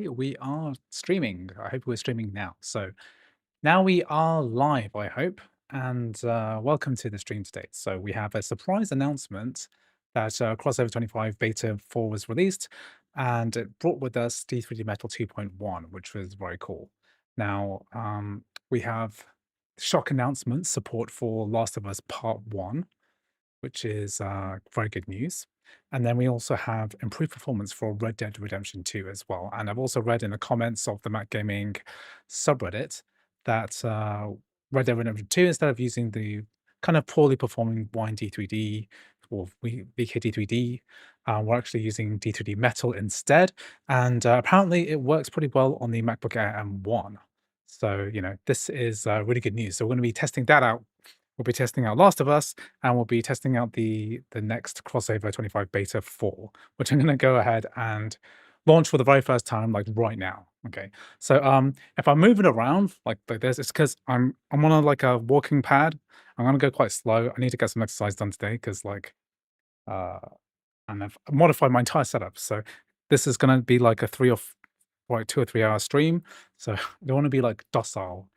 We are streaming. I hope we're streaming now. So now we are live, I hope. And welcome to the stream today. So we have a surprise announcement that CrossOver 25 Beta 4 was released, and it brought with us D3DMetal 2.1, which was very cool. Now, we have shock announcement support for Last of Us Part 1, which is very good news. And then we also have improved performance for Red Dead Redemption 2 as well. And I've also read in the comments of the Mac Gaming subreddit that Red Dead Redemption 2, instead of using the kind of poorly performing Wine D3D or VKD3D, we're actually using D3D Metal instead. And apparently it works pretty well on the MacBook Air M1. So, this is really good news. So we're going to be testing that out. We'll be testing out Last of Us, and we'll be testing out the next crossover 25 beta 4, which I'm going to go ahead and launch for the very first time, like right now. Okay, so if I'm moving around like this, it's because I'm on a walking pad. I'm going to go quite slow. I need to get some exercise done today because uh, and I've modified my entire setup. So this is going to be like a 2 or 3 hour stream. So I don't want to be like docile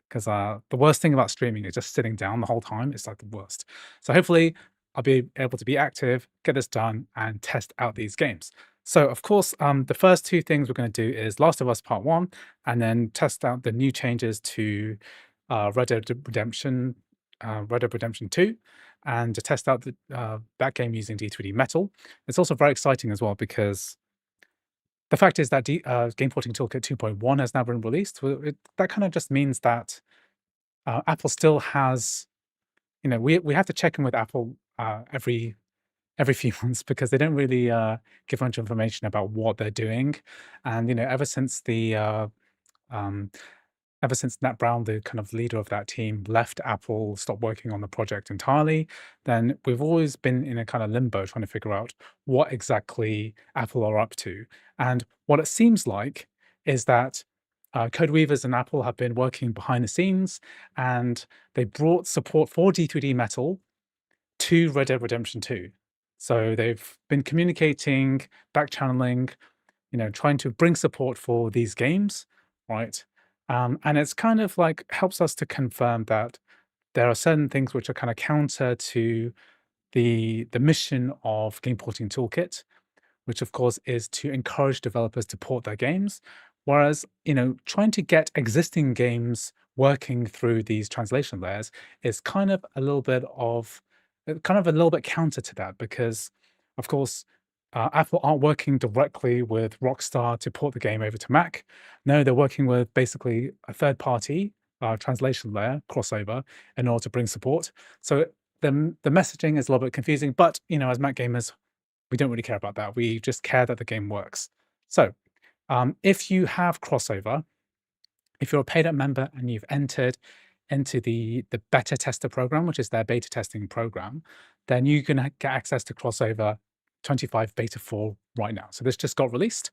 because the worst thing about streaming is just sitting down the whole time. It's like the worst. So hopefully I'll be able to be active, get this done, and test out these games. So of course, the first two things we're going to do is Last of Us Part 1, and then test out the new changes to Red Dead Redemption 2, and to test out that game using D3D Metal. It's also very exciting as well because the fact is that Game Porting Toolkit 2.1 has now been released. Well, that kind of just means that Apple still has, we have to check in with Apple every few months because they don't really give much information about what they're doing. And um, ever since Nat Brown, the kind of leader of that team, left Apple, stopped working on the project entirely, then we've always been in a kind of limbo trying to figure out what exactly Apple are up to. And what it seems like is that code weavers and Apple have been working behind the scenes, and they brought support for D3D Metal to Red Dead Redemption 2. So they've been communicating, back channeling, trying to bring support for these games, right? And it's kind of like helps us to confirm that there are certain things which are kind of counter to the mission of Game Porting Toolkit, which of course is to encourage developers to port their games. Whereas, trying to get existing games working through these translation layers is kind of a little bit counter to that because, of course, Apple aren't working directly with Rockstar to port the game over to Mac. No, they're working with basically a third party translation layer, CrossOver, in order to bring support. So the messaging is a little bit confusing, but as Mac gamers, we don't really care about that. We just care that the game works. So if you have crossover, if you're a paid up member and you've entered into the beta tester program, which is their beta testing program, then you can get access to crossover 25 beta 4 right now. So this just got released,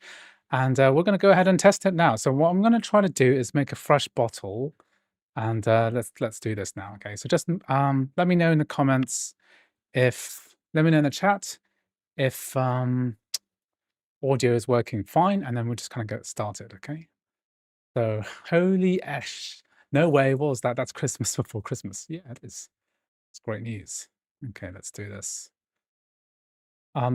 and we're going to go ahead and test it now. So what I'm going to try to do is make a fresh bottle, and let's do this now. Okay, so just let me know in the comments let me know in the chat if audio is working fine, and then we'll just kind of get started, okay? So, holy ash. No way, what was that? That's Christmas before Christmas. Yeah, it is. It's great news. Okay, let's do this.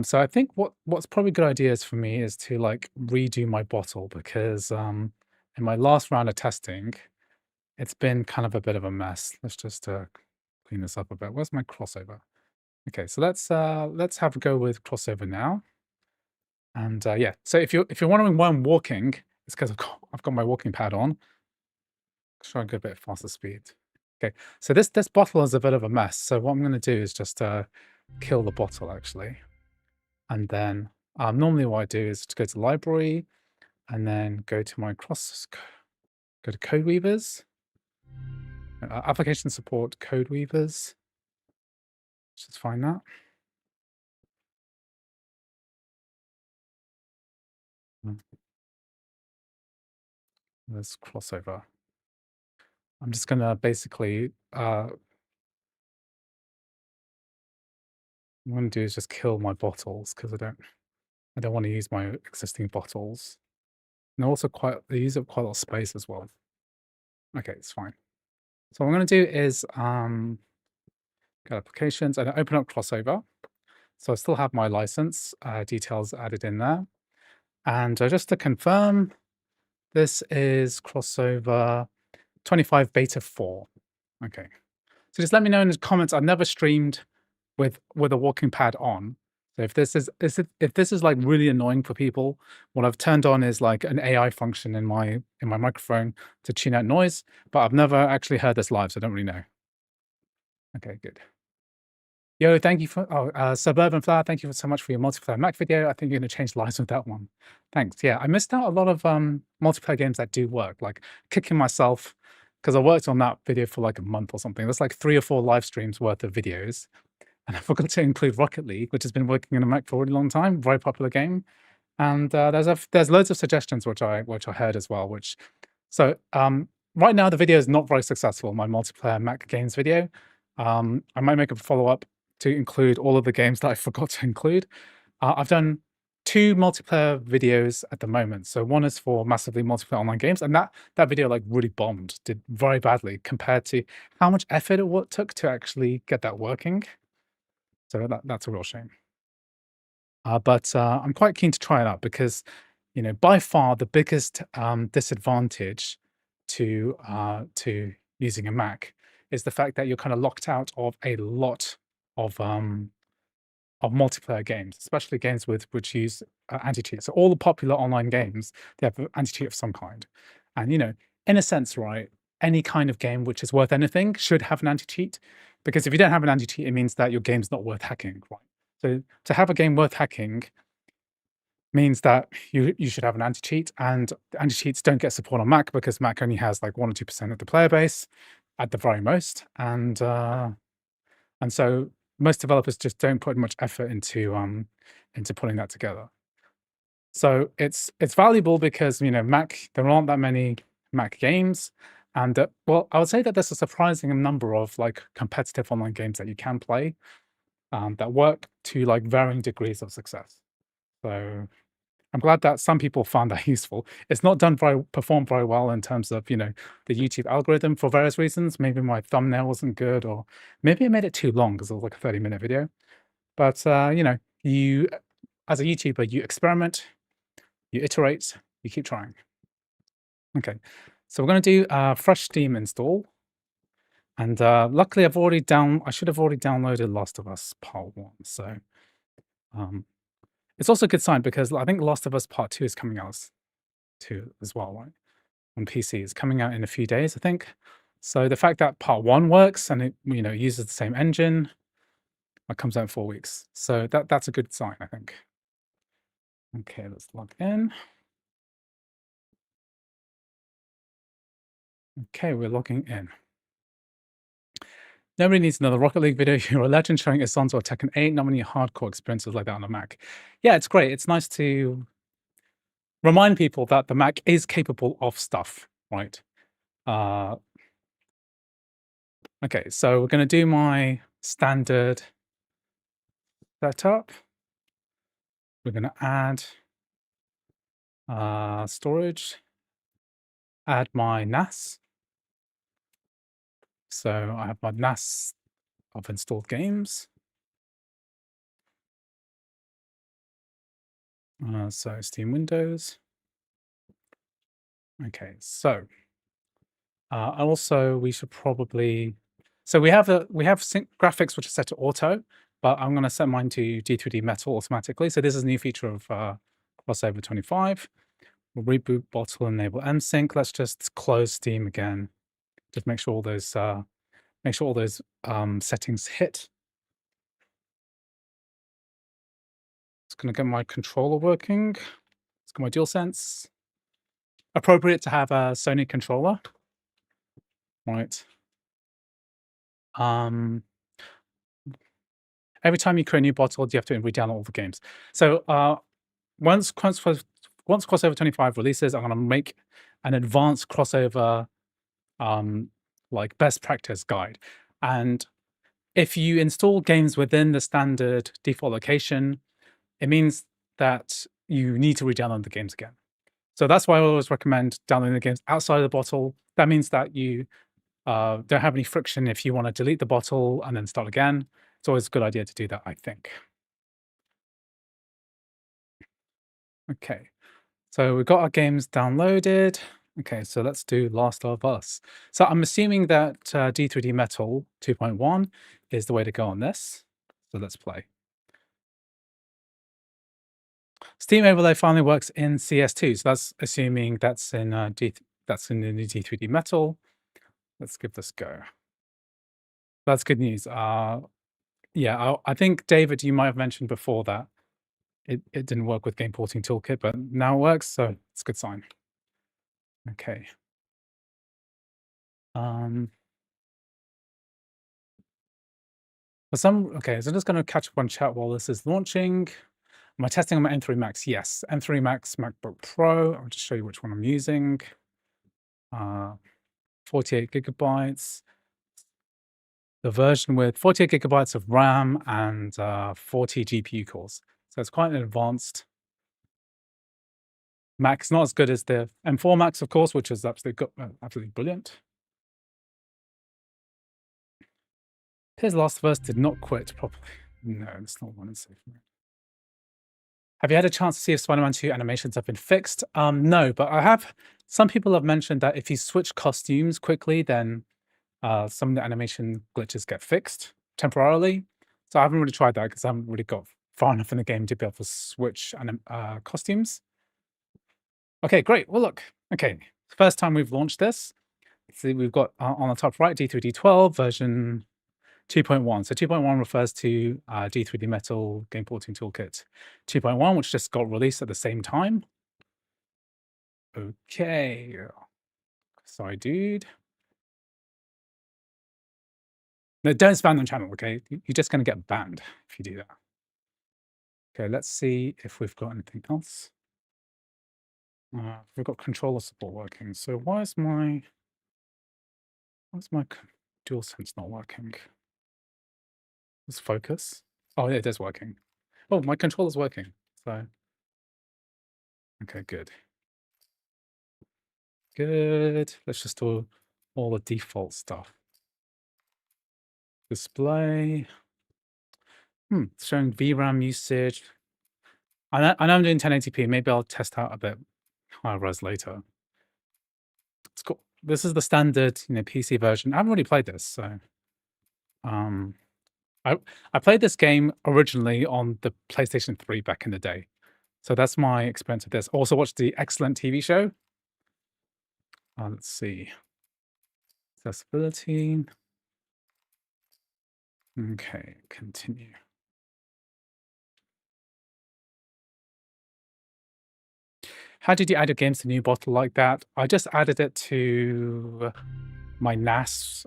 So I think what's probably good ideas for me is to like redo my bottle because in my last round of testing, it's been kind of a bit of a mess. Let's just clean this up a bit. Where's my crossover? Okay, so let's have a go with crossover now. And yeah, so if you're wondering why I'm walking, it's because I've got my walking pad on. Try and go a bit faster speed. Okay, so this bottle is a bit of a mess. So what I'm going to do is just kill the bottle actually, and then normally what I do is to go to library, and then go to go to code weavers, application support code weavers. Let's just find that. There's crossover. I'm just gonna basically what I'm gonna do is just kill my bottles because I don't want to use my existing bottles. And also they use up quite a lot of space as well. Okay, it's fine. So what I'm gonna do is go applications and open up CrossOver. So I still have my license details added in there. And just to confirm, this is CrossOver 25 beta 4. Okay. So just let me know in the comments. I've never streamed with a walking pad on. So if this is like really annoying for people, what I've turned on is like an AI function in my microphone to tune out noise, but I've never actually heard this live, so I don't really know. Okay, good. Yo, thank you for Suburban Flower. Thank you so much for your multiplayer Mac video. I think you're gonna change lives with that one. Thanks. Yeah, I missed out a lot of multiplayer games that do work, like kicking myself because I worked on that video for like a month or something. There's like 3 or 4 live streams worth of videos. And I forgot to include Rocket League, which has been working in a Mac for a really long time, very popular game. And there's loads of suggestions which I heard as well. Right now the video is not very successful. My multiplayer Mac games video. I might make a follow up to include all of the games that I forgot to include. I've done 2 multiplayer videos at the moment. So one is for massively multiplayer online games, and that video like really bombed, did very badly compared to how much effort it took to actually get that working. So that's a real shame. But I'm quite keen to try it out because, you know, by far the biggest disadvantage to using a Mac is the fact that you're kind of locked out of a lot of multiplayer games, especially games which use anti-cheat. So all the popular online games, they have an anti-cheat of some kind. And, you know, in a sense, right, any kind of game which is worth anything should have an anti-cheat, because if you don't have an anti-cheat, it means that your game's not worth hacking, right? So to have a game worth hacking means that you should have an anti-cheat, and anti-cheats don't get support on Mac because Mac only has like 1 or 2% of the player base at the very most. And so most developers just don't put much effort into putting that together. So it's valuable because, you know, Mac, there aren't that many Mac games, and well, I would say that there's a surprising number of like competitive online games that you can play that work to like varying degrees of success. So I'm glad that some people found that useful. It's not performed very well in terms of, you know, the YouTube algorithm for various reasons. Maybe my thumbnail wasn't good, or maybe I made it too long because it was like a 30-minute video. But you know, you as a YouTuber, you experiment, you iterate, you keep trying. Okay, so we're going to do a fresh Steam install. And luckily, I should have already downloaded Last of Us Part 1. So it's also a good sign because I think Last of Us Part 2 is coming out too as well, right? On PC. It's coming out in a few days, I think. So the fact that Part 1 works and it, you know, uses the same engine, it comes out in 4 weeks. So that's a good sign, I think. Okay, let's log in. Okay, we're logging in. Nobody needs another Rocket League video. You're a legend showing Isons or Tekken 8. Not many hardcore experiences like that on a Mac. Yeah, it's great. It's nice to remind people that the Mac is capable of stuff, right? Okay, so we're going to do my standard setup. We're going to add storage, add my NAS. So I have my NAS of installed games. So Steam Windows. Okay, so also we should probably, so we have sync graphics which are set to auto, but I'm going to set mine to D3DMetal automatically. So this is a new feature of CrossOver 25. We'll reboot bottle, enable MSync. Let's just close Steam again. Just make sure all those settings hit. It's going to get my controller working. It's got my DualSense. Appropriate to have a Sony controller, right? Every time you create a new bottle, you have to re-download all the games. So once CrossOver 25 releases, I'm going to make an advanced CrossOver like best practice guide. And if you install games within the standard default location, it means that you need to re-download the games again. So that's why I always recommend downloading the games outside of the bottle. That means that you don't have any friction if you want to delete the bottle and then start again. It's always a good idea to do that, I think. Okay, so we've got our games downloaded. Okay, so let's do Last of Us. So I'm assuming that D3DMetal 2.1 is the way to go on this. So let's play. Steam Overlay finally works in CS2, so that's assuming that's in that's in the D3DMetal. Let's give this a go. That's good news. Yeah, I think, David, you might have mentioned before that it didn't work with Game Porting Toolkit, but now it works, so it's a good sign. Okay. Okay, so I'm just gonna catch up on chat while this is launching. Am I testing on my M3 Max? Yes, M3 Max MacBook Pro. I'll just show you which one I'm using. 48 gigabytes. The version with 48 gigabytes of RAM and 40 GPU cores. So it's quite an advanced Mac. It's not as good as the M4 Max, of course, which is absolutely brilliant. His Last of Us did not quit properly. No, it's not one in safe mode. Have you had a chance to see if Spider-Man 2 animations have been fixed? No, but I have. Some people have mentioned that if you switch costumes quickly, then some of the animation glitches get fixed temporarily. So I haven't really tried that because I haven't really got far enough in the game to be able to switch costumes. Okay, great. Well, look. Okay, first time we've launched this. See, we've got on the top right D3D12 version 2.1. So 2.1 refers to D3DMetal Game Porting Toolkit 2.1, which just got released at the same time. Okay. Sorry, dude. No, don't spam the channel, okay? You're just going to get banned if you do that. Okay, let's see if we've got anything else. We've got controller support working. So why is my DualSense not working? Let's focus. Oh, yeah, it is working. Oh, my controller's working. So, okay, good. Good. Let's just do all the default stuff. Display. It's showing VRAM usage. I know I'm doing 1080p. Maybe I'll test out a bit higher res later. It's cool. This is the standard, PC version. I haven't really played this, so I played this game originally on the PlayStation 3 back in the day. So that's my experience with this. Also watched the excellent TV show. Let's see. Accessibility. Okay, continue. How did you add your games to new bottle like that? I just added it to my NAS.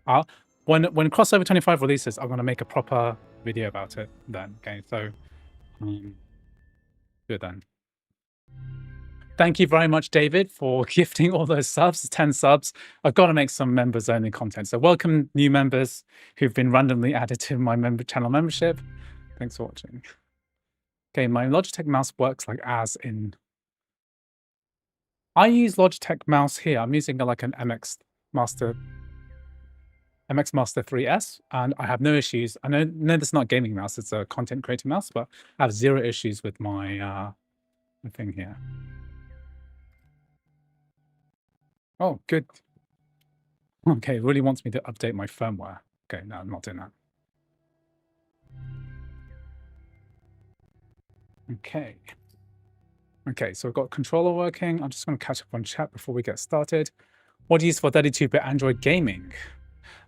When CrossOver 25 releases, I'm going to make a proper video about it then. Okay, so good then. Thank you very much, David, for gifting all those subs, 10 subs. I've got to make some members-only content. So welcome new members who've been randomly added to my channel membership. Thanks for watching. Okay, my Logitech mouse works like as in... I use Logitech mouse here. I'm using like an MX Master 3S, and I have no issues. I know this is not a gaming mouse, it's a content creating mouse, but I have 0 issues with my thing here. Oh, good. Okay, it really wants me to update my firmware. Okay, no, I'm not doing that. Okay. Okay, so we've got controller working. I'm just going to catch up on chat before we get started. What do you use for 32-bit Android gaming?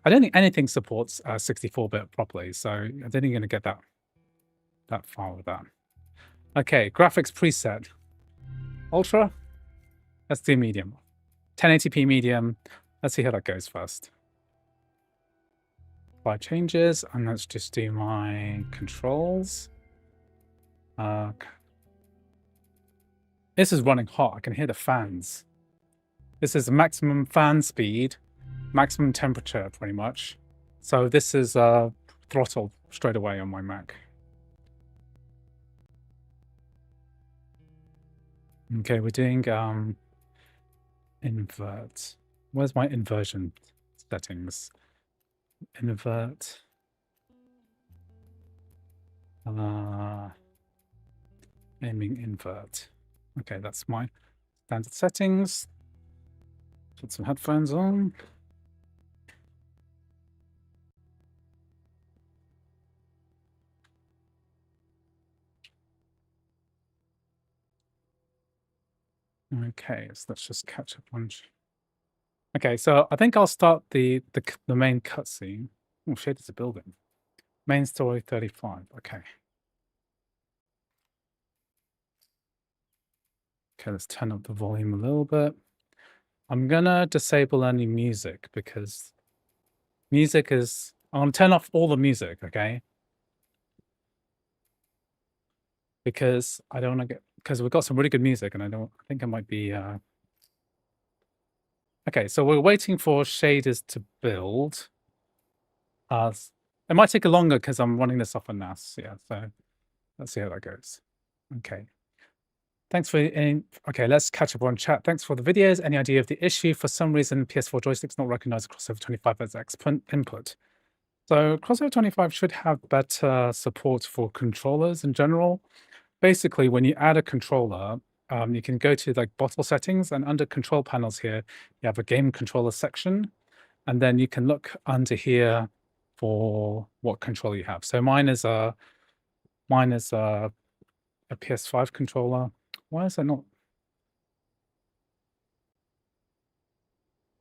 I don't think anything supports 64-bit properly, so I don't think you're going to get that far with that. Okay, graphics preset. Ultra? Let's do medium. 1080p medium. Let's see how that goes first. 5 changes, and let's just do my controls. This is running hot. I can hear the fans. This is maximum fan speed, maximum temperature, pretty much. So this is throttled straight away on my Mac. Okay, we're doing invert. Where's my inversion settings? Invert. Aiming invert. Okay, that's my standard settings. Put some headphones on. Okay, so let's just catch up on. Okay, so I think I'll start the main cutscene. Oh, shit, it's a building. Main story 35. Okay. Okay, let's turn up the volume a little bit. I'm gonna disable any music because music is. I'm gonna turn off all the music, okay? Because I don't want to get. Because we've got some really good music, and I think it might be. Okay, so we're waiting for shaders to build. It might take longer because I'm running this off a NAS. Yeah, so let's see how that goes. Okay. Thanks for okay, let's catch up on chat. Thanks for the videos. Any idea of the issue? For some reason, PS4 joysticks not recognize CrossOver 25 as input. So CrossOver 25 should have better support for controllers in general. Basically, when you add a controller, you can go to like bottle settings, and under control panels here, you have a game controller section, and then you can look under here for what controller you have. So mine is a PS5 controller. Why is that not?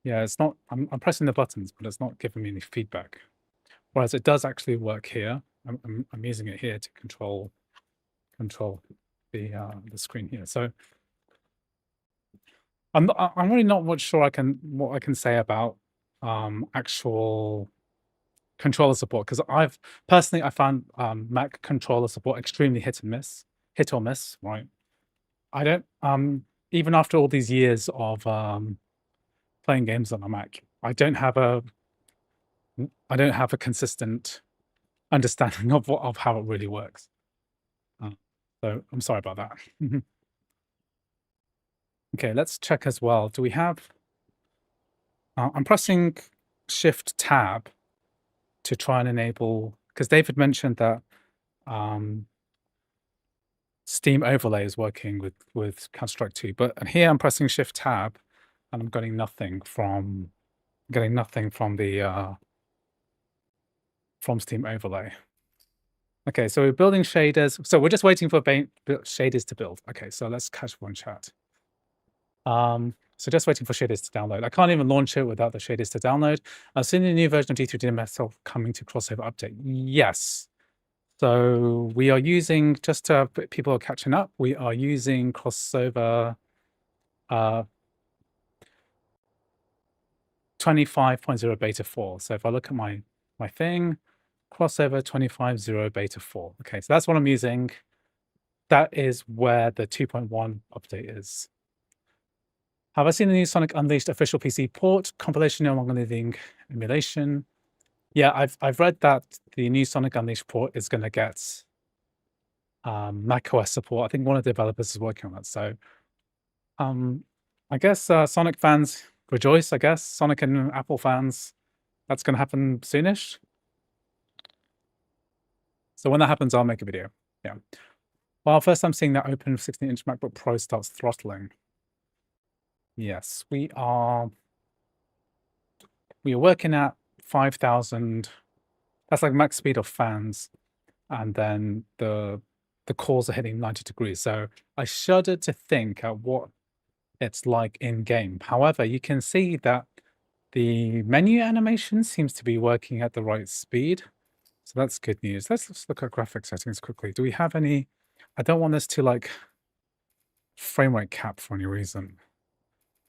Yeah, it's not. I'm pressing the buttons, but it's not giving me any feedback. Whereas it does actually work here. I'm using it here to control the screen here. So I'm really not much sure what I can say about actual controller support, because I've personally I found Mac controller support extremely hit or miss, right? I don't even after all these years of playing games on a Mac, I don't have a consistent understanding of how it really works. So I'm sorry about that. Okay, let's check as well. Do we have? I'm pressing Shift Tab to try and enable, because David mentioned that Steam Overlay is working with Counter-Strike 2, but here I'm pressing Shift Tab, and I'm getting nothing from the from Steam Overlay. Okay, so we're building shaders. So we're just waiting for shaders to build. Okay, so let's catch up on chat. So just waiting for shaders to download. I can't even launch it without the shaders to download. I've seen the new version of D3DMetal coming to CrossOver update. Yes. So we are using, just to people are catching up, we are using CrossOver 25.0 beta 4. So if I look at my thing, CrossOver 25.0 beta 4. Okay, so that's what I'm using. That is where the 2.1 update is. Have I seen the new Sonic Unleashed official PC port? Compilation no longer needing emulation. Yeah, I've read that the new Sonic Unleashed port is going to get macOS support. I think one of the developers is working on that. So I guess Sonic fans rejoice, I guess. Sonic and Apple fans, that's going to happen soonish. So when that happens, I'll make a video. Yeah. Well, first I'm seeing that open 16-inch MacBook Pro starts throttling. Yes, we are working at 5,000. That's like max speed of fans, and then the cores are hitting 90 degrees. So I shudder to think at what it's like in game. However, you can see that the menu animation seems to be working at the right speed. So that's good news. Let's look at graphic settings quickly. Do we have any? I don't want this to like frame rate cap for any reason.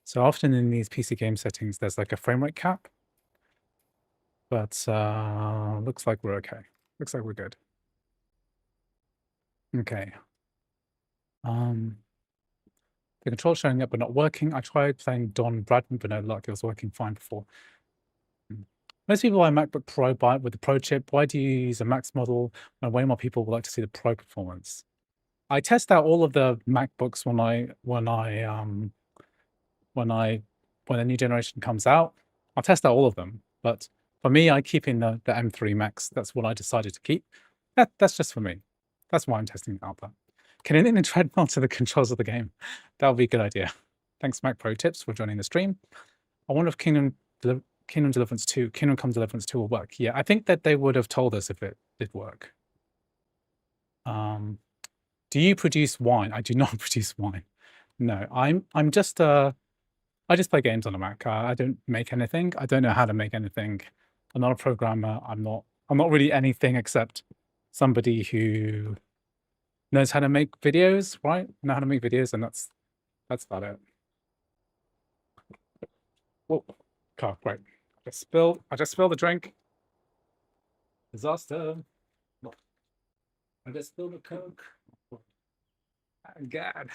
So often in these PC game settings, there's like a frame rate cap. But looks like we're okay. Looks like we're good. Okay. The control's showing up but not working. I tried playing Don Bradman, but no luck. It was working fine before. Most people buy a MacBook Pro with the Pro chip. Why do you use a Max model when way more people would like to see the Pro performance? I test out all of the MacBooks when I when a new generation comes out, I'll test out all of them. But for me, I keep in the M3 Max. That's what I decided to keep. That's just for me. That's why I'm testing it out. But can anything treadmill to the controls of the game? That would be a good idea. Thanks, Mac Pro Tips, for joining the stream. I wonder if Kingdom Come Deliverance 2 will work. Yeah, I think that they would have told us if it did work. Do you produce wine? I do not produce wine. No, I'm just I just play games on a Mac. I don't make anything. I don't know how to make anything. I'm not a programmer. I'm not really anything except somebody who knows how to make videos, right? Know how to make videos, and that's about it. Whoa, oh, great. I just spilled the drink. Disaster. I just spilled the Coke. Oh, God.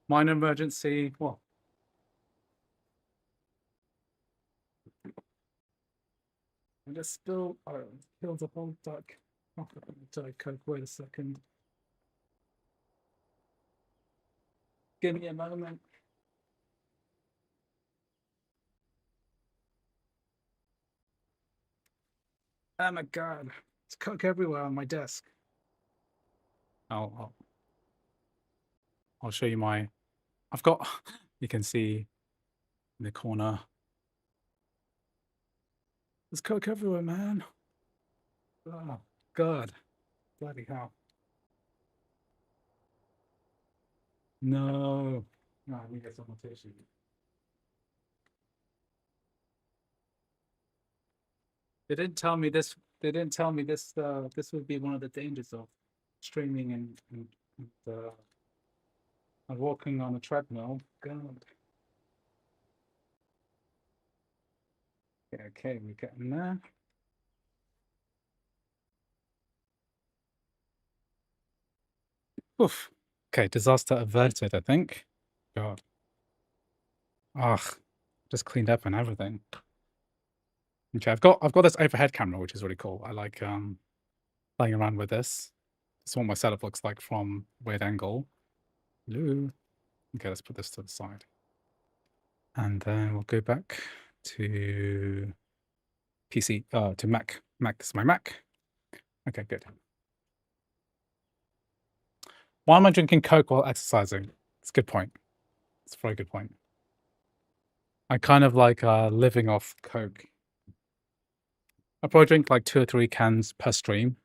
Minor emergency. What? I just spilled. Killed the whole duck. Oh, Diet Coke. Wait a second. Give me a moment. Oh my God. It's Coke everywhere on my desk. I'll show you my. I've got. You can see in the corner. There's Coke everywhere, man. Oh God. Bloody hell. No. No, I need to get some more tissue. They didn't tell me this. They didn't tell me this. This would be one of the dangers of streaming and walking on a treadmill. God. Okay, we're getting there. Oof. Okay, disaster averted, I think. God. Ugh. Just cleaned up and everything. Okay, I've got this overhead camera, which is really cool. I like playing around with this. This is what my setup looks like from weird angle. Hello. Okay, let's put this to the side. And then we'll go back to PC, to Mac. This is my Mac. Okay, good. Why am I drinking Coke while exercising? It's a good point. It's a very good point. I kind of like living off Coke. I probably drink like 2 or 3 cans per stream.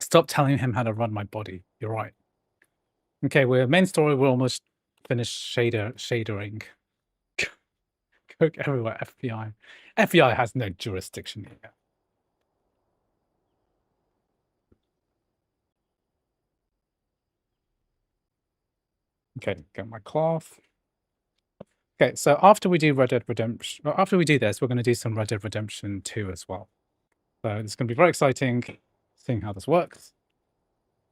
Stop telling him how to run my body. You're right. Okay, main story, we're almost finished shadering. Coke everywhere, FBI. FBI has no jurisdiction here. Okay, get my cloth. Okay, so after we do Red Dead Redemption, after we do this, we're going to do some Red Dead Redemption 2 as well. So it's going to be very exciting seeing how this works.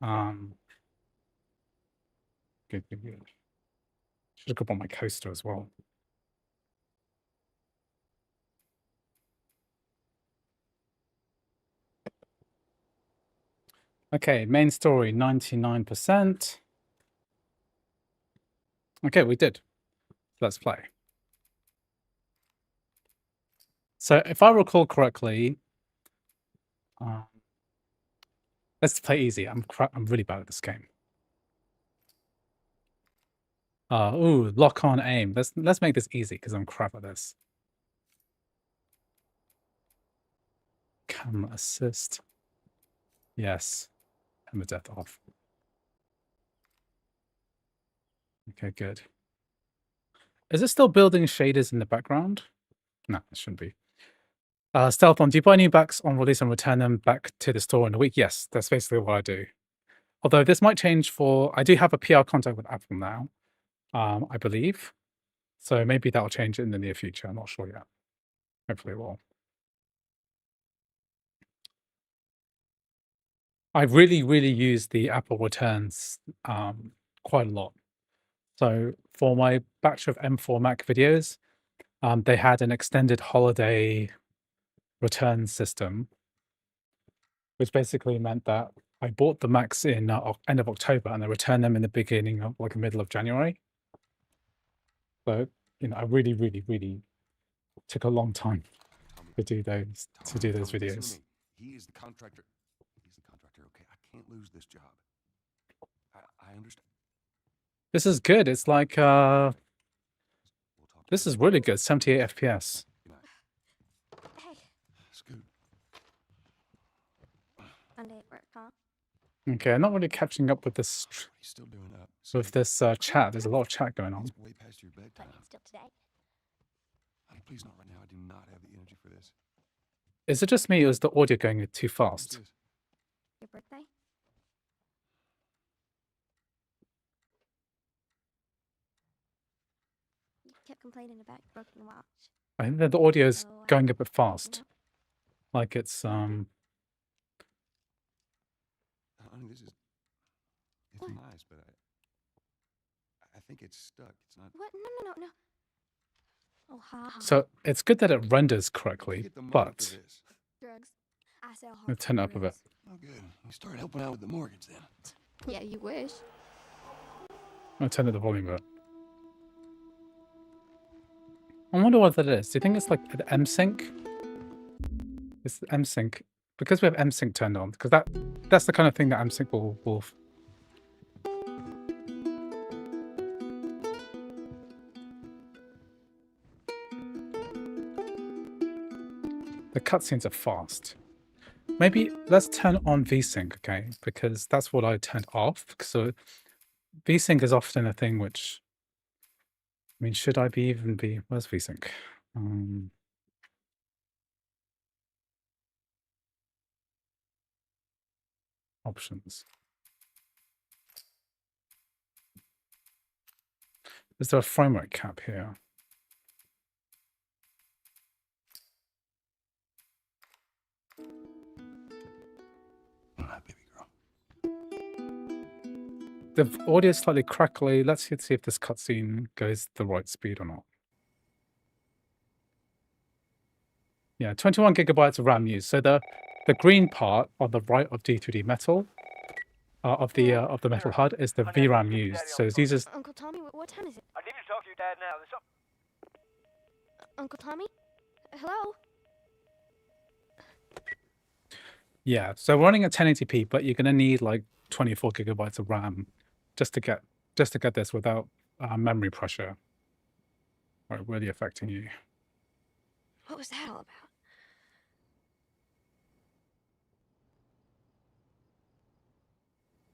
Good. Should have got on my coaster as well. Okay, main story, 99%. Okay, we did. Let's play. So if I recall correctly, let's play easy. I'm really bad at this game. Ooh, lock on aim. Let's make this easy because I'm crap at this. Camera assist. Yes. Camera death off. Okay, good. Is it still building shaders in the background? No, it shouldn't be. Stealth on, do you buy new backs on release and return them back to the store in a week? Yes, that's basically what I do. Although this might change I do have a PR contact with Apple now, I believe. So maybe that'll change in the near future. I'm not sure yet. Hopefully it will. I really, really use the Apple returns quite a lot. So for my batch of M4 Mac videos, they had an extended holiday return system which basically meant that I bought the Macs in end of October and I returned them in the beginning of like the middle of January. So, you know, I really, really, really took a long time to do those videos. He is the contractor. He's the contractor. Okay, I can't lose this job. I understand. This is good. It's like this is really good. 78 FPS. Hey. Scoot. Monday at work, huh? Okay, I'm not really catching up with this He's still doing up. with this chat. There's a lot of chat going on. It's way past your bedtime. But still today. Honey, please not right now. I do not have the energy for this. Is it just me, or is the audio going too What's fast? this? Your birthday? You kept complaining about your broken watch. I think that the audio is So, going a bit fast. you know? Like it's Honey, this is it's What? nice, but I think it's stuck. It's not. What? No. Oh, ha. so it's good that it renders Where'd you correctly, get the money but for this? Drugs. I sell I'm gonna turn it up a bit. Oh, good. You started helping out with the mortgage then. Yeah, you wish. I'm gonna turn up the volume a bit. I wonder what that is. Do you think it's like the M sync? It's the M sync because we have M sync turned on, because that's the kind of thing that M sync will. The cutscenes are fast. Maybe let's turn on VSync, okay? Because that's what I turned off. So VSync is often a thing which, I mean, should I even be? Where's VSync? Options. Is there a frame rate cap here? All right, baby girl. The audio is slightly crackly. Let's see if this cutscene goes the right speed or not. Yeah, 21 gigabytes of RAM used. So the green part on the right of D3DMetal of the metal HUD is the VRAM used. So it uses. Uncle Tommy, what time is it? I need to talk to your dad now. There's something. Uncle Tommy? Hello? Yeah, so we're running at 1080p, but you're gonna need like 24 gigabytes of RAM just to get this without memory pressure. Right, really affecting you. What was that all about?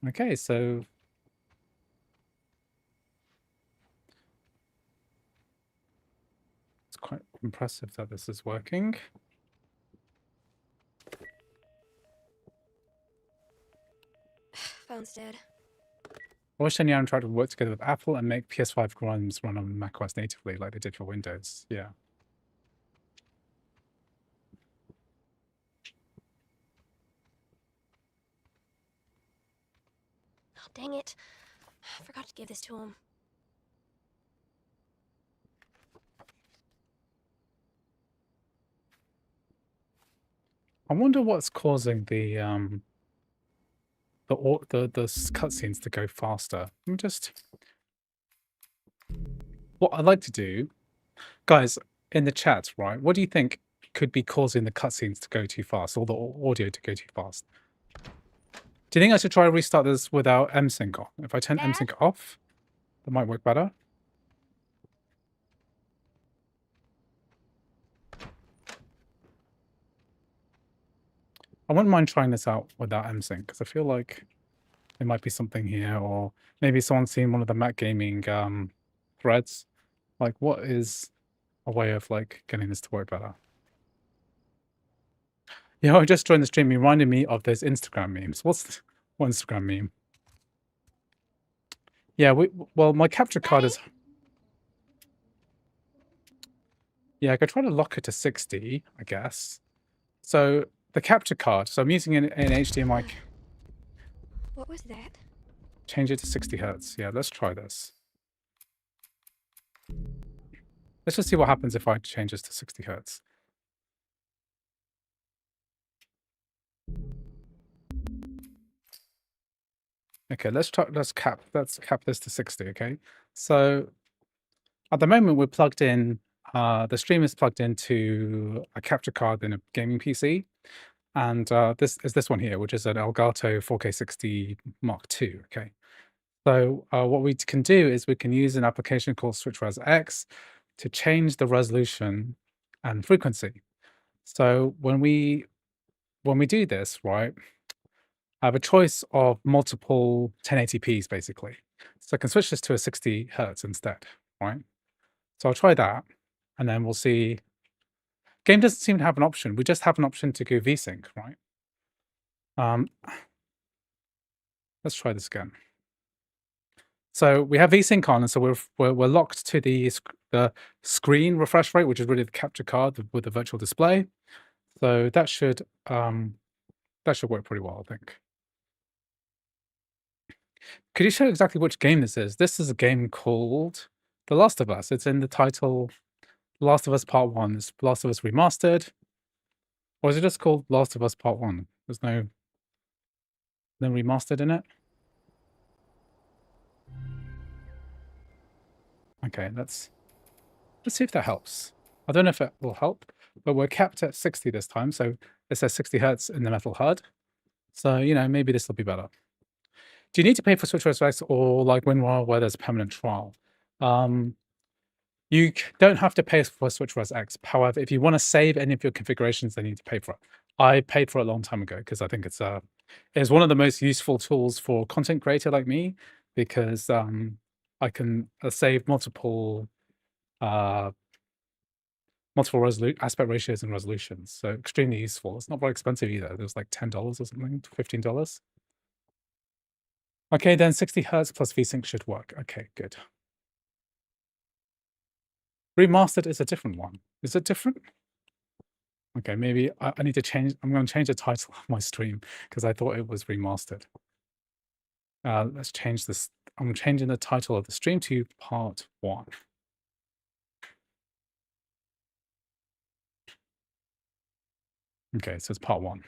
Okay, so it's quite impressive that this is working. Phone's dead. I wish Anyam tried to work together with Apple and make PS5 games run on macOS natively like they did for Windows. Yeah. Oh, dang it. I forgot to give this to him. I wonder what's causing the cutscenes to go faster. What I'd like to do, guys, in the chat, right? What do you think could be causing the cutscenes to go too fast, or the audio to go too fast? Do you think I should try to restart this without M-Sync on? If I turn Dad? M-Sync off, that might work better. I wouldn't mind trying this out without M-Sync, because I feel like there might be something here, or maybe someone's seen one of the Mac Gaming threads. Like, what is a way of like getting this to work better? Yeah, I just joined the stream. It reminded me of those Instagram memes. What's one Instagram meme? Yeah, well, my capture card is. Yeah, I could try to lock it to 60, I guess. So the capture card. So I'm using an HDMI. What was that? Change it to 60 hertz. Yeah, let's try this. Let's just see what happens if I change this to 60 hertz. Okay, let's cap this to 60, okay? So at the moment we're plugged in, the stream is plugged into a capture card in a gaming PC. And this is this one here, which is an Elgato 4K60 Mark II, okay? So what we can do is we can use an application called SwitchResX to change the resolution and frequency. So when we do this, right, I have a choice of multiple 1080p's basically. So I can switch this to a 60 hertz instead, right? So I'll try that, and then we'll see. Game doesn't seem to have an option. We just have an option to go VSync, right? Let's try this again. So we have VSync on, and so we're locked to the screen refresh rate, which is really the capture card with the virtual display. So that should work pretty well, I think. Could you show exactly which game this is? This is a game called The Last of Us. It's in the title Last of Us Part 1. It's Last of Us Remastered. Or is it just called Last of Us Part 1? There's no remastered in it? Okay, let's see if that helps. I don't know if it will help, but we're capped at 60 this time, so it says 60 hertz in the metal HUD. So, you know, maybe this will be better. Do you need to pay for SwitchResX or like WinRAR where there's a permanent trial? You don't have to pay for SwitchResX. However, if you want to save any of your configurations, then you need to pay for it. I paid for it a long time ago because I think it's one of the most useful tools for a content creator like me, because I can save multiple aspect ratios and resolutions. So extremely useful. It's not very expensive either. It was like $10 or something, $15. Okay, then 60 hertz plus VSync should work. Okay, good. Remastered is a different one. Is it different? Okay, maybe I need to change. I'm going to change the title of my stream because I thought it was remastered. Let's change this. I'm changing the title of the stream to Part 1. Okay, so it's Part 1.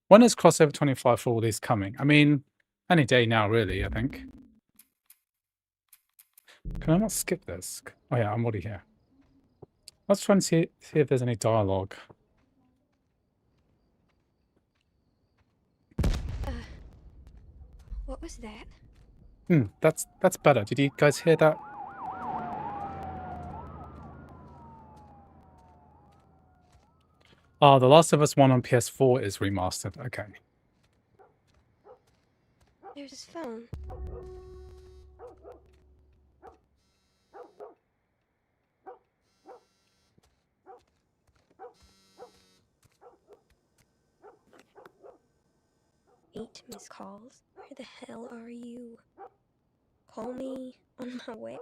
When is CrossOver 25 for all these coming? I mean, any day now, really, I think. Can I not skip this? Oh yeah, I'm already here. Let's try and see if there's any dialogue. What was that? That's better. Did you guys hear that? Oh, The Last of Us 1 on PS4 is remastered. Okay. There's his phone. Eight missed calls. Where the hell are you? Call me on my way.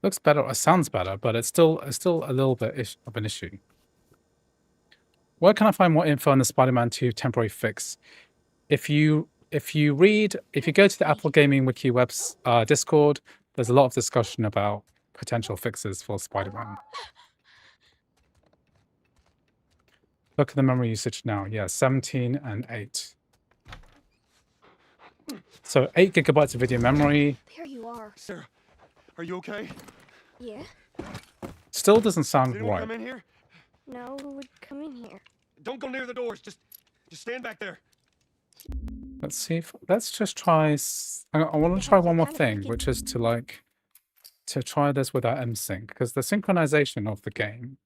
Looks better or sounds better, but it's still a little bit of an issue. Where can I find more info on the Spider-Man 2 temporary fix? If you go to the Apple Gaming Wiki Web's Discord, there's a lot of discussion about potential fixes for Spider-Man. Look at the memory usage now. Yeah, 17 and 8. So 8 gigabytes of video memory. There you are. Sarah, are you okay? Yeah? Still doesn't Did sound anyone right. come in here? No, who would come in here? Don't go near the doors. Just stand back there. Let's see if let's just try. I want to try one more thing, which is to try this without MSync, because the synchronization of the game,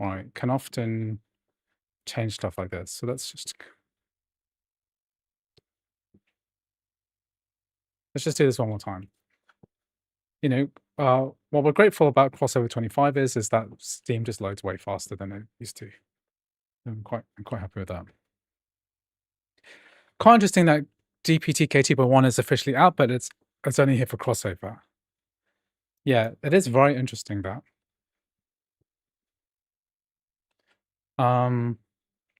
right, can often change stuff like this. So let's just do this one more time. You know, what we're grateful about CrossOver 25 is that Steam just loads way faster than it used to. I'm quite happy with that. Quite interesting that GPT-KT1 is officially out, but it's only here for CrossOver. Yeah, it is very interesting that.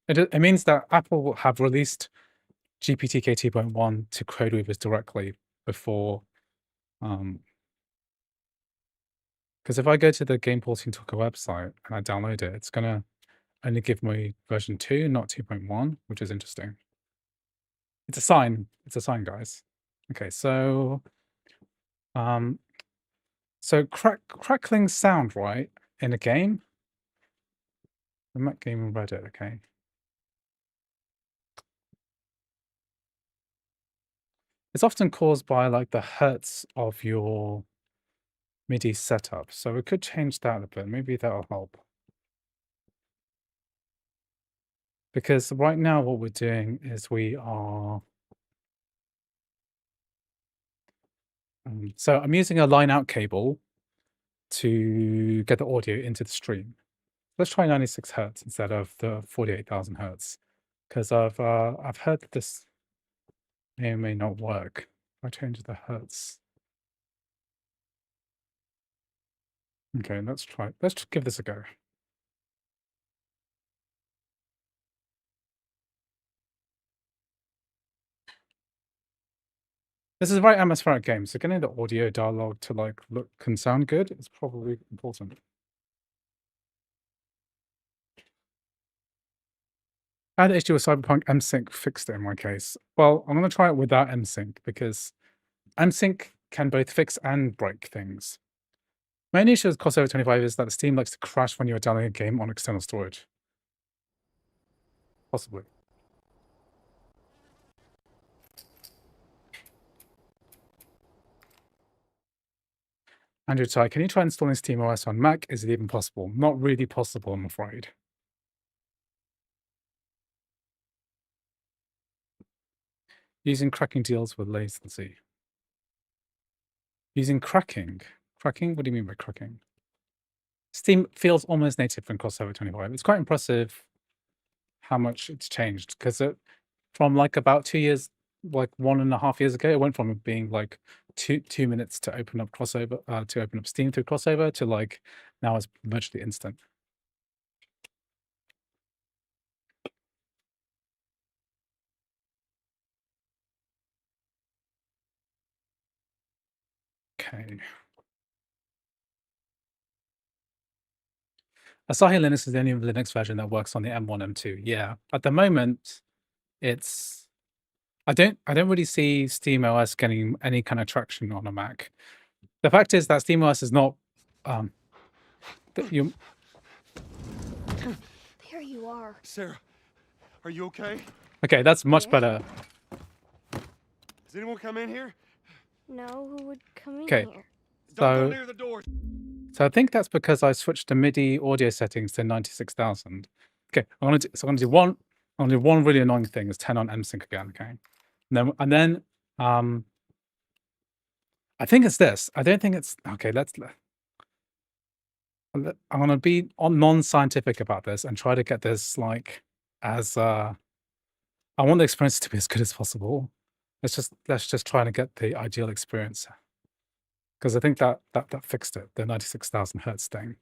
It means that Apple will have released GPT-KT1 to Codeweavers directly before. Because if I go to the Game Porting Talker website and I download it, it's gonna only give me version 2, not 2.1, which is interesting. It's a sign. It's a sign, guys. Okay, so crackling sound, right, in a game. The Mac game on Reddit, okay. It's often caused by like the hertz of your MIDI setup. So we could change that a bit. Maybe that'll help. Because right now what we're doing is we are... so I'm using a line out cable to get the audio into the stream. Let's try 96 hertz instead of the 48,000 hertz. Because I've heard that this may or may not work. If I change the hertz. Okay, let's just give this a go. This is a very atmospheric game, so getting the audio dialogue to like look and sound good is probably important. I had an issue with Cyberpunk. MSync fixed it in my case. Well, I'm going to try it without MSync because MSync can both fix and break things. My only issue with CrossOver 25 is that Steam likes to crash when you're downloading a game on external storage. Possibly. Andrew Tai, can you try installing SteamOS on Mac? Is it even possible? Not really possible, I'm afraid. Using cracking deals with latency. Using cracking? Cracking? What do you mean by cracking? Steam feels almost native in CrossOver 25. It's quite impressive how much it's changed because from like about 2 years, like 1.5 years ago, it went from being like two minutes to open up CrossOver, to open up Steam through CrossOver to like now it's virtually instant. Okay. Asahi Linux is the only Linux version that works on the M1, M2. Yeah, at the moment, it's I don't really see SteamOS getting any kind of traction on a Mac. The fact is that SteamOS is not There you are. Sarah, are you okay? Okay, that's much Yeah. better. Does anyone come in here? No, who would come in Okay. here? Don't So- go near the door. So I think that's because I switched the MIDI audio settings to 96,000. Okay, I'm gonna do one really annoying thing is turn on MSync again. Okay, and then I think it's this. I don't think it's okay. I'm gonna be non-scientific about this and try to get this like as I want the experience to be as good as possible. Let's just try to get the ideal experience. Because I think that fixed it, the 96,000 hertz thing.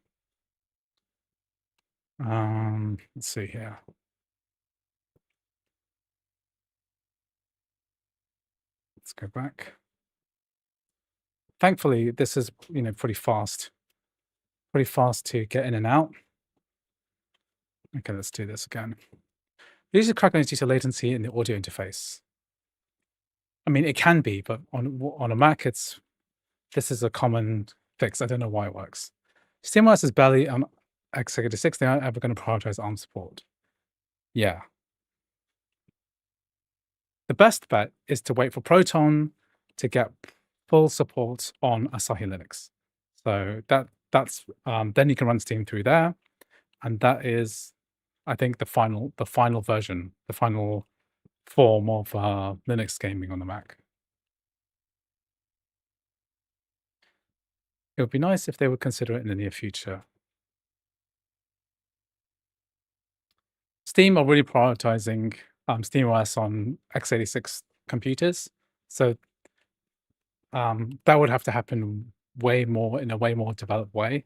Let's see here. Let's go back. Thankfully, this is pretty fast to get in and out. Okay, let's do this again. Usually cracking is due to latency in the audio interface. I mean, it can be, but on a Mac, this is a common fix. I don't know why it works. SteamOS is barely on x86. They aren't ever going to prioritize ARM support. Yeah. The best bet is to wait for Proton to get full support on Asahi Linux. So that's then you can run Steam through there, and that is, I think, the final version, the final form of Linux gaming on the Mac. It would be nice if they would consider it in the near future. Steam are really prioritizing SteamOS on x86 computers, so that would have to happen in a way more developed way.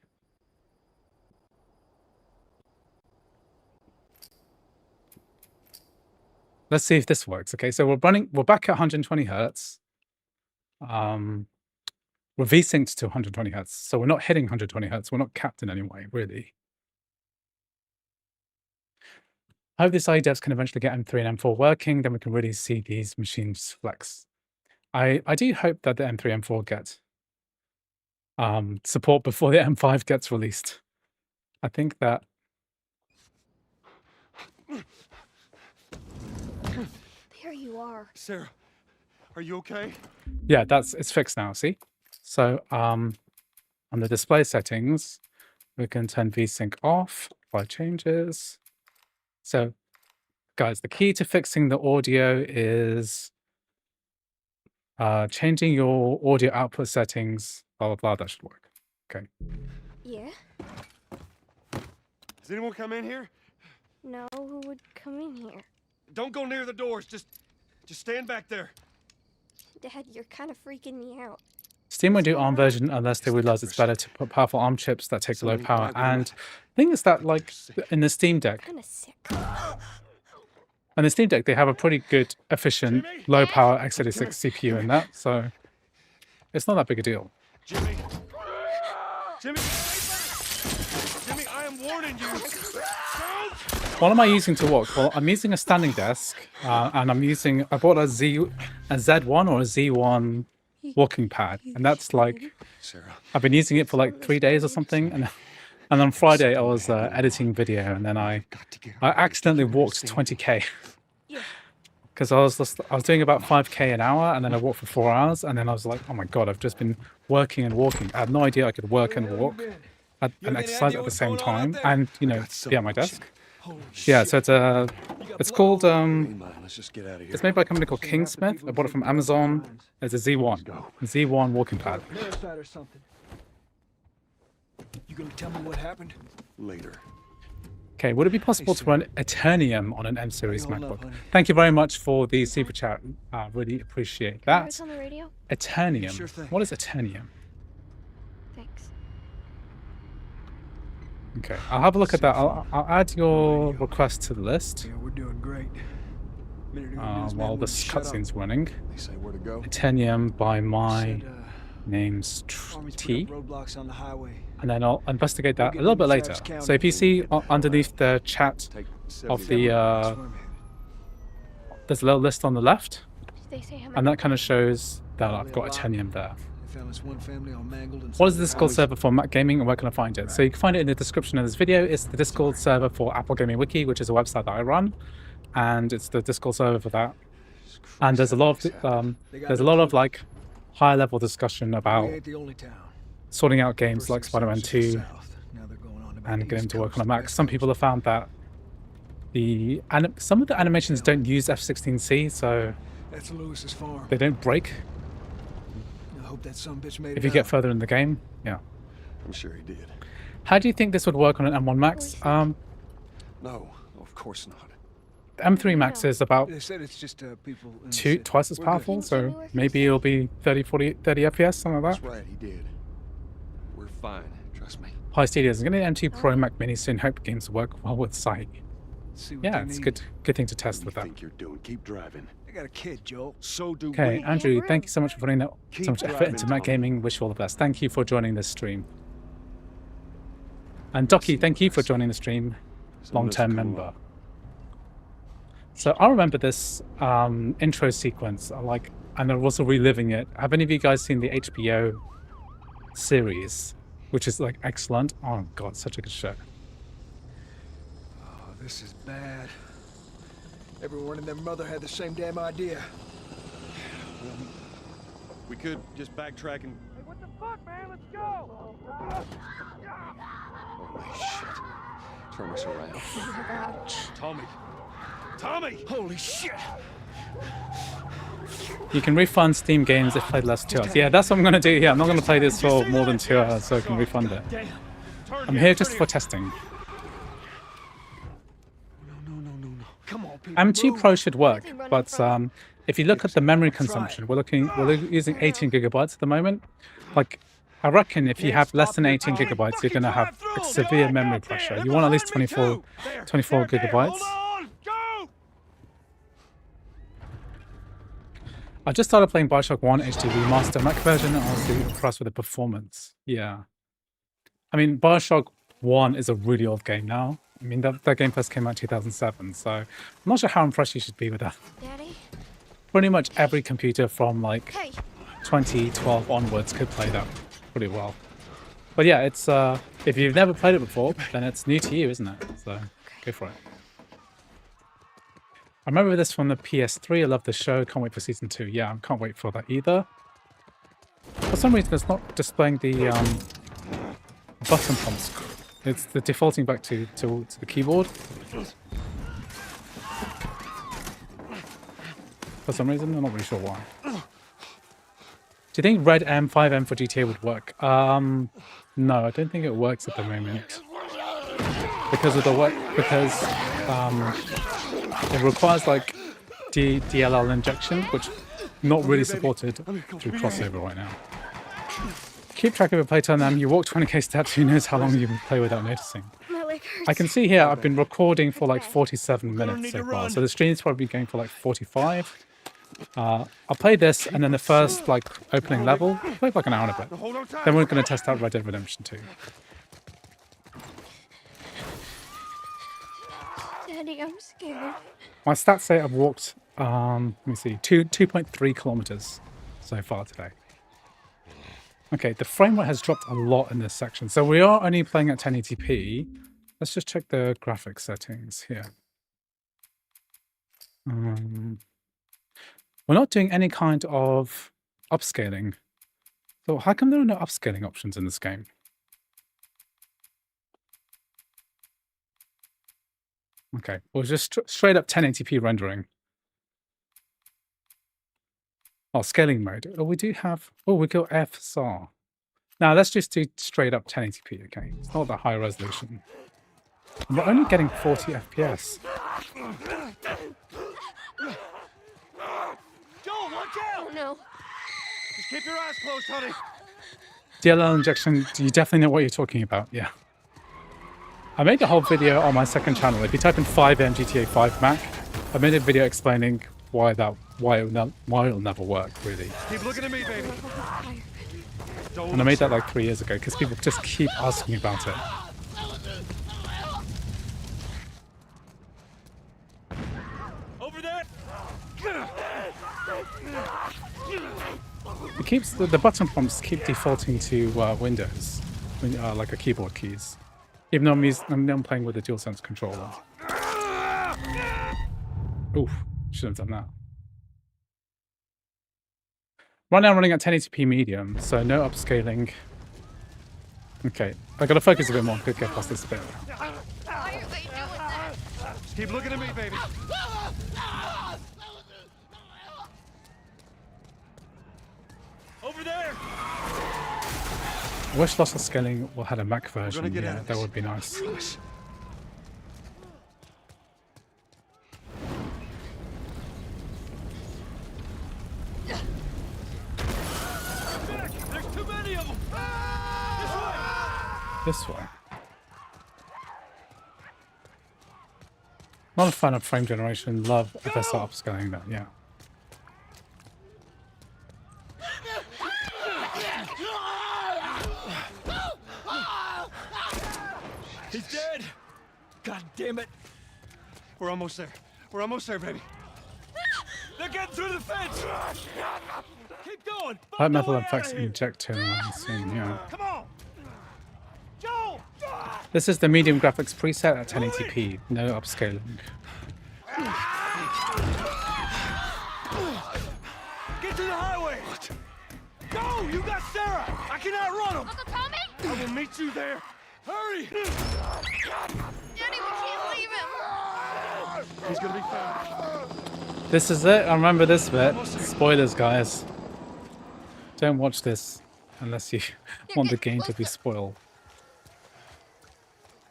Let's see if this works. Okay, so we're back at 120 hertz. We're V-synced to 120 hertz, so we're not hitting 120 hertz. We're not capped in any way, really. I hope this IE devs can eventually get M3 and M4 working, then we can really see these machines flex. I do hope that the M3, M4 get support before the M5 gets released. I think that There you are. Sarah, are you okay? yeah, it's fixed now, see? So on the display settings, we can turn VSync off, apply changes. So guys, the key to fixing the audio is changing your audio output settings, blah, blah, blah, that should work. Okay. Yeah? Does anyone come in here? No, who would come in here? Don't go near the doors. Just stand back there. Dad, you're kind of freaking me out. Steam won't do ARM version unless they realize it's better to put powerful ARM chips that take low power. And the thing is that, like, in the Steam Deck, Kind of sick. on the Steam Deck, they have a pretty good, efficient, low power x86 CPU in that, so it's not that big a deal. Jimmy. Jimmy. Jimmy, I am warning you. What am I using to work? Well, I'm using a standing desk, and I bought a Z1 or a Z1 walking pad, and that's like, Sarah. I've been using it for like 3 days or something, and on Friday I was editing video, and then I accidentally walked 20k because I was doing about 5k an hour, and then I walked for 4 hours, and then I was like, oh my god, I've just been working and walking. I had no idea I could work and walk and exercise at the same time, and be at my desk. Yeah, so it's called Let's just get out of here. it's made by a company called Kingsmith. I bought it from Amazon. It's a Z1 walking pad. Or something. You gonna tell me what happened? Later. Okay, would it be possible to run Eternium on an M series Hold up, MacBook? honey. Thank you very much for the super chat. I really appreciate that. What's on the radio? Eternium. Sure thing. What is Eternium? Thanks. Okay, I'll have a look at that. I'll add your request to the list Yeah, we're doing great. Minute ago, while newsman this wouldn't shut up. cutscene's running. They say where to go. Eternium by my Said, name's Army's put T. up roadblocks on the highway. And then I'll investigate that a get little bit into later. Travis County. So if you see underneath the chat Take of 70. the, That's where I'm headed. there's a little list on the left, Did they say how and many? that kind of shows that I've got Eternium there. They found this one family all mangled and What is the some Discord server for Mac Gaming, and where can I find it? So you can find it in the description of this video. It's the Discord server for Apple Gaming Wiki, which is a website that I run, and it's the Discord server for that. And there's a lot of like higher level discussion about We ain't the only town. sorting out games First like thing Spider-Man was just 2 south. Now they're going on about and the getting East to work Coast, on a Mac. West Some Coast. people have found that some of the animations don't use F16C, so That's Lewis's farm. they don't break I hope that son bitch made if it you get out. further in the game. Yeah. I'm sure he did. How do you think this would work on an M1 Max? No, of course not. The M3 Max is about They said it's just people in the city. twice as We're good. powerful, Didn't so Jimmy work maybe it'll be 30 FPS, something like That's that. right, he did. We're fine. Trust me. Hi Studios, I'm getting an M2 Pro Mac Mini soon. Hope games work well with sight. See what Yeah, they it's need. good thing to What test do you with that. think you're doing? Keep driving. I got a kid, Joel. So do Okay, we. Andrew, room. thank you so much for putting so Keep much effort driving, into Mac Tommy. Gaming. Wish you all the best. Thank you for joining this stream. And Docky, thank you for joining the stream, Someone else long-term come member. along. So I remember this intro sequence, and I'm also reliving it. Have any of you guys seen the HBO series, which is like excellent? Oh god, such a good show. Oh, this is bad. Everyone and their mother had the same damn idea. We could just backtrack and. Hey, what the fuck, man? Let's go! Holy shit. Turn us around. Ouch. Tommy. Tommy! Holy shit! You can refund Steam games if played less than 2 hours. Yeah, that's what I'm gonna do here. I'm not gonna play this for more than 2 hours, so I can refund it. Damn. Turn I'm here just for testing. No. Come on, people. M2 Pro should work, Nothing running but from if you look at the memory consumption, we're using 18 gigabytes at the moment. Like, I reckon if you have less than 18 gigabytes, you're gonna have severe memory pressure. You want at least 24 gigabytes. Hold on! Go! I just started playing Bioshock 1 HD Remaster Mac version, and I was really impressed with the performance. Yeah. I mean, Bioshock 1 is a really old game now. I mean, that game first came out in 2007, so I'm not sure how impressed you should be with that. Daddy? Pretty much every computer from like Hey! 2012 onwards could play that pretty well. But yeah, it's if you've never played it before, then it's new to you, isn't it? So go for it. I remember this from the PS3. I love the show. Can't wait for season 2. Yeah, I can't wait for that either. For some reason, it's not displaying the button prompts. It's the defaulting back to the keyboard. For some reason, I'm not really sure why. Do you think Red M 5M for GTA would work? No, I don't think it works at the moment because of the work. Because it requires like DLL injection, which not really supported through CrossOver right now. Keep track of your playtime, and you walk 20k steps. Who knows how long you can play without noticing? My leg hurts. I can see here I've been recording for like 47 minutes so far, so the stream's probably going for like 45. I'll play this, and then the first like opening level, play like an hour and a bit. Then we're going to test out Red Dead Redemption 2. Daddy, I'm scared. My stats say I've walked, let me see, 2.3 kilometers so far today. Okay, the frame rate has dropped a lot in this section, so we are only playing at 1080p. Let's just check the graphics settings here. We're not doing any kind of upscaling. So how come there are no upscaling options in this game? Okay, well, just straight up 1080p rendering. Oh, scaling mode. Oh, we do have... Oh, we go FSR. Now, let's just do straight up 1080p, okay? It's not that high resolution. And we're only getting 40 FPS. Joel, watch out! Oh no. Just keep your eyes closed, honey. DLL injection, you definitely know what you're talking about, yeah. I made a whole video on my second channel. If you type in 5M GTA 5 Mac, I made a video explaining why it'll never work, really. Keep looking at me, baby. Don't And I made that like 3 years ago because people just keep asking me about it. over there. It keeps the button prompts keep defaulting to Windows, like a keyboard keys. Even though I'm playing with a DualSense controller. Oof, should have done that. Right now I'm running at 1080p medium, so no upscaling. Okay, I gotta focus a bit more to get past this bit. Why are you doing that? Just keep looking at me, baby. Over there. I wish Lost of Scaling had a Mac version. get out Yeah, of that this. would be nice. There's too many of them. This way. Not a fan of frame generation. Love FSR upscaling that. Yeah. He's dead. God damn it. We're almost there. We're almost there, baby. They're getting through the fence. Keep going. Light Find a metal way out effects of here. inject turnaround soon. Yeah. Come on. Joel. This is the medium graphics preset at 1080p. No upscaling. Get to the highway. Go. You got Sarah. I can outrun him. Uncle Tommy? I will meet you there. Hurry. Daddy, we can't leave him. He's gonna be fine. This is it. I remember this bit. Spoilers, guys. Don't watch this unless you want the game to be spoiled.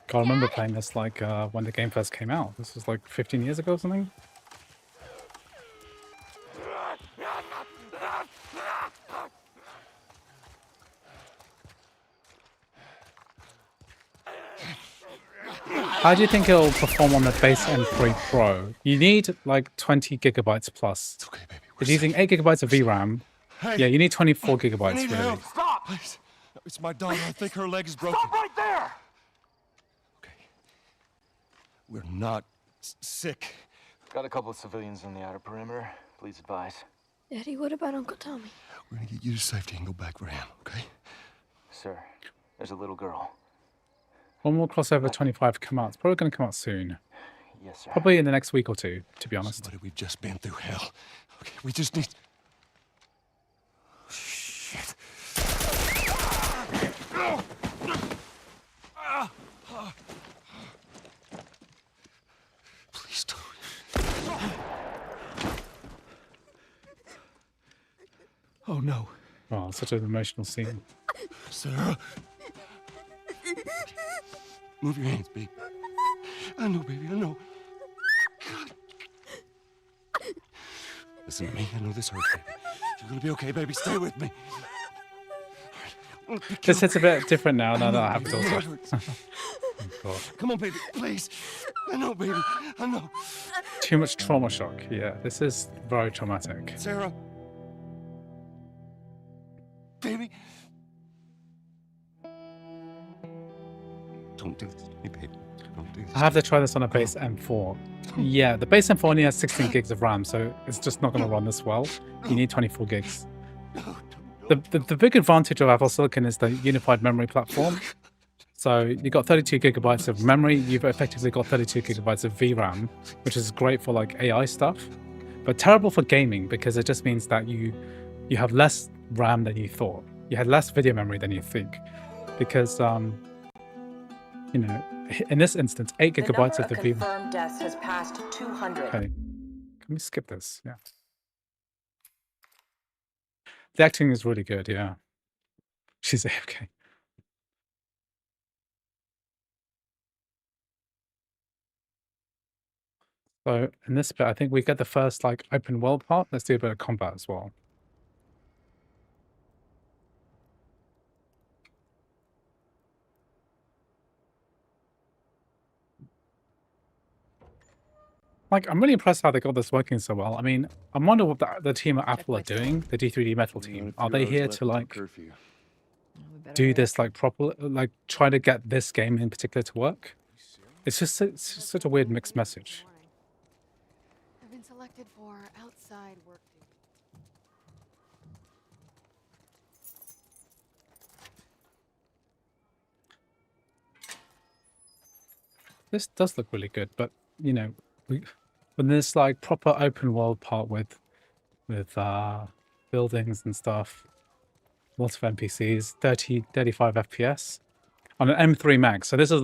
God, I remember playing this like when the game first came out. This was like 15 years ago or something. How do you think it'll perform on the base M3 Pro? You need like 20 gigabytes plus. It's okay, baby. It's using 8 gigabytes of VRAM. Hey, Yeah, you need 24 I gigabytes need really. help. Stop. Please. It's my daughter. I think her leg is broken. Stop right there. Okay. We're not sick. Got a couple of civilians in the outer perimeter. Please advise. Daddy, what about Uncle Tommy? We're gonna get you to safety and go back for him, okay? Sir, there's a little girl. When will CrossOver 25 come out? It's probably going to come out soon. Yes, sir. Probably in the next week or two, to be honest. Somebody, we've just been through hell. Okay, we just need... Shit. Please don't. Oh, no. Oh, such an emotional scene. Sarah. Move your hands, baby. I know, baby, I know. God. Listen to me. I know this hurts, baby. You're gonna be okay, baby. Stay with me. This hits a bit different now that I have baby, it it also. hurts. Oh, God. Come on, baby, please. I know, baby. I know. Too much trauma shock. Yeah, this is very traumatic. Sarah. Baby. Don't do this to me, baby. Don't do this. I have to try this on a base M4. Yeah, the base M4 only has 16 gigs of RAM, so it's just not going to run this well. You need 24 gigs. The big advantage of Apple Silicon is the unified memory platform. So you've got 32 gigabytes of memory, you've effectively got 32 gigabytes of VRAM, which is great for like AI stuff, but terrible for gaming because it just means that you have less RAM than you thought. You had less video memory than you think, because you know, in this instance, 8 gigabytes of the VRAM. Confirmed deaths has passed 200. Okay, can we skip this? Yeah. The acting is really good, yeah. She's AFK. So in this bit, I think we get the first like open world part. Let's do a bit of combat as well. Like, I'm really impressed how they got this working so well. I mean, I wonder what the team at Apple are doing, the D3DMetal team. Are they here to like do this like proper, like try to get this game in particular to work? It's just such a weird mixed message. I've been selected for outside work duty. This does look really good, but you know, when there's like proper open world part with buildings and stuff, lots of NPCs, 35 FPS on an M3 Max. So this is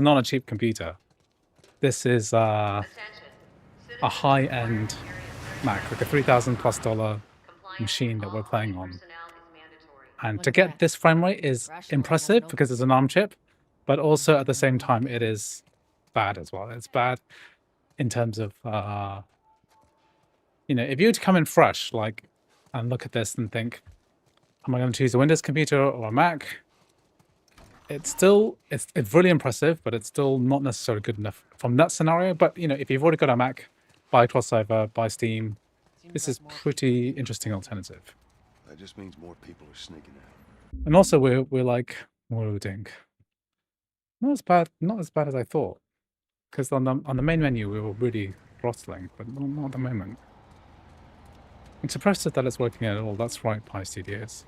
not a cheap computer. This is a high-end Mac, like a $3,000+ machine that we're playing on. And to get this frame rate is impressive because it's an ARM chip, but also at the same time it is bad as well. It's bad in terms of you know, if you were to come in fresh like and look at this and think, am I going to choose a Windows computer or a Mac? It's really impressive, but it's still not necessarily good enough from that scenario. But you know, if you've already got a Mac, buy CrossOver, buy Steam. This is pretty interesting alternative. That just means more people are sneaking out. And also we're like, what are we doing? Not as bad as I thought. Because on the main menu we were really throttling, but not at the moment. I'm surprised that it's working at all. That's right, Pi Studios.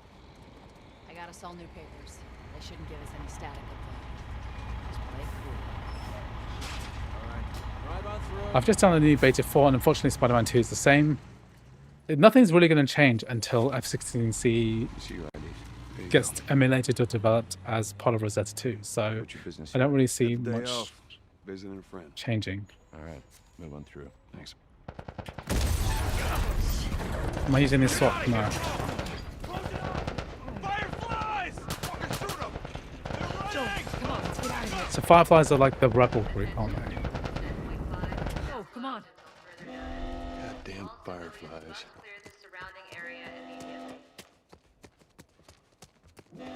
I gotta sell new papers. They shouldn't give us any static up there. Just play it cool. Drive on through. I've just done a new beta 4, and unfortunately Spider-Man 2 is the same. Nothing's really going to change until F16C You see your ID. There you gets go. emulated or developed as part of Rosetta 2. So What's your business? I don't really see Have a day much off. Visiting a friend. changing. All right, move on through. Thanks. Am I using this swap? No. Fireflies! Fucking shoot 'em! They're running! Come on, let's get out of here. So Fireflies are like the rebel group, aren't they? Oh, come on. Goddamn fireflies. Looks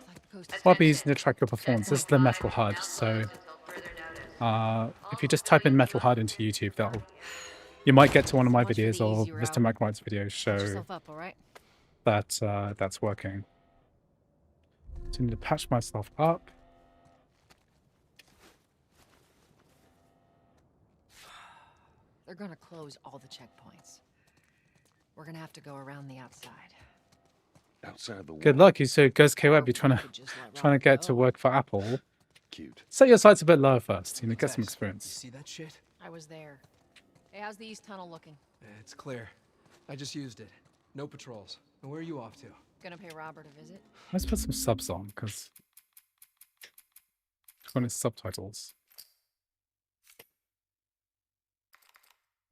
like the coast is I'll be using to track your performance. This is the Metal HUD. So if you just type in Metal HUD into YouTube, you might get to one of my Watch for videos the or easy route. Mr. McWright's videos Set show yourself up, all right? that that's working. So I need to patch myself up. They're gonna close all the checkpoints. We're gonna have to go around the outside. Outside the wall. Good luck. You so Ghost K Web, Or you're trying we to could just let trying to Robert get to go. work for Apple. Cute. Set your sights a bit lower first, you know, get some You experience. see that shit? I was there. Hey, how's the east tunnel looking? It's clear. I just used it. No patrols. And where are you off to? Gonna pay Robert a visit? Let's put some subs on, because when it's subtitles.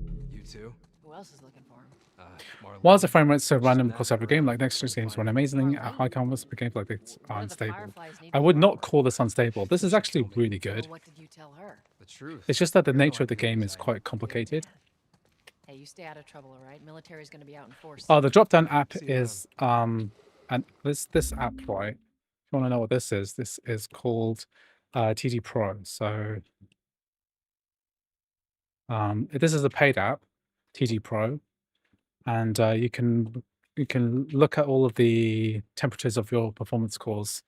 You too? Who else is looking for him? Marlene. Why is the frame rate so random across every game? Like next gen games run amazingly at high canvas, but games like this are One of the unstable. Fireflies need I would not Robert. call this unstable. This is actually really good. Well, what did you tell her? The truth. It's just that the You're no nature of the idea game what is I quite complicated. Hey, you stay out of trouble, all right? Military's gonna be out in force. Oh, the drop-down app See you is and this app, right? If you want to know what this is called TG Pro. So this is a paid app, TG Pro, and you can look at all of the temperatures of your performance cores,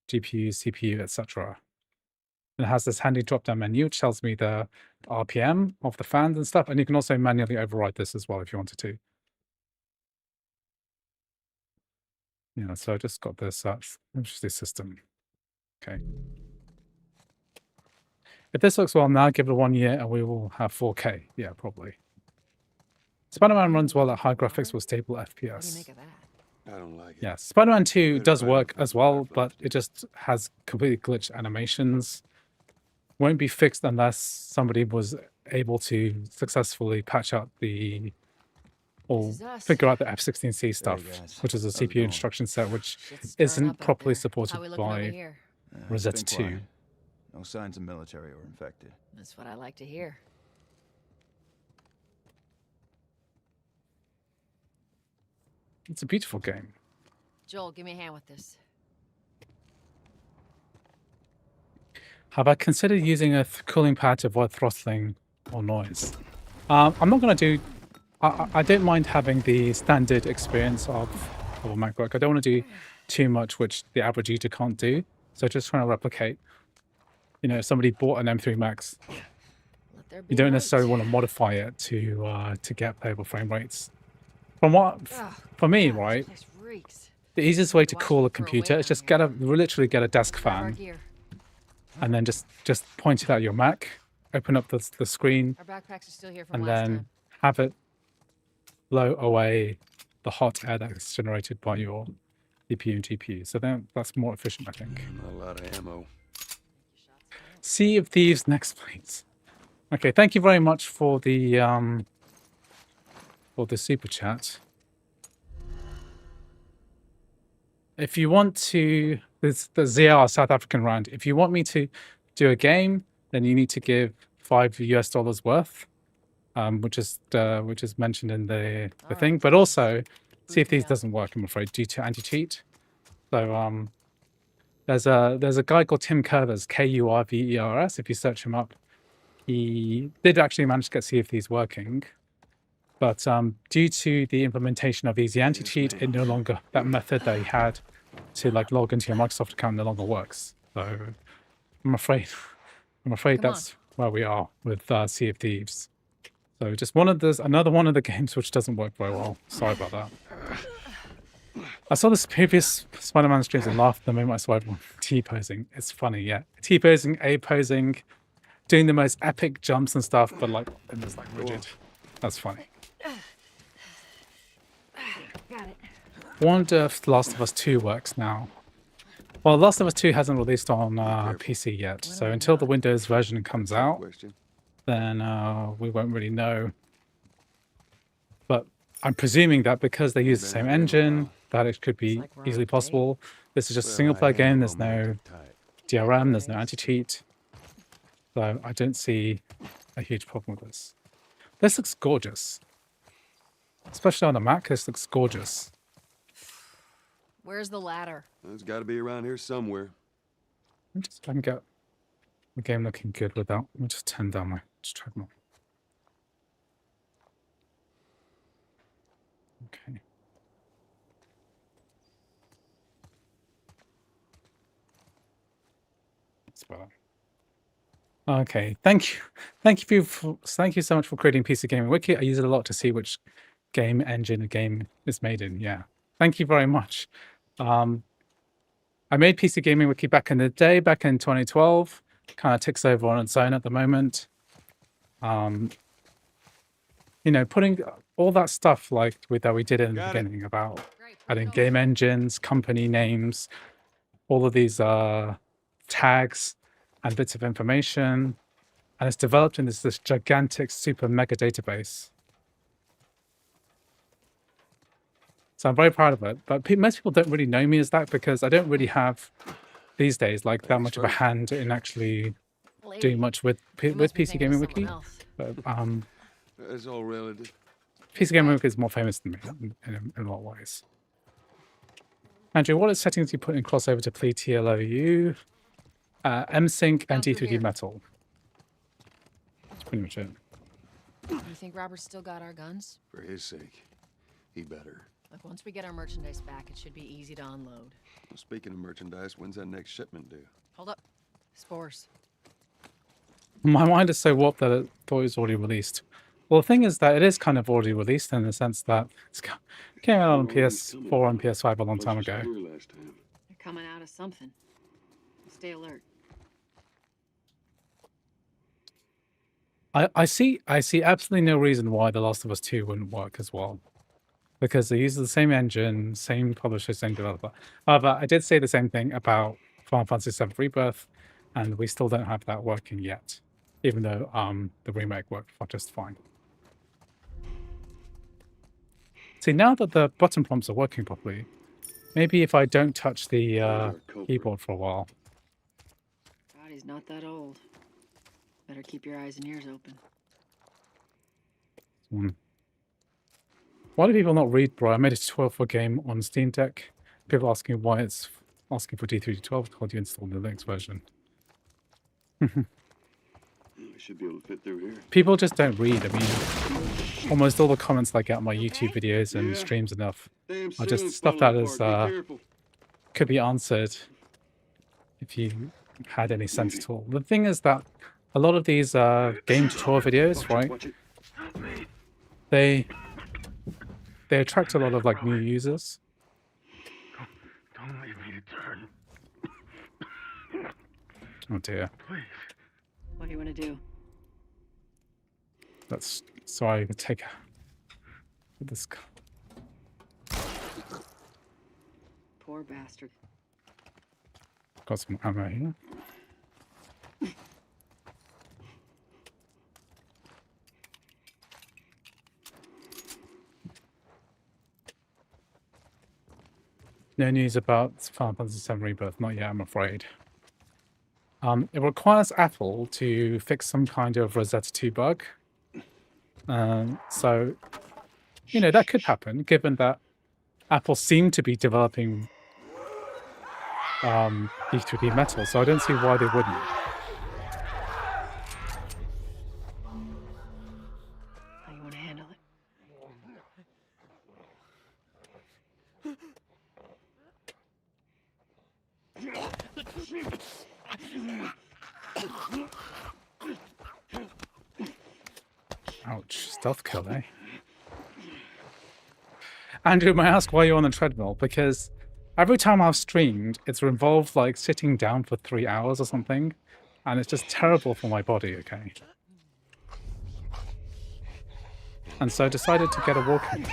GPU, CPU, etc. It has this handy drop-down menu which tells me the RPM of the fans and stuff, and you can also manually override this as well if you wanted to. Yeah, so I just got this interesting system. Okay. If this looks well now, give it 1 year and we will have 4K. Yeah, probably. Spider-Man runs well at high graphics with stable What do you FPS. make of that? I don't like it. Yeah, Spider-Man 2 Better does find work out as from well, Firefly but it just has completely glitched animations. Won't be fixed unless somebody was able to successfully patch out the or This is us. figure out the F16C stuff, guys. which is a How's it CPU going? instruction set which Shit's stirring isn't up out properly there. supported How we looking over by here? It's Rosetta been 2. quiet. No signs of military or infected. That's what I like to hear. It's a beautiful game. Joel, give me a hand with this. Have I considered using a cooling pad to avoid throttling or noise? I'm not going to do... I don't mind having the standard experience of a MacBook. I don't want to do too much which the average user can't do. So just trying to replicate. You know, if somebody bought an M3 Max, Let there be you don't light. necessarily want to modify it to get playable frame rates. From what... Ugh, For me, God, this right, place reeks. the easiest way to Watch cool me a throw away computer is down just here. literally get a desk Grab our fan gear. and then just point it at your Mac, open up the screen, Our backpacks are still here from and last then time. have it blow away the hot air that's generated by your CPU and GPU. So then that's more efficient, I think. Not a lot of ammo. Sea of Thieves next, please. Okay, thank you very much for the super chat. If you want to, there's the ZR South African rand. If you want me to do a game, then you need to give $5 worth, which is mentioned in the All thing. right. But also, Sea of Boot me Thieves up. doesn't work, I'm afraid, due to anti-cheat. So there's a guy called Tim Curvers, Kurvers. If you search him up, he did actually manage to get Sea of Thieves working. But due to the implementation of Easy Anti-Cheat, it no longer, that method that he had to like log into your Microsoft account no longer works. So I'm afraid Come that's where we are with Sea of Thieves. So just another one of the games which doesn't work very well. Sorry about that. I saw this previous Spider-Man streams and laughed the moment I saw everyone T-posing. It's funny, yeah. T-posing, A-posing, doing the most epic jumps and stuff, but like, it was like rigid. That's funny. Got it. Wonder if Last of Us 2 works now. Well, Last of Us 2 hasn't released on PC yet, so until the Windows version comes out, Question. then we won't really know. But I'm presuming that because they use the same engine, that it could be like we're on easily a date. possible. This is just a Well, single player I am game, a there's no romantic type. DRM, there's no anti-cheat. So I don't see a huge problem with this. This looks gorgeous. Especially on the Mac, this looks gorgeous. Where's the ladder? It's got to be around here somewhere. Let me just try and get the game looking good without. Let me just turn down my treadmill. Okay. That's better. Okay, thank you so much for creating PC Gaming Wiki. I use it a lot to see which game engine a game is made in. Yeah, thank you very much. I made PC Gaming Wiki back in the day, back in 2012. Kind of ticks over on its own at the moment. You know, putting all that stuff like that we did in the Got it. beginning about Great. adding game engines, company names, all of these tags and bits of information, and it's developed in this gigantic super mega database. So I'm very proud of it. But most people don't really know me as that because I don't really have these days like that Ladies much of a first. hand in actually Lady, doing much with you must be PC thinking of Gaming someone Wiki. else. But It's all relative. PC Gaming Wiki is more famous than me in a lot of ways. Andrew, what settings do you put in CrossOver to play TLOU, MSync, and Down through here. D3DMetal? That's pretty much it. You think Robert's still got our guns? For his sake, he better. Look, once we get our merchandise back, it should be easy to unload. Well, speaking of merchandise, when's that next shipment due? Hold up. Spores. My mind is so warped that it thought it was already released. Well, the thing is that it is kind of already released in the sense that it came out on PS4 and PS5 a long time ago. They're coming out of something. Stay alert. I see absolutely no reason why The Last of Us 2 wouldn't work as well. Because they use the same engine, same publisher, same developer. However, I did say the same thing about Final Fantasy VII Rebirth, and we still don't have that working yet. Even though the remake worked just fine. See, now that the button prompts are working properly, maybe if I don't touch the keyboard for a while. God, he's not that old. Better keep your eyes and ears open. Why do people not read, bro? I made a tutorial for a game on Steam Deck. People asking why it's asking for D3D12 called you install the Linux version. I should be able to fit through here. People just don't read. I mean, almost all the comments I get on my YouTube videos and streams and stuff are just stuff that is could be answered if you had any sense at all. The thing is that a lot of these game tutorial videos, right? They attract a lot of like new users. Don't leave me to turn. Oh dear. Please. What do you want to do? That's sorry. I could take this. Poor bastard. Got some ammo here. No news about Final Fantasy VII Rebirth. Not yet, I'm afraid. It requires Apple to fix some kind of Rosetta 2 bug. So, you know, that could happen, given that Apple seemed to be developing D3DMetal, so I don't see why they wouldn't. How you want to handle it? Ouch, stealth kill, eh? Andrew, may I ask why you're on the treadmill? Because every time I've streamed, it's involved like sitting down for 3 hours or something, and it's just terrible for my body, okay? And so I decided to get a walk in.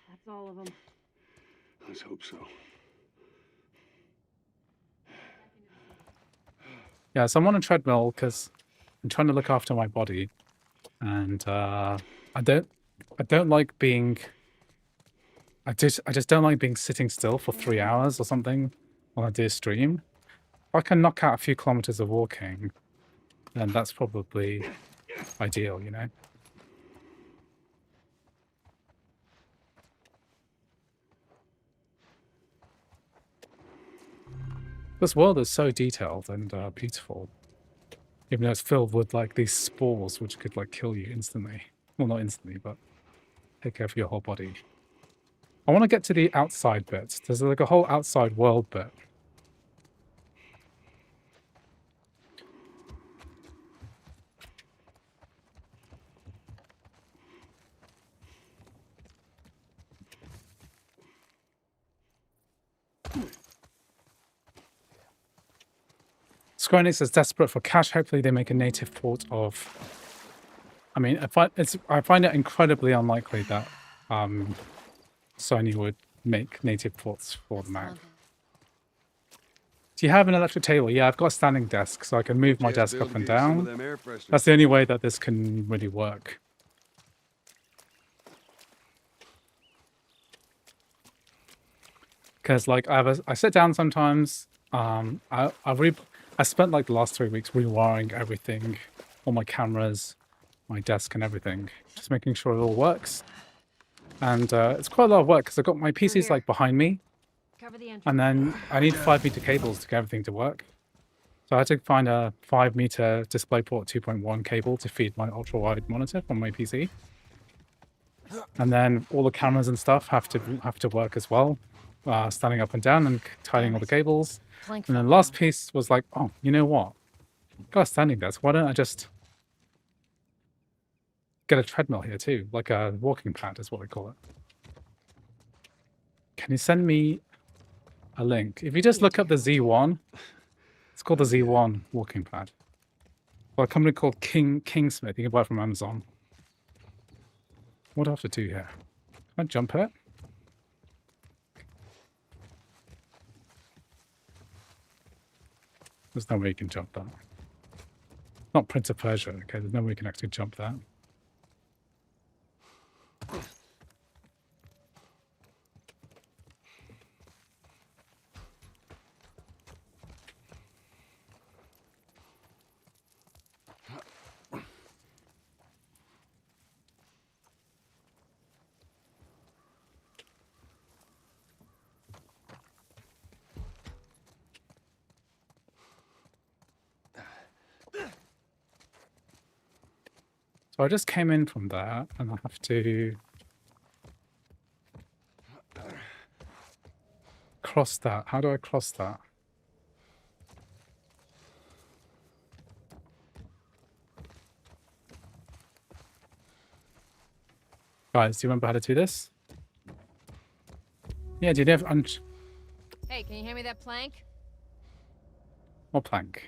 That's all of them. Let's hope so. Yeah, so I'm on a treadmill because I'm trying to look after my body, and I don't like being. I just don't like being sitting still for 3 hours or something when I do a stream. If I can knock out a few kilometers of walking, then that's probably ideal, you know. This world is so detailed and beautiful, even though it's filled with like these spores which could like kill you instantly. Well, not instantly, but take over your whole body. I want to get to the outside bits. There's like a whole outside world bit. Square Enix is desperate for cash. Hopefully they make a native port of... I mean, I find it incredibly unlikely that Sony would make native ports for the Mac. Do you have an electric table? Yeah, I've got a standing desk, so I can move my desk up and down. That's the only way that this can really work. Because, like, I sit down sometimes. I spent like the last 3 weeks rewiring everything, all my cameras, my desk and everything, just making sure it all works. And it's quite a lot of work because I've got my PCs like behind me, and then I need 5-meter cables to get everything to work. So I had to find a 5-meter DisplayPort 2.1 cable to feed my ultra-wide monitor from my PC. And then all the cameras and stuff have to work as well, standing up and down and tidying all the cables. And then the last piece was like, oh, you know what? Got a standing desk. Why don't I just get a treadmill here too? Like a walking pad is what we call it. Can you send me a link? If you just look up the Z1, it's called the Z1 walking pad. By a company called Kingsmith. You can buy it from Amazon. What do I have to do here? Can I jump it? There's no way you can jump that. Not Prince of Persia, okay? There's no way you can actually jump that. So I just came in from there, and I have to cross that. How do I cross that? Guys, do you remember how to do this? Yeah, do you have Hey, can you hand me that plank? what plank?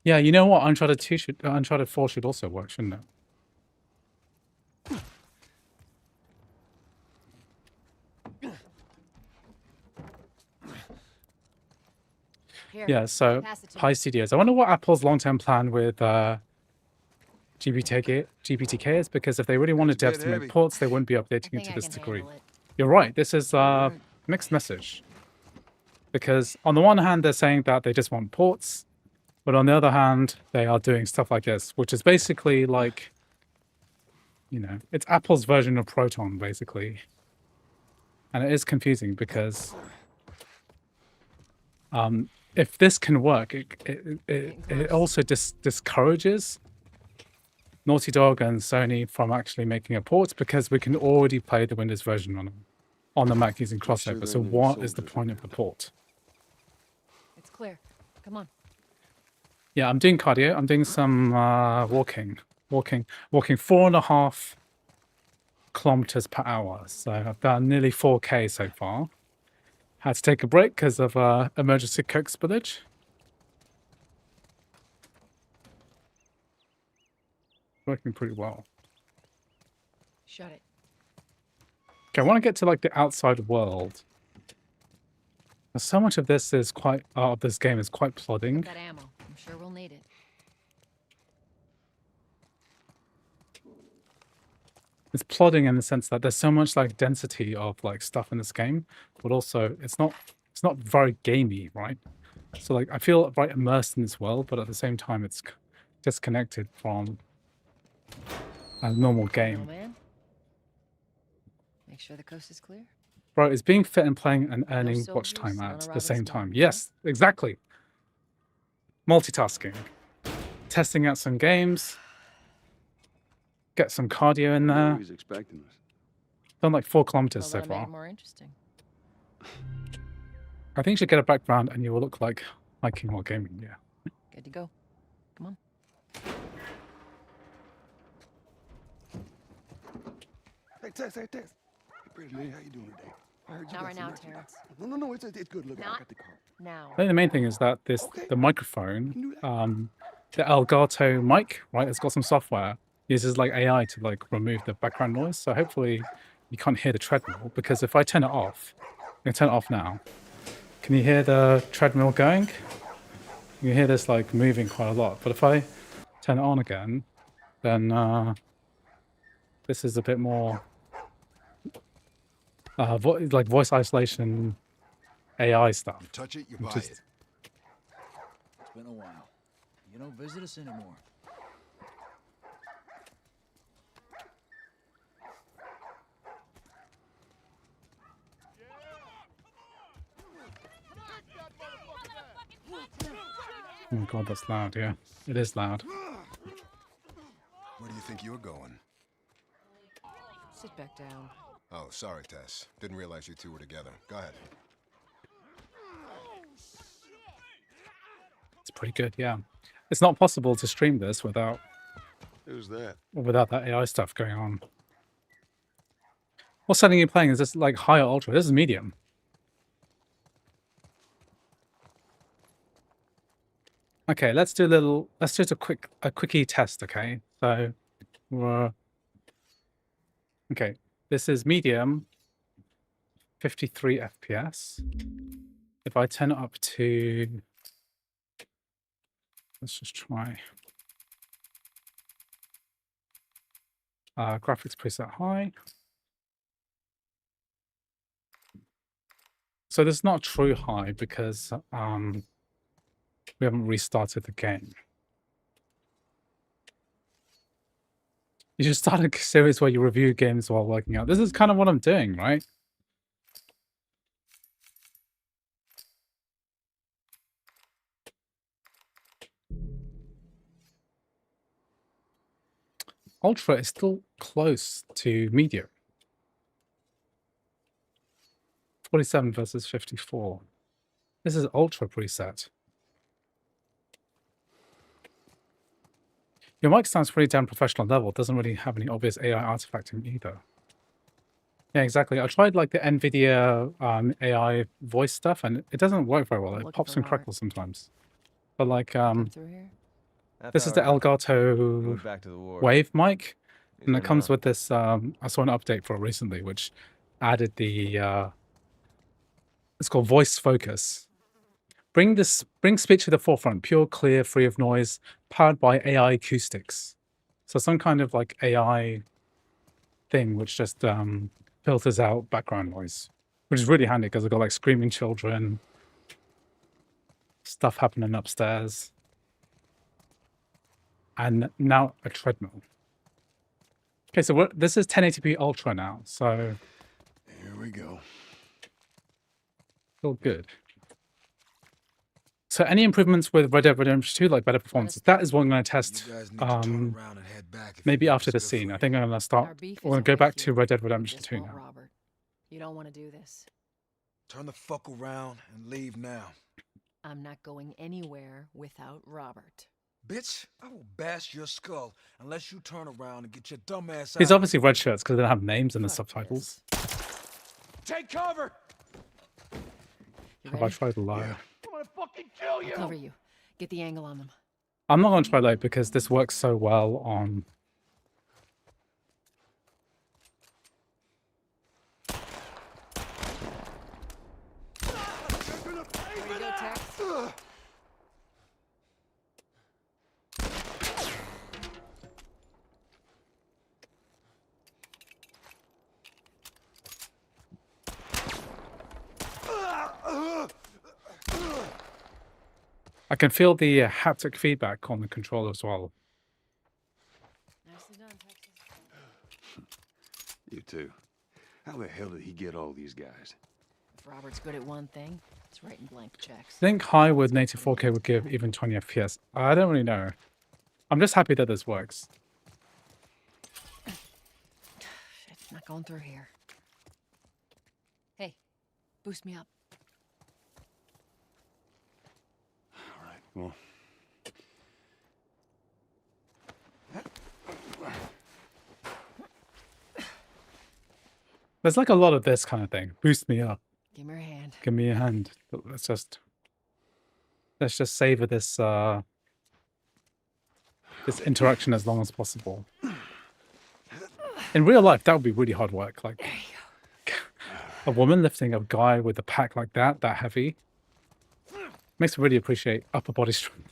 Yeah, you know what? Uncharted 2 should, Uncharted 4 should also work, shouldn't it? Here, Yeah, so pass it to Pi me. Studios. I wonder what Apple's long-term plan with GPTK is, because if they really wanted devs to make ports, they wouldn't be I updating it think to I this can degree. handle it. You're right. This is a mixed message. Because on the one hand, they're saying that they just want ports, but on the other hand, they are doing stuff like this, which is basically like, you know, it's Apple's version of Proton, basically. And it is confusing because if this can work, it also discourages Naughty Dog and Sony from actually making a port, because we can already play the Windows version on the Mac using CrossOver. So what is the point of the port? It's clear. Come on. Yeah, I'm doing cardio. I'm doing some walking 4.5 kilometers per hour. So I've done nearly 4K so far. Had to take a break because of emergency coke spillage. Working pretty well. Shut it. Okay, I want to get to like the outside world. So much of this is this game is quite plodding. That ammo. I'm sure we'll need it. It's plodding in the sense that there's so much like density of like stuff in this game, but also it's not very gamey, right? So like I feel right immersed in this world, but at the same time it's disconnected from a normal Oh, game. man. Make sure the coast is clear. Bro, it's being fit and playing and earning watch soldiers time wanna at ride the with same us time. now, Yes, exactly. Multitasking. Testing out some games. Get some cardio in I knew there. he was expecting us. Done like 4 kilometers Well, so that'll make far. it more interesting. I think you should get a background and you will look like hiking or gaming, yeah. Good to go. Come on. Hey, Tess. Hey, pretty lady, how you doing today? I heard you Not got right some now, merchandise. Terrence. No, it's good. Look, I Not got the car. Now. I think the main thing is that Okay. the microphone, Can do that. the Elgato mic, right? It's got some software. Uses like AI to like remove the background noise. So hopefully you can't hear the treadmill, because if I turn it off, I'm gonna turn it off now. Can you hear the treadmill going? You can hear this like moving quite a lot. But if I turn it on again, then this is a bit more like voice isolation AI stuff. You touch it, you which buy is- it. It's been a while. You don't visit us anymore. Oh my god, that's loud, yeah. It is loud. Where do you think you're going? Sit back down. Oh, sorry, Tess. Didn't realize you two were together. Go ahead. It's pretty good, yeah. It's not possible to stream this without Who's that? that AI stuff going on. What setting are you playing? Is this like high or ultra? This is medium. Okay, let's do a quickie test, okay? So okay, this is medium, 53 FPS. If I turn it up to, let's just try graphics preset high. So this is not true high because we haven't restarted the game. You should start a series where you review games while working out. This is kind of what I'm doing, right? Ultra is still close to medium. 47 versus 54. This is ultra preset. Your mic sounds pretty damn professional level. It doesn't really have any obvious AI artifacting either. Yeah, exactly. I tried like the NVIDIA AI voice stuff, and it doesn't work very well. It Looking pops for and Robert. crackles sometimes. But like, Come through here. this is the Elgato back to the war. Wave mic, and it heading comes out. with this. I saw an update for it recently, which added the. It's called voice focus. Bring speech to the forefront, pure, clear, free of noise, powered by AI acoustics. So some kind of like AI thing which just filters out background noise, which is really handy because I've got like screaming children, stuff happening upstairs, and now a treadmill. Okay, so this is 1080p Ultra now, so Here we go. still good. So any improvements with Red Dead Redemption 2, like better performance, that is what I'm going to test. You guys need to turn around and head back. if Maybe you after want the us to scene. free. I think I'm going to Our start. beef We're going isn't to go with back to you. Red Dead We Redemption just 2 want now. Robert. You don't want to do this. Turn the fuck around and leave now. I'm not going anywhere without Robert. Bitch, I will bash your skull unless you turn around and get your dumb ass out. These obviously red shirts because they don't have names in the Fuck subtitles. Take cover! You Have I ready? tried to lie? Yeah. I'm gonna fucking kill I'll cover you. Get the angle on them. I'm not going to try late because this works so well on. There you go, Tex. I can feel the haptic feedback on the controller as well. Nicely done, Texas. You too. How the hell did he get all these guys? If Robert's good at one thing, it's writing blank checks. I think high with native 4K would give even 20 FPS. I don't really know. I'm just happy that this works. Not going through here. Hey, boost me up. All right, well. There's like a lot of this kind of thing. Boost me up. Give me your hand. Give me a hand. But let's just savor this this interaction as long as possible. In real life, that would be really hard work. Like a woman lifting a guy with a pack like that heavy, makes me really appreciate upper body strength.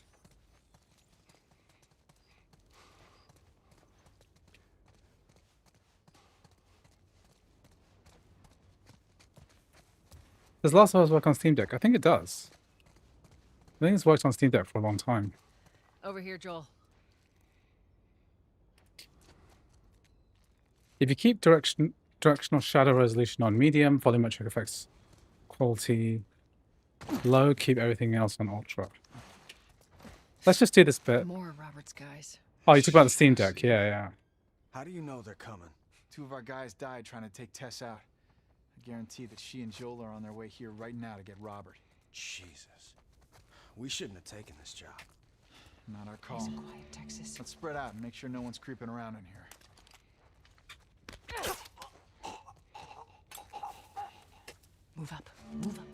Does Last of Us work on Steam Deck? I think it does. I think it's worked on Steam Deck for a long time. Over here, Joel. If you keep directional shadow resolution on medium, volumetric effects quality low, keep everything else on ultra. Let's just do this bit. More of Robert's guys. Oh, you talk about the Steam Deck. Yeah. How do you know they're coming? 2 of our guys died trying to take Tess out. I guarantee that she and Joel are on their way here right now to get Robert. Jesus. We shouldn't have taken this job. Not our call. Nice and quiet, Texas. Let's spread out and make sure no one's creeping around in here. Move up. Move up.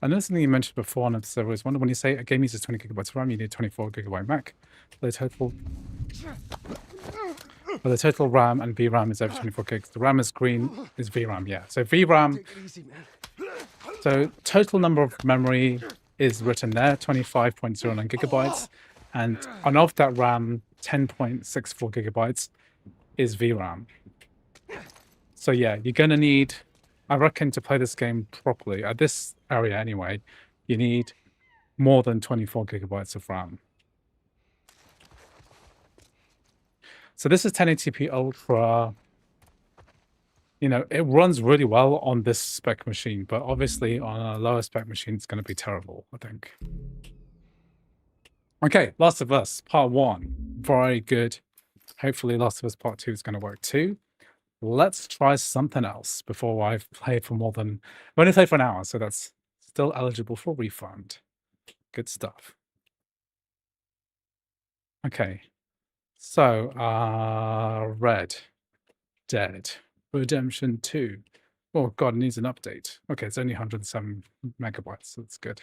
I know something you mentioned before on episode was when you say a game uses 20 gigabytes of RAM, you need 24 gigabyte Mac. The total RAM and VRAM is over 24 gigs. The RAM is green, is VRAM, yeah. So VRAM, Take it easy, man. so total number of memory is written there, 25.09 gigabytes. And of that RAM, 10.64 gigabytes is VRAM. So yeah, you're going to need, I reckon, to play this game properly, at this area anyway, you need more than 24 gigabytes of RAM. So this is 1080p Ultra. You know, it runs really well on this spec machine, but obviously on a lower spec machine, it's going to be terrible, I think. Okay, Last of Us Part 1. Very good. Hopefully Last of Us Part 2 is going to work too. Let's try something else before I've played for more than... I've only played for an hour, so that's still eligible for refund. Good stuff. Okay. So, Red Dead Redemption 2. Oh god, it needs an update. Okay, it's only 107 megabytes, so that's good.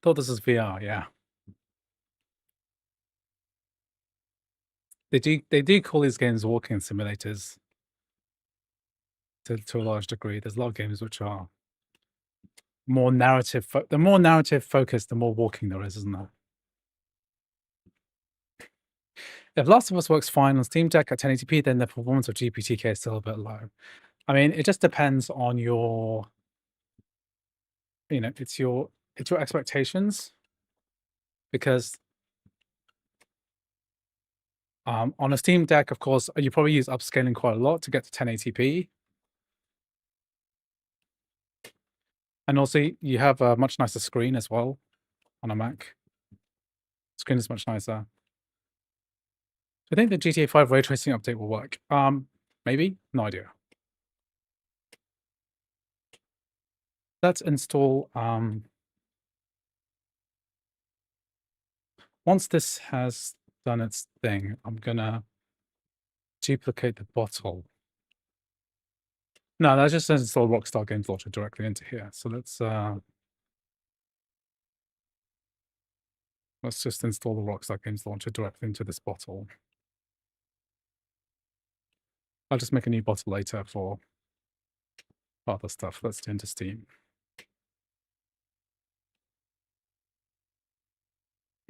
Thought this was VR, yeah. They do call these games walking simulators to a large degree. There's a lot of games which are more narrative. The more narrative focused, the more walking there is, isn't there? If Last of Us works fine on Steam Deck at 1080p, then the performance of GPTK is still a bit low. I mean, it just depends on your, you know, it's your expectations, because on a Steam Deck, of course, you probably use upscaling quite a lot to get to 1080p. And also, you have a much nicer screen as well on a Mac. Screen is much nicer. I think the GTA 5 ray tracing update will work. Maybe? No idea. Let's install... once this has done its thing, I'm gonna duplicate the bottle. No, let's just install Rockstar Games Launcher directly into here. So let's just install the Rockstar Games Launcher directly into this bottle. I'll just make a new bottle later for other stuff. Let's do into Steam.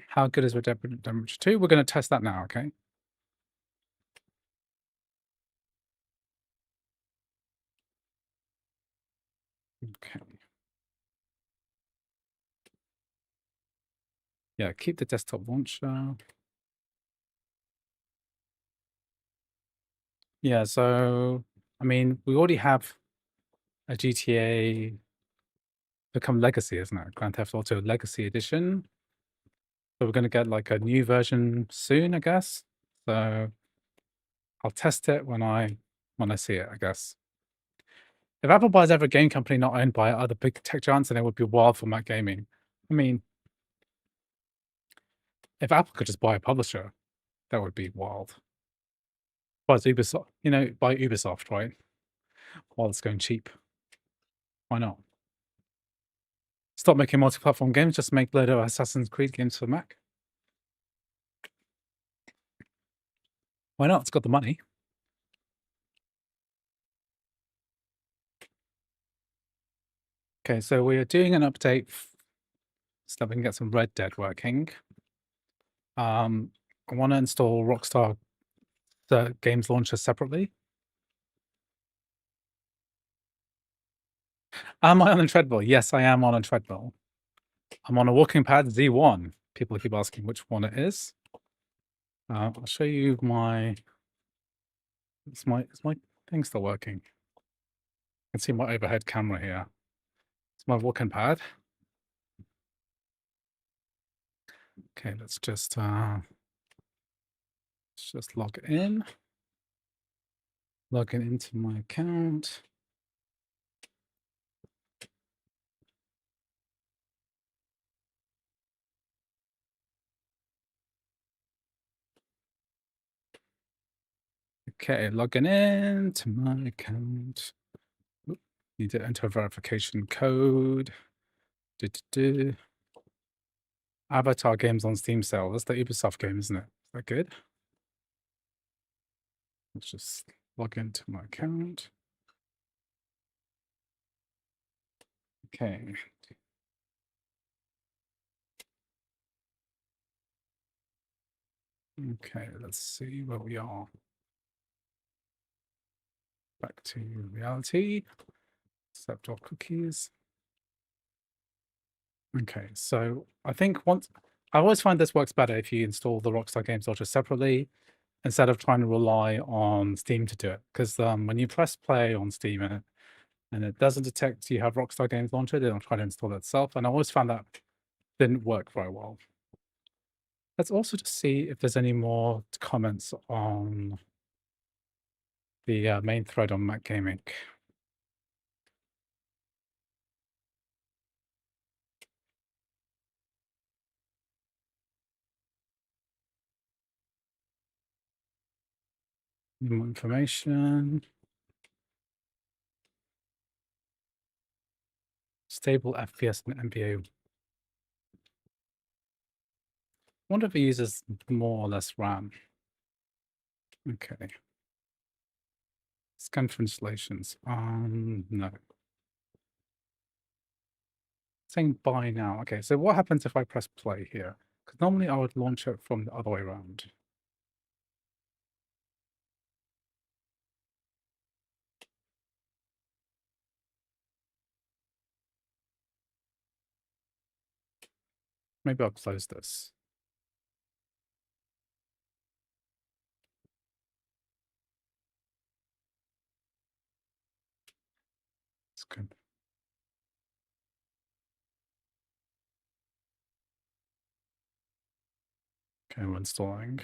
How good is Red Dead Redemption 2? We're going to test that now, okay? Okay. Yeah, keep the desktop launcher. Yeah, so, I mean, we already have a GTA become Legacy, isn't it? Grand Theft Auto Legacy Edition. So we're going to get like a new version soon, I guess. So I'll test it when I see it, I guess. If Apple buys every game company not owned by other big tech giants, then it would be wild for Mac gaming. I mean, if Apple could just buy a publisher, that would be wild. But Ubisoft, buy Ubisoft, right? While it's going cheap. Why not? Stop making multi-platform games, just make load of Assassin's Creed games for Mac. Why not? It's got the money. Okay, so we are doing an update so that we can get some Red Dead working. I want to install Rockstar the games launcher separately. Am I on a treadmill? Yes, I am on a treadmill. I'm on a walking pad Z1. People keep asking which one it is. I'll show you my. Is my thing still working? You can see my overhead camera here. It's my walking pad. Okay, let's just log in. Log in into my account. Okay, logging in to my account. Oop, need to enter a verification code. Avatar games on Steam sale. That's the Ubisoft game, isn't it? Is that good? Let's just log into my account. Okay. Okay, let's see where we are. Back to reality. Accept all cookies. Okay, so I think I always find this works better if you install the Rockstar Games Launcher separately instead of trying to rely on Steam to do it. Because when you press play on Steam and it doesn't detect you have Rockstar Games Launcher, they don't try to install it itself. And I always found that didn't work very well. Let's also just see if there's any more comments on the main thread on Mac Gaming. More information. Stable FPS and MPA. Wonder if it uses more or less RAM. Okay. Scan for installations. No. Saying buy now. Okay, so what happens if I press play here? Because normally I would launch it from the other way around. Maybe I'll close this. It's good. Okay, we're installing.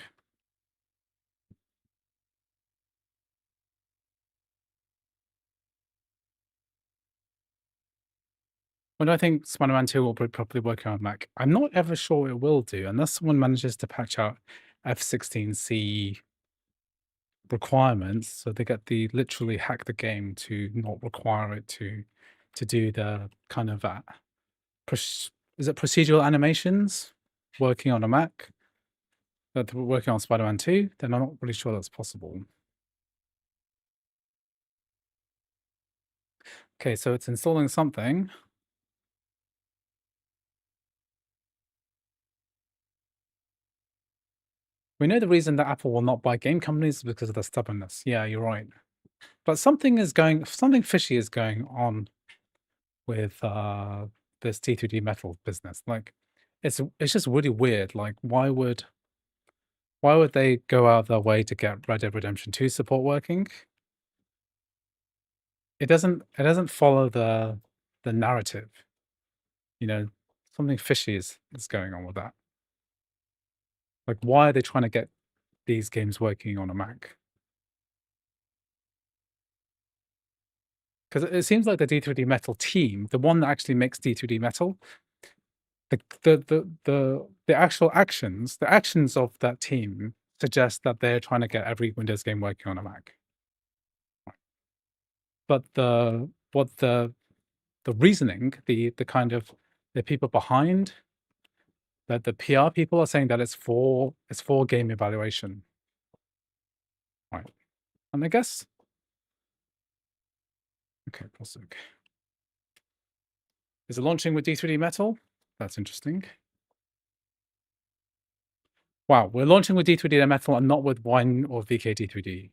When do I think Spider-Man 2 will be properly working on Mac? I'm not ever sure it will do, unless someone manages to patch out F16C requirements, so they get literally hack the game to not require it to do the kind of is it procedural animations working on a Mac that we're working on Spider-Man 2, then I'm not really sure that's possible. Okay, so it's installing something. We know the reason that Apple will not buy game companies is because of their stubbornness. Yeah, you're right. But something fishy is going on with this D3DMetal business. Like, it's just really weird. Like, why would they go out of their way to get Red Dead Redemption 2 support working? it doesn't follow the narrative. You know, something fishy is going on with that. Like, why are they trying to get these games working on a Mac? Because it seems like the D3DMetal team, the one that actually makes D3DMetal, the actual actions, the actions of that team suggest that they're trying to get every Windows game working on a Mac. But the reasoning, the kind of the people behind that, the PR people are saying that it's for game evaluation. Right. And I guess okay, prologue. Is it launching with D3DMetal? That's interesting. Wow, we're launching with D3DMetal and not with Wine or VK-D3D.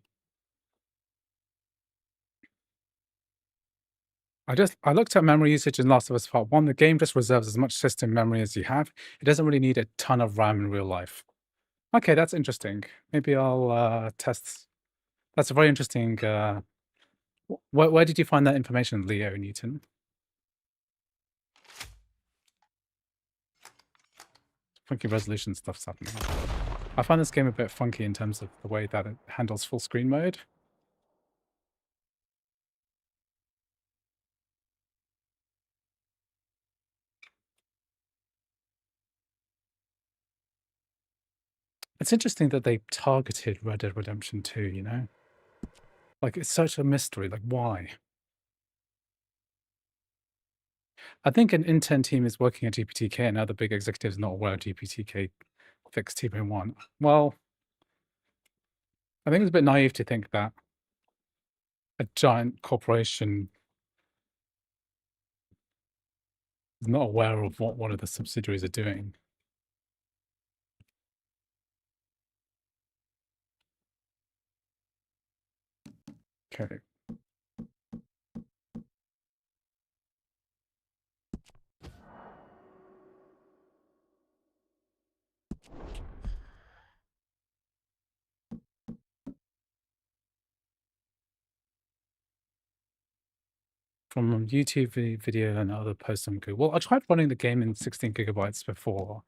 I looked at memory usage in Last of Us Part 1. The game just reserves as much system memory as you have. It doesn't really need a ton of RAM in real life. Okay, that's interesting. Maybe I'll test. That's a very interesting. Where did you find that information, Leo Newton? Funky resolution stuff's happening. I find this game a bit funky in terms of the way that it handles full screen mode. It's interesting that they targeted Red Dead Redemption 2, you know? Like, it's such a mystery. Like, why? I think an intern team is working at GPTK and other big executives not aware of GPTK fixed T-Bone. Well, I think it's a bit naive to think that a giant corporation is not aware of what one of the subsidiaries are doing. Okay. From YouTube video and other posts on Google. Well, I tried running the game in 16 gigabytes before,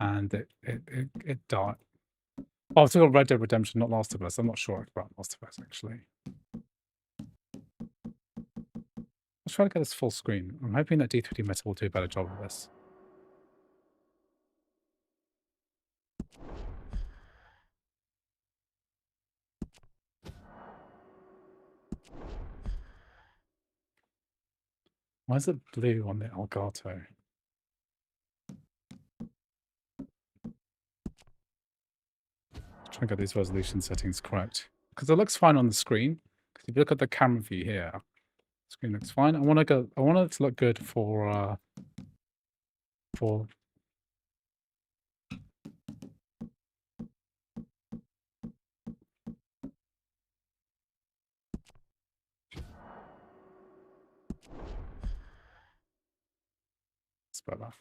and it died. Oh, it's got Red Dead Redemption, not Last of Us. I'm not sure about Last of Us, actually. Let's try to get this full screen. I'm hoping that D3DMetal will do a better job of this. Why is it blue on the Elgato? Try and get these resolution settings correct. Because it looks fine on the screen. Because if you look at the camera view here, the screen looks fine. I want it to look good for it's better.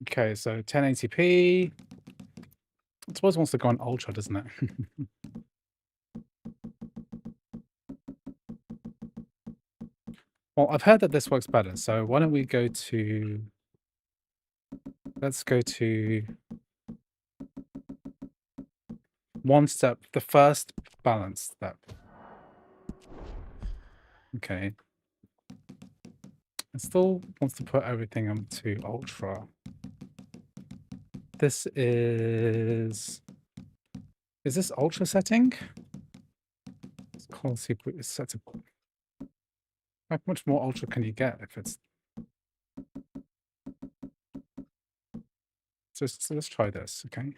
Okay, so 1080p. I suppose it wants to go on ultra, doesn't it? Well, I've heard that this works better, so why don't we go to... Let's go to one step, the first balance step. Okay. It still wants to put everything onto ultra. This is this ultra setting? It's quality is set to... How much more ultra can you get if it's... So let's try this, okay?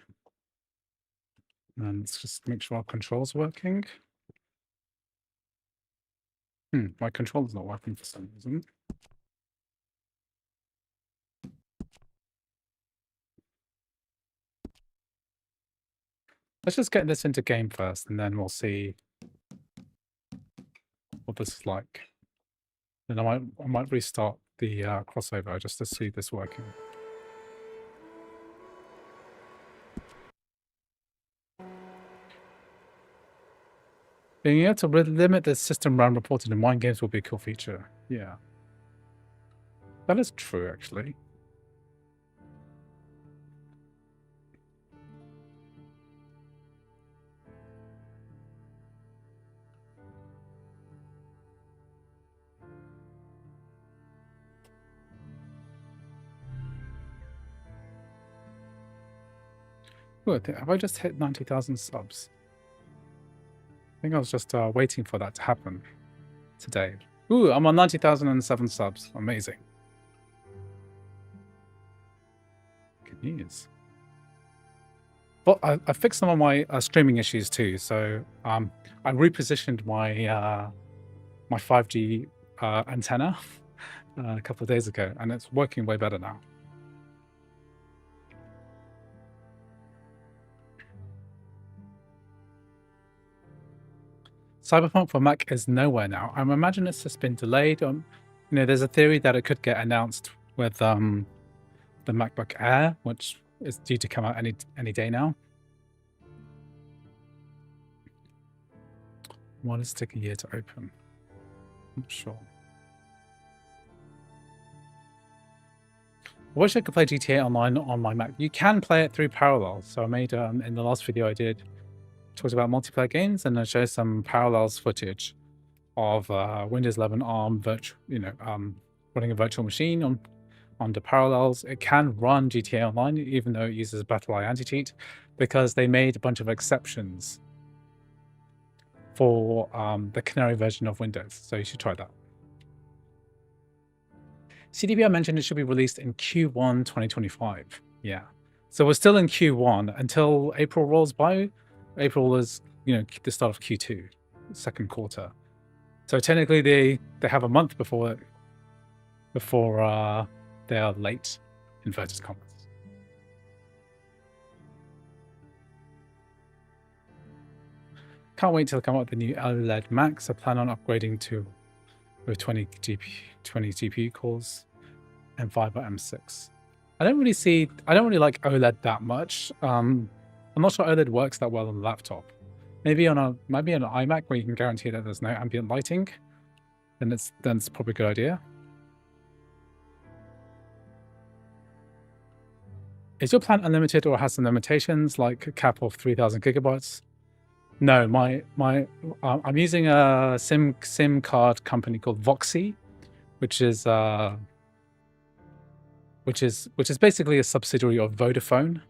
And let's just make sure our control's working. My controller's not working for some reason. Let's just get this into game first, and then we'll see what this is like. Then I might restart the crossover just to see this working. Being able to limit the system RAM reported in mine games will be a cool feature. Yeah. That is true, actually. Ooh, have I just hit 90,000 subs? I think I was just waiting for that to happen today. Ooh, I'm on 90,007 subs. Amazing. Good news. Well, I fixed some of my streaming issues too. So I repositioned my my 5G antenna a couple of days ago, and it's working way better now. Cyberpunk for Mac is nowhere now. I imagine it's just been delayed. You know, there's a theory that it could get announced with the MacBook Air, which is due to come out any day now. Why does it take a year to open? I'm not sure. I wish I could play GTA Online on my Mac. You can play it through Parallels. So I made in the last video I did, talked about multiplayer games, and I showed some Parallels footage of Windows 11 ARM running a virtual machine on the Parallels. It can run GTA Online even though it uses BattlEye anti-cheat, because they made a bunch of exceptions for the Canary version of Windows. So you should try that. CDPR mentioned it should be released in Q1 2025. Yeah. So we're still in Q1 until April rolls by. April is, you know, the start of Q2, second quarter. So technically they have a month before they are late, inverted commas. Can't wait till they come up with the new OLED Macs. I plan on upgrading to with 20 GPU cores, M5 or M6. I don't really like OLED that much. I'm not sure OLED works that well on a laptop. Maybe on an iMac where you can guarantee that there's no ambient lighting, then it's probably a good idea. Is your plan unlimited or has some limitations like a cap of 3,000 gigabytes? No, I'm using a SIM card company called Voxy, which is basically a subsidiary of Vodafone,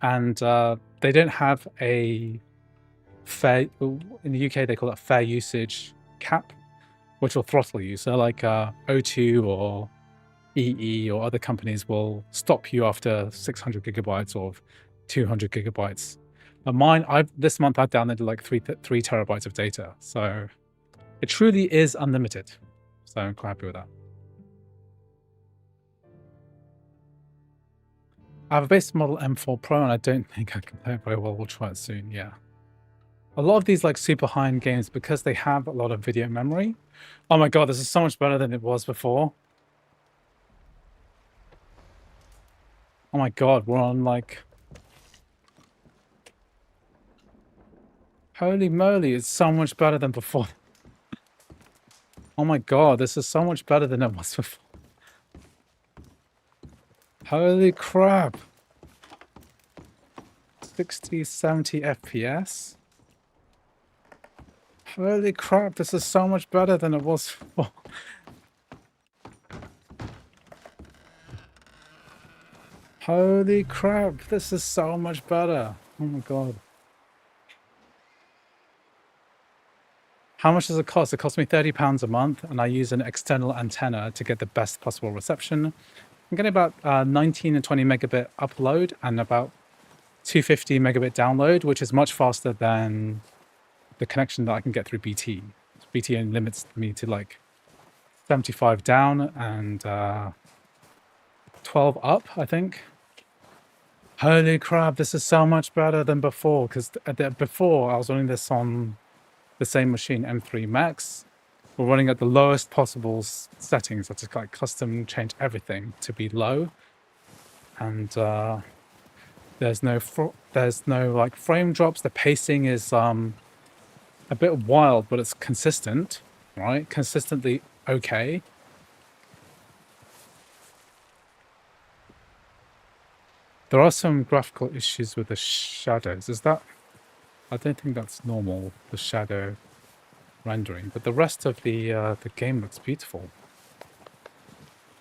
and they don't have a fair, in the UK they call it fair usage cap, which will throttle you. So like O2 or EE or other companies will stop you after 600 gigabytes or 200 gigabytes. Mine, this month I've downloaded like 3 terabytes of data, so it truly is unlimited. So I'm quite happy with that. I have a base model M4 Pro, and I don't think I can play it very well. We'll try it soon. Yeah, a lot of these like super high-end games, because they have a lot of video memory. Oh my god, this is so much better than it was before. Oh my god, we're on like. Holy moly, it's so much better than before. Oh my god, this is so much better than it was before. Holy crap. 60, 70 FPS. Holy crap, this is so much better than it was before. Holy crap, this is so much better. Oh my god. How much does it cost? It costs me £30 a month, and I use an external antenna to get the best possible reception. I'm getting about 19 and 20 megabit upload and about 250 megabit download, which is much faster than the connection that I can get through BT. BT only limits me to like 75 down and 12 up, I think. Holy crap, this is so much better than before, because before I was running this on the same machine, M3 Max. We're running at the lowest possible settings. I just like custom change everything to be low, and there's no like frame drops. The pacing is a bit wild, but it's consistent, right? Consistently okay. There are some graphical issues with the shadows. Is that? I don't think that's normal, the shadow rendering, but the rest of the game looks beautiful.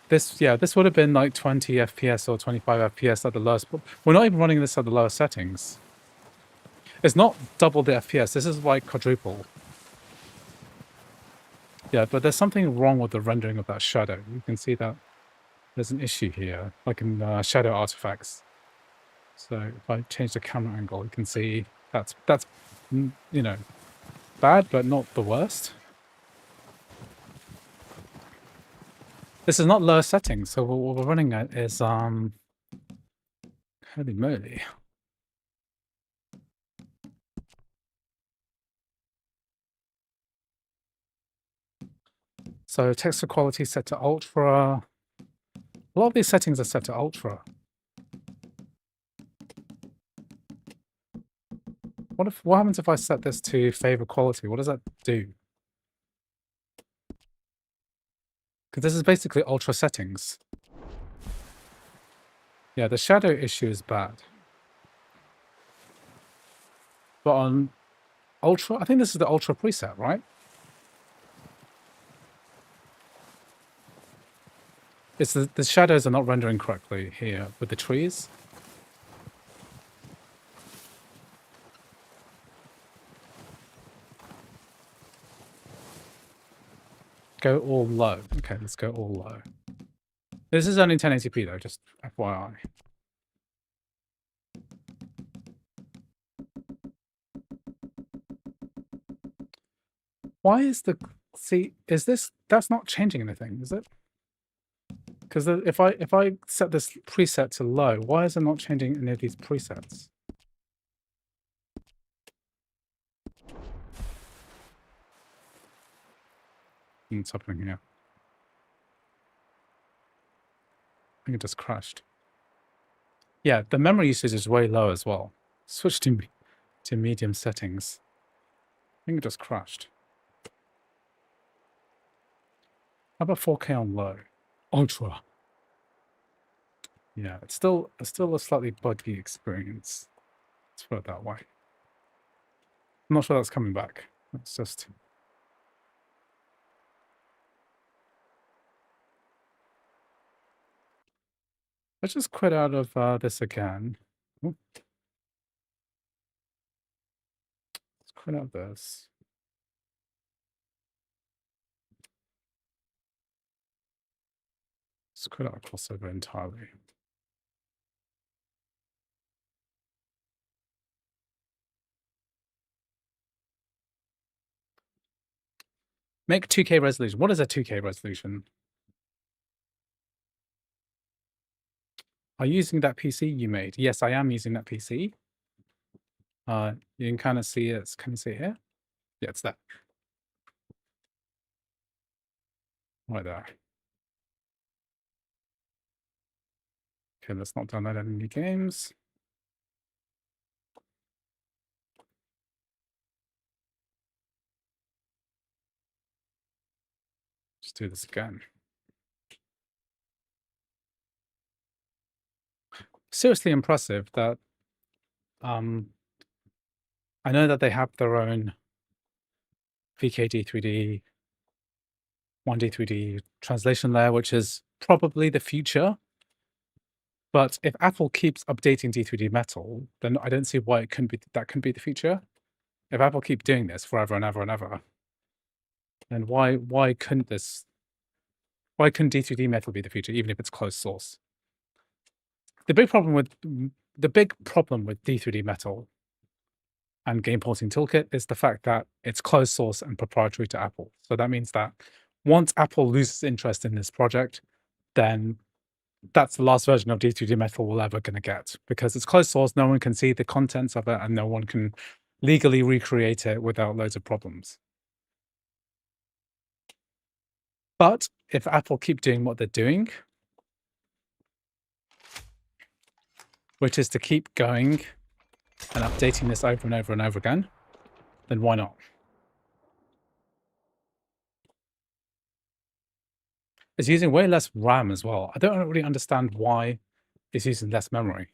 This would have been like 20 FPS or 25 FPS at the lowest. We're not even running this at the lowest settings. It's not double the FPS. This is like quadruple. Yeah, but there's something wrong with the rendering of that shadow. You can see that there's an issue here, like in shadow artifacts. So if I change the camera angle, you can see that's you know, bad, but not the worst. This is not lower settings, so what we're running at is holy moly. So texture quality set to ultra. A lot of these settings are set to ultra. What happens if I set this to favor quality? What does that do? Because this is basically ultra settings. Yeah, the shadow issue is bad. But on ultra, I think this is the ultra preset, right? It's the shadows are not rendering correctly here with the trees. Go all low. Okay, let's go all low. This is only 1080p though, just FYI. Why is the... See, is this... That's not changing anything, is it? Because if I set this preset to low, why is it not changing any of these presets? What's happening here? I think it just crashed. Yeah, the memory usage is way low as well. Switch to medium settings. I think it just crashed. How about 4K on low? Ultra. Yeah, it's still a slightly buggy experience. Let's put it that way. I'm not sure that's coming back. It's just... Let's just quit out of this again. Ooh. Let's quit out of this. Let's quit out of CrossOver entirely. Make 2K resolution. What is a 2K resolution? Are you using that PC you made? Yes, I am using that PC. You can kind of see it. Can you see it here? Yeah, it's that. Right there. Okay, let's not download any new games. Just do this again. Seriously impressive that I know that they have their own VK D3D, 1D3D translation layer, which is probably the future. But if Apple keeps updating D3DMetal, then I don't see why it couldn't be the future. If Apple keep doing this forever and ever and ever, then why couldn't D3DMetal be the future, even if it's closed source? The big problem with D3DMetal and Game Porting Toolkit is the fact that it's closed source and proprietary to Apple. So that means that once Apple loses interest in this project, then that's the last version of D3DMetal we're ever going to get, because it's closed source, no one can see the contents of it, and no one can legally recreate it without loads of problems. But if Apple keep doing what they're doing, which is to keep going and updating this over and over and over again, then why not? It's using way less RAM as well. I don't really understand why it's using less memory.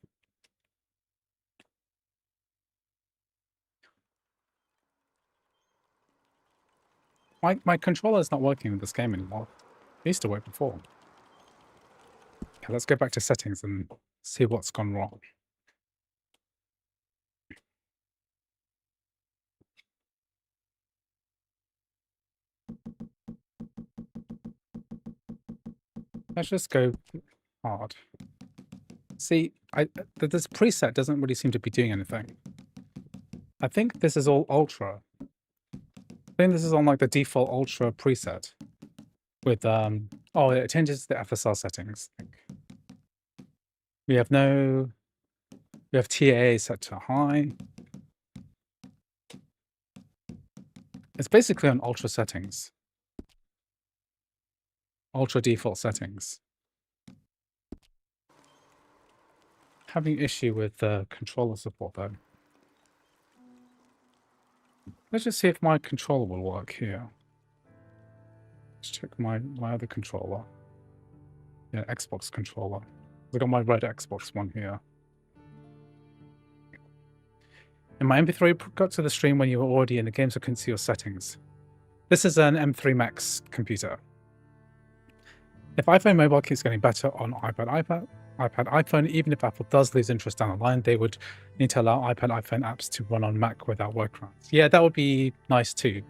My controller is not working with this game anymore. It used to work before. Okay, let's go back to settings and see what's gone wrong. Let's just go hard. See, this preset doesn't really seem to be doing anything. I think this is all ultra. I think this is on like the default ultra preset with oh, it changes the FSR settings. We have TAA set to high. It's basically on ultra settings. Ultra default settings. Having issue with the controller support though. Let's just see if my controller will work here. Let's check my other controller. Yeah, Xbox controller. We got my red Xbox one here. In my MP3 got to the stream when you were already in the game, so I couldn't see your settings. This is an M3 Max computer. If iPhone mobile keeps getting better on iPad, iPhone, even if Apple does lose interest down the line, they would need to allow iPad, iPhone apps to run on Mac without workarounds. Yeah, that would be nice too.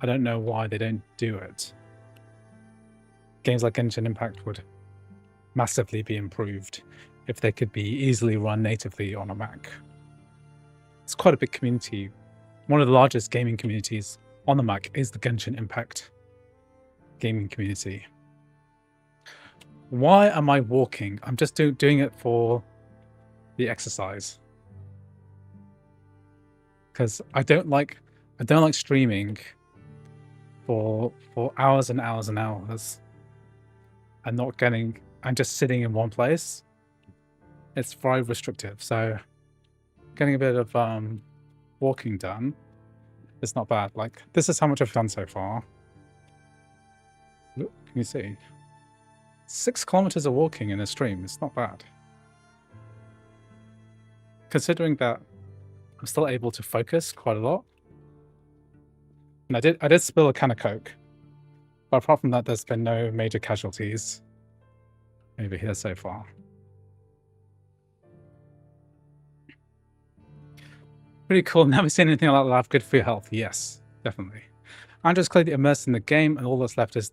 I don't know why they don't do it. Games like Genshin Impact would massively be improved if they could be easily run natively on a Mac. It's quite a big community. One of the largest gaming communities on the Mac is the Genshin Impact gaming community. Why am I walking? I'm just doing it for the exercise. Because I don't like streaming for hours and hours and hours and just sitting in one place. It's very restrictive. So getting a bit of walking done is not bad. Like, this is how much I've done so far. Look, can you see? 6 kilometers of walking in a stream. It's not bad. Considering that I'm still able to focus quite a lot. And I did spill a can of Coke. But apart from that, there's been no major casualties over here so far. Pretty cool. Never seen anything like that. Good for your health. Yes, definitely. Andrew's clearly immersed in the game, and all that's left is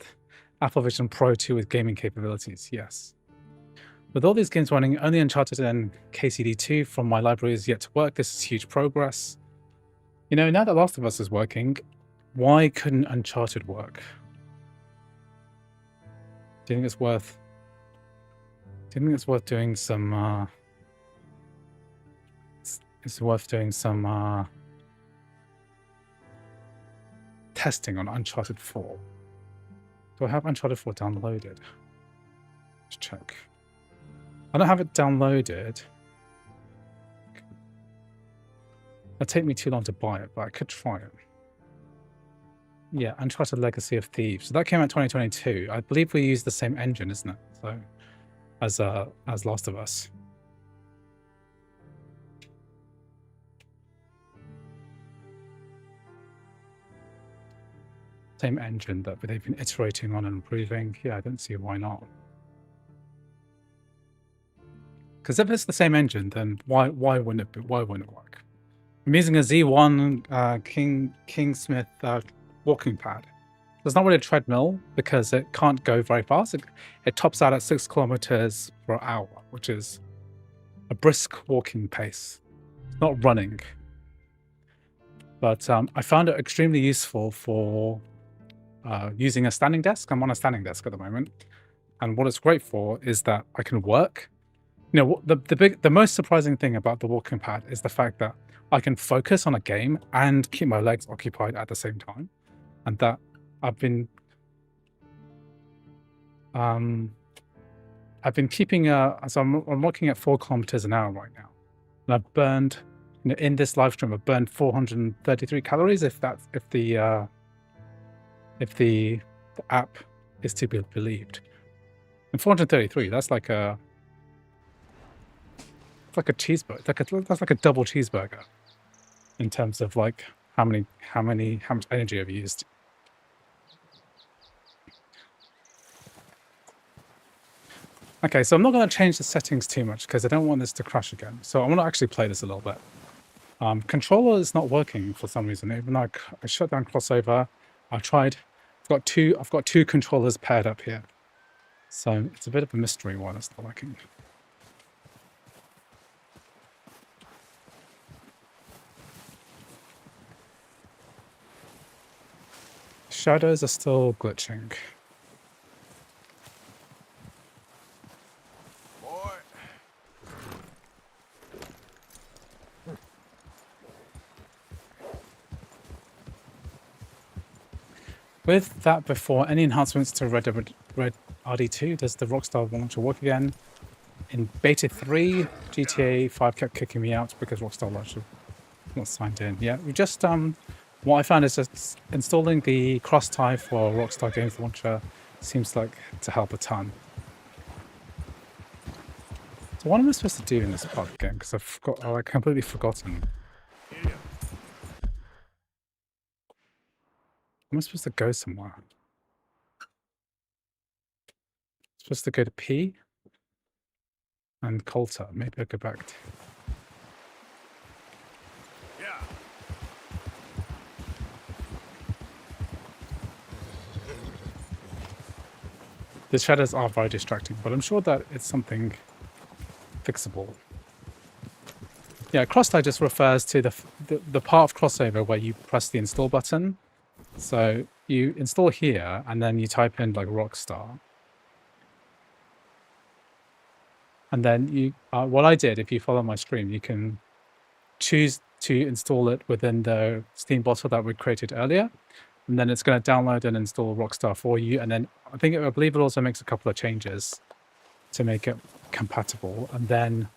Apple Vision Pro 2 with gaming capabilities. Yes. With all these games running, only Uncharted and KCD 2 from my library is yet to work. This is huge progress. You know, now that Last of Us is working, why couldn't Uncharted work? Do you think it's worth doing some testing on Uncharted 4? Do I have Uncharted 4 downloaded? Let's check. I don't have it downloaded. It'll take me too long to buy it, but I could try it. Yeah, Uncharted Legacy of Thieves. So that came out 2022. I believe we use the same engine, isn't it? So as Last of Us. Same engine that they've been iterating on and improving. Yeah, I don't see why not. Because if it's the same engine, then why wouldn't it work? I'm using a Z1 Kingsmith walking pad. It's not really a treadmill because it can't go very fast. It tops out at 6 kilometers per hour, which is a brisk walking pace. It's not running. But I found it extremely useful for using a standing desk. I'm on a standing desk at the moment, and what it's great for is that I can work. You know, the most surprising thing about the walking pad is the fact that I can focus on a game and keep my legs occupied at the same time, and that I've been keeping so I'm looking at 4 kilometers an hour right now, and I've burned, you know, in this live stream I've burned 433 calories if the app is to be believed. And 433, that's like a cheeseburger. That's like a double cheeseburger in terms of like how much energy I've used. Okay, so I'm not going to change the settings too much because I don't want this to crash again. So I want to actually play this a little bit. Controller is not working for some reason. Even though I shut down CrossOver, I've got two controllers paired up here. So it's a bit of a mystery why that's not working. Shadows are still glitching. With that, before any enhancements to Red RD2, does the Rockstar launcher work again? In Beta 3, GTA 5 kept kicking me out because Rockstar launcher not signed in. Yeah, we just what I found is that installing the cross-tie for Rockstar Games Launcher seems like to help a ton. So what am I supposed to do in this part of the game? Because I've completely forgotten. Am I supposed to go somewhere? Supposed to go to P and Coulter. Maybe I'll go back to... Yeah. The shadows are very distracting, but I'm sure that it's something fixable. Yeah, cross-tie just refers to the part of CrossOver where you press the install button. So you install here, and then you type in like Rockstar. And then you, what I did, if you follow my stream, you can choose to install it within the Steam bottle that we created earlier. And then it's going to download and install Rockstar for you. And then I believe it also makes a couple of changes to make it compatible. And then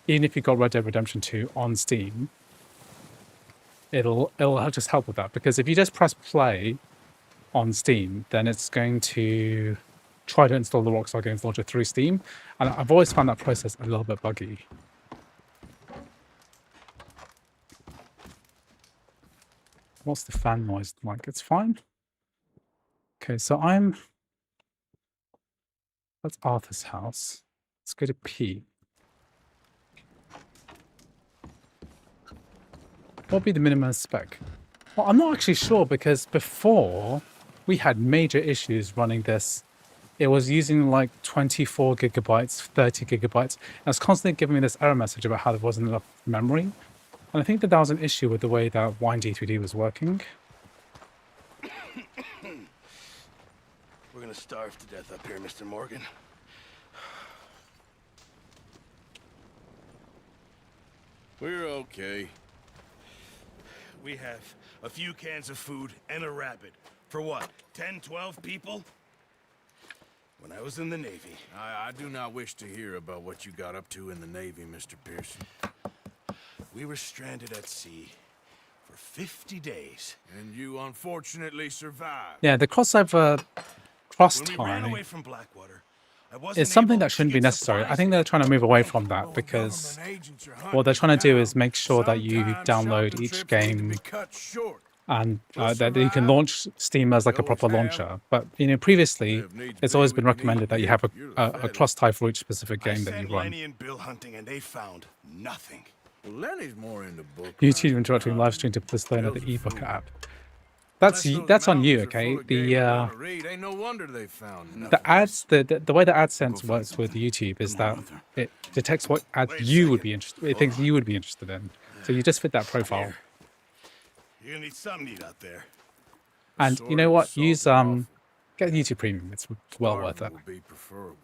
even if you've got Red Dead Redemption 2 on Steam, it'll just help with that, because if you just press play on Steam, then it's going to try to install the Rockstar Games Launcher through Steam, and I've always found that process a little bit buggy. What's the fan noise like? It's fine. Okay, so that's Arthur's house. Let's go to P. What would be the minimum spec? Well, I'm not actually sure, because before we had major issues running this. It was using like 24 gigabytes, 30 gigabytes. And it's constantly giving me this error message about how there wasn't enough memory. And I think that was an issue with the way that Wine D3D was working. We're gonna starve to death up here, Mr. Morgan. We're okay. We have a few cans of food and a rabbit. For what, 10, 12 people? When I was in the Navy... I do not wish to hear about what you got up to in the Navy, Mr. Pearson. We were stranded at sea for 50 days. And you unfortunately survived. Yeah, the CrossOver When we ran away cross-tie from Blackwater, I wasn't is something able that to shouldn't be get necessary. I supplies. think they're trying to move away from that, because what they're trying to do is make sure that you download each game and that you can launch Steam as like a proper launcher. But you know, previously it's always been recommended that you have a cross-tie for each specific game that you sent run. Lenny and Bill hunting, and they found nothing. Well, Lenny's more into book. YouTube interrupting live stream to display another ebook app. That's on you, okay? Ain't no wonder they found The ads, the way the AdSense works with YouTube is that it detects what ads you would be interested. It thinks you would be interested in, so you just fit that profile. You're gonna need something to eat out there. And you know what? Use get YouTube Premium. It's well worth it. Will be preferable.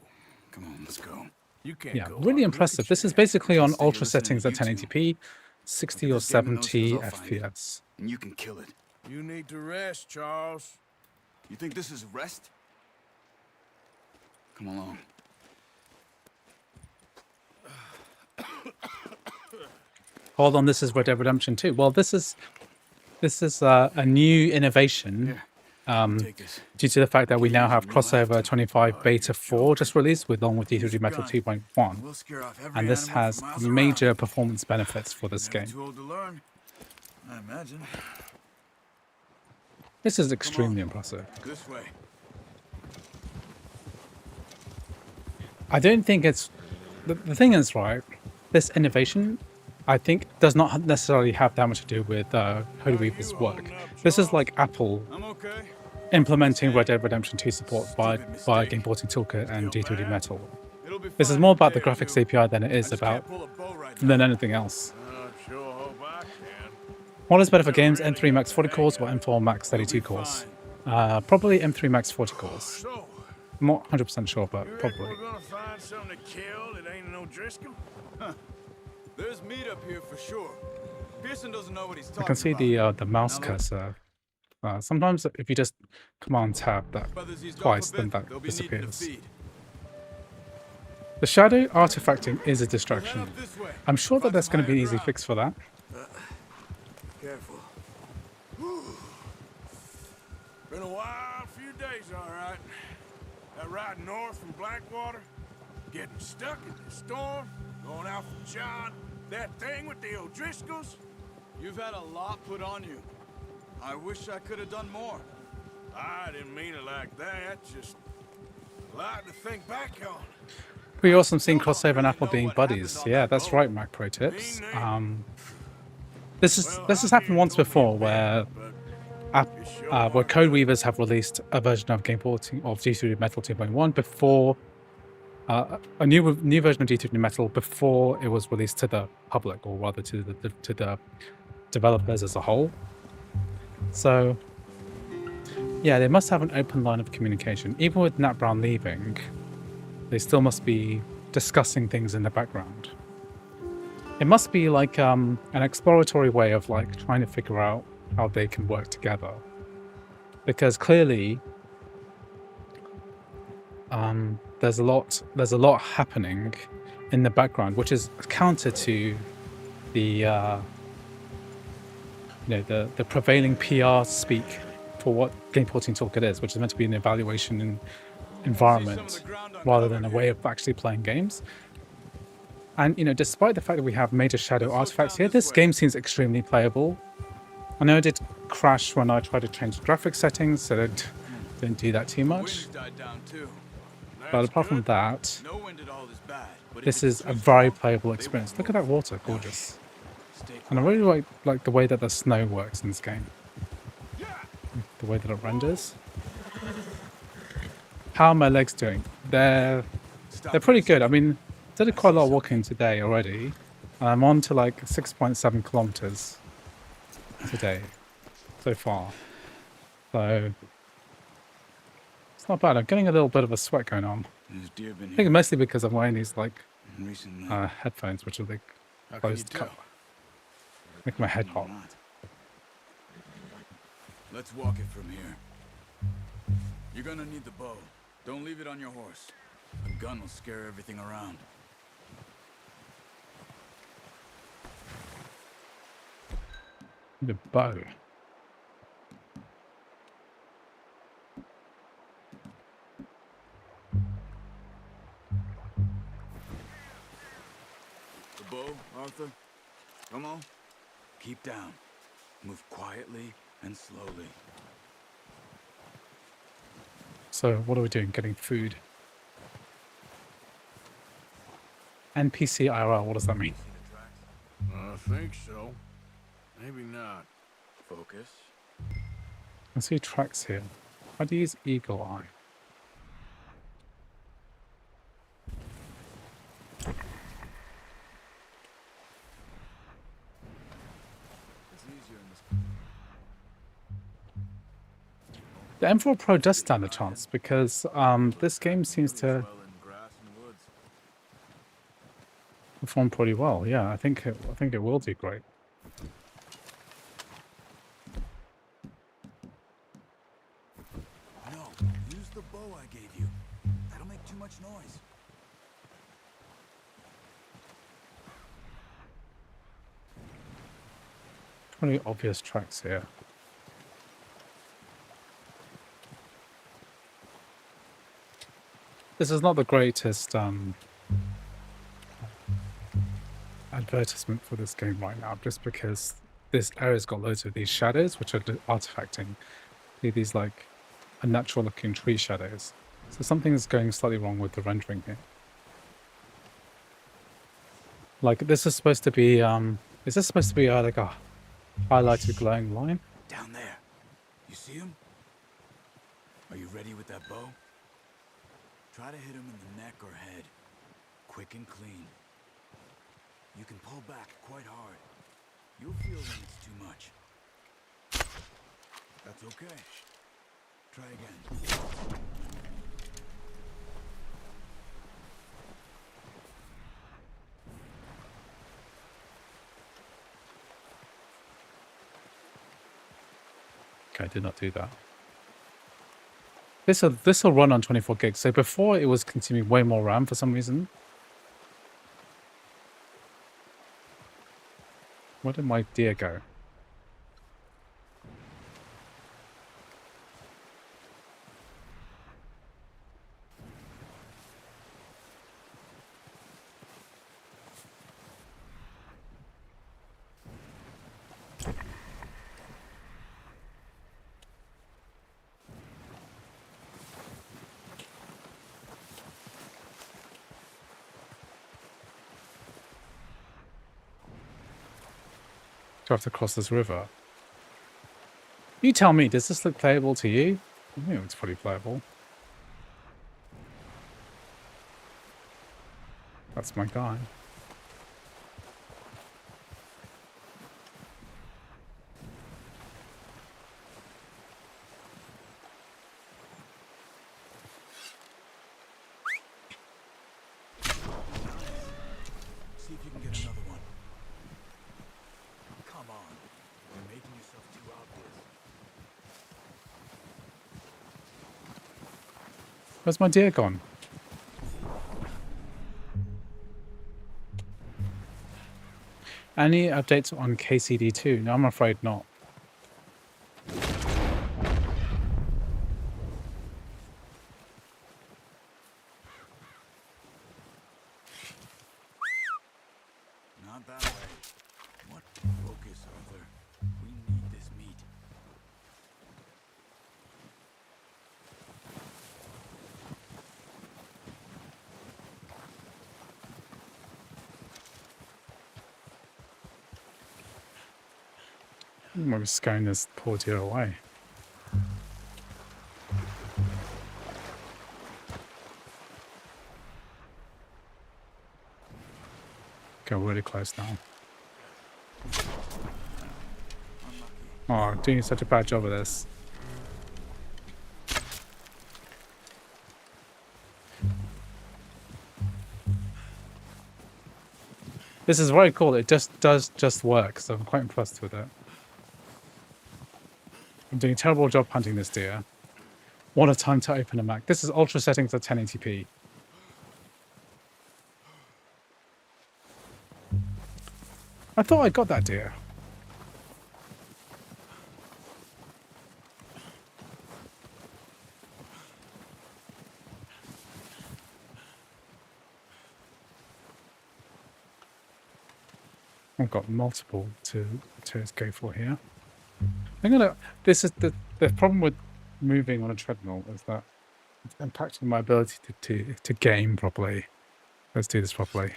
Come on, let's go. You can't Yeah, go really on. impressive. This is basically on ultra settings at 1080p, 60 or 70 FPS. And you can kill it. You need to rest, Charles. You think this is rest? Come along. Hold on, this is Red Dead Redemption 2. Well, this is a new innovation due to the fact that we now have CrossOver 25 Beta 4 just released, along with D3DMetal 2.1, and this has major performance benefits for this game. Too old to learn, I imagine. This is extremely impressive. This way. I don't think it's the thing is, right, this innovation, I think, does not necessarily have that much to do with Code Weaver's work. This is like Apple implementing Red Dead Redemption 2 support via Game Porting Toolkit and D3DMetal. This is more about the graphics API than it is than anything else. What is better for games, M3 Max 40 cores or M4 Max 32 cores? Probably M3 Max 40 cores. I'm not 100% sure, but probably. We're gonna find something to kill that ain't no Driscoll. There's meat up here for sure. Pearson doesn't know what he's talking I can see the mouse cursor. Sometimes if you just Command Tab that twice, then that disappears. The shadow artifacting is a distraction. I'm sure that there's going to be an easy fix for that. Careful. Been a wild few days, all right. That ride north from Blackwater, getting stuck in the storm, going out from John, that thing with the O'Driscolls. You've had a lot put on you. I wish I could have done more. I didn't mean it like that, just a lot to think back on. We also seen CrossOver and Apple being buddies. Yeah, that's right, Mac Pro Tips. This has happened once before where Code Weavers have released a version of Game Porting of D3DMetal 2.1 before a new version of D3DMetal before it was released to the public, or rather to the developers as a whole. So yeah, they must have an open line of communication. Even with Nat Brown leaving, they still must be discussing things in the background. It must be like an exploratory way of like trying to figure out how they can work together, because clearly there's a lot happening in the background, which is counter to the the prevailing PR speak for what Game Porting Toolkit is, which is meant to be an evaluation environment rather than a way of actually playing games. And despite the fact that we have major shadow artifacts here, this game seems extremely playable. I know it did crash when I tried to change the graphics settings, so it didn't do that too much. But apart from that, this is a very playable experience. Look at that water, gorgeous. And I really like the way that the snow works in this game. The way that it renders. How are my legs doing? They're pretty good. I mean, I did quite a lot of walking today already. And I'm on to like 6.7 kilometers today so far. So it's not bad. I'm getting a little bit of a sweat going on. I think mostly because I'm wearing these like headphones, which are like closed cup. Make my head hot. Let's walk it from here. You're gonna need the bow. Don't leave it on your horse. A gun will scare everything around. The bow. The bow, Arthur. Come on. Keep down. Move quietly and slowly. So what are we doing? Getting food. NPC IRL, what does that mean? I think so. Maybe not. Focus. I see tracks here. How do you use Eagle Eye? It's easier in this. The M4 Pro does stand a chance because this game seems to perform pretty well. Yeah, I think it will do great. No, use the bow I gave you. That'll make too much noise. Pretty obvious tracks here. This is not the greatest advertisement for this game right now, just because this area's got loads of these shadows, which are artifacting. These like unnatural looking tree shadows. So something's going slightly wrong with the rendering here. Like this is supposed to be is this supposed to be like a highlighted glowing line? Down there. You see him? Are you ready with that bow? Try to hit him in the neck or head. Quick and clean. You can pull back quite hard. You'll feel when it's too much. That's okay. Try again. Okay, I did not do that. This will run on 24 gigs. So before it was consuming way more RAM for some reason. Where did my deer go? Do I have to cross this river? You tell me, does this look playable to you? I think it's pretty playable. That's my guy. See if you can get another one. Come on. You're making yourself too obvious. Where's my deer gone? Any updates on KCD2? No, I'm afraid not. Not that way. What? Focus, Arthur. We need this meat. I'm scaring this poor deer away. Go really close now. Oh, I'm doing such a bad job of this. This is very cool. It does work, so I'm quite impressed with it. I'm doing a terrible job hunting this deer. What a time to open a Mac. This is ultra settings at 1080p. I thought I got that deer. I've got multiple to go for here. I'm gonna. This is the problem with moving on a treadmill is that it's impacting my ability to game properly. Let's do this properly.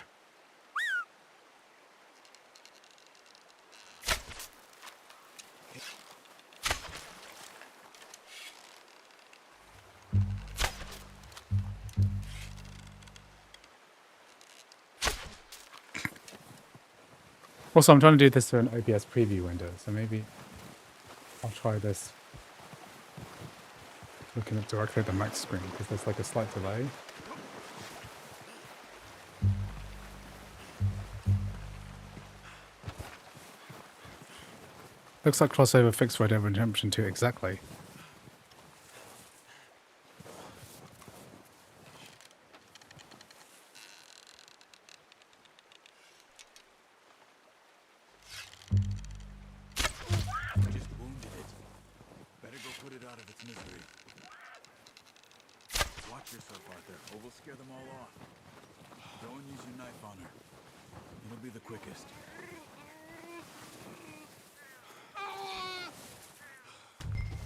Also, I'm trying to do this through an OBS preview window, so maybe I'll try this looking at directly at the Mac screen because there's like a slight delay. Looks like CrossOver fixed Red Dead Redemption 2 exactly. Just wounded it. Better go put it out of its misery. Watch yourself, Arthur, or we'll scare them all off. Go and use your knife on her. It'll be the quickest.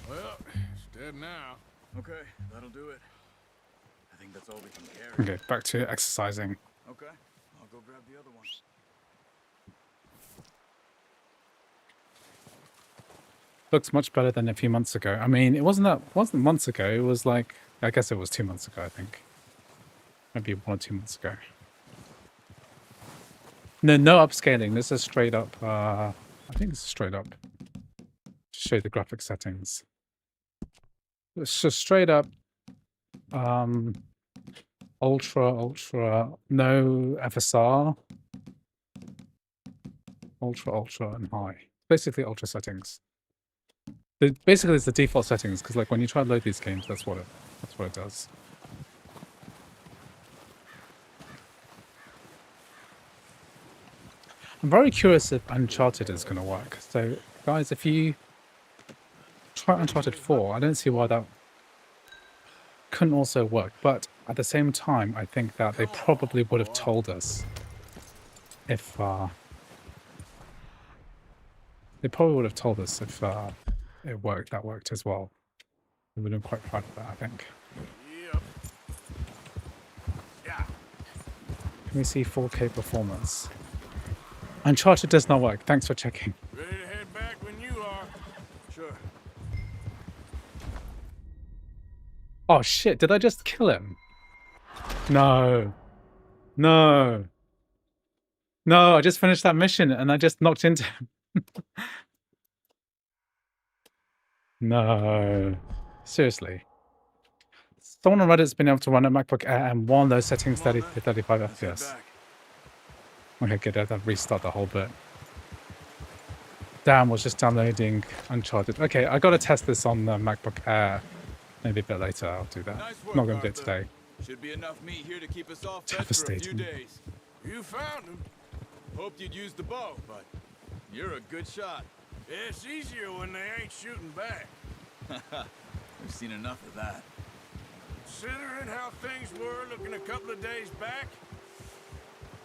Well, it's dead now. Okay, that'll do it. I think that's all we can carry. Okay, back to exercising. Okay, I'll go grab the other one. Looks much better than a few months ago. I mean, it wasn't months ago. It was like, I guess it was 2 months ago, I think. Maybe 1 or 2 months ago. No upscaling. This is straight up, I think it's straight up. To show the graphic settings. It's just straight up, ultra, no FSR. Ultra, and high. Basically ultra settings. Basically, it's the default settings because, like, when you try to load these games, that's what it does. I'm very curious if Uncharted is going to work. So, guys, if you try Uncharted 4, I don't see why that couldn't also work. But at the same time, I think that they probably would have told us if they probably would have told us if it worked. That worked as well. We would have been quite proud of that, I think. Yep. Yeah. Can we see 4K performance? Uncharted does not work. Thanks for checking. Ready to head back when you are. Sure. Oh shit, did I just kill him? No. No. No, I just finished that mission and I just knocked into him. No. Seriously. Someone on Reddit's been able to run a MacBook Air and one of those settings 30 to 35 FPS. Okay, good. I'll restart the whole bit. Dan was just downloading Uncharted. Okay, I got to test this on the MacBook Air. Maybe a bit later. I'll do that. Not going to do it today. Should be enough meat here to keep us off for a few Devastating. days. You found him. Hoped you'd use the bow, but you're a good shot. It's easier when they ain't shooting back. We've seen enough of that. Considering how things were looking a couple of days back,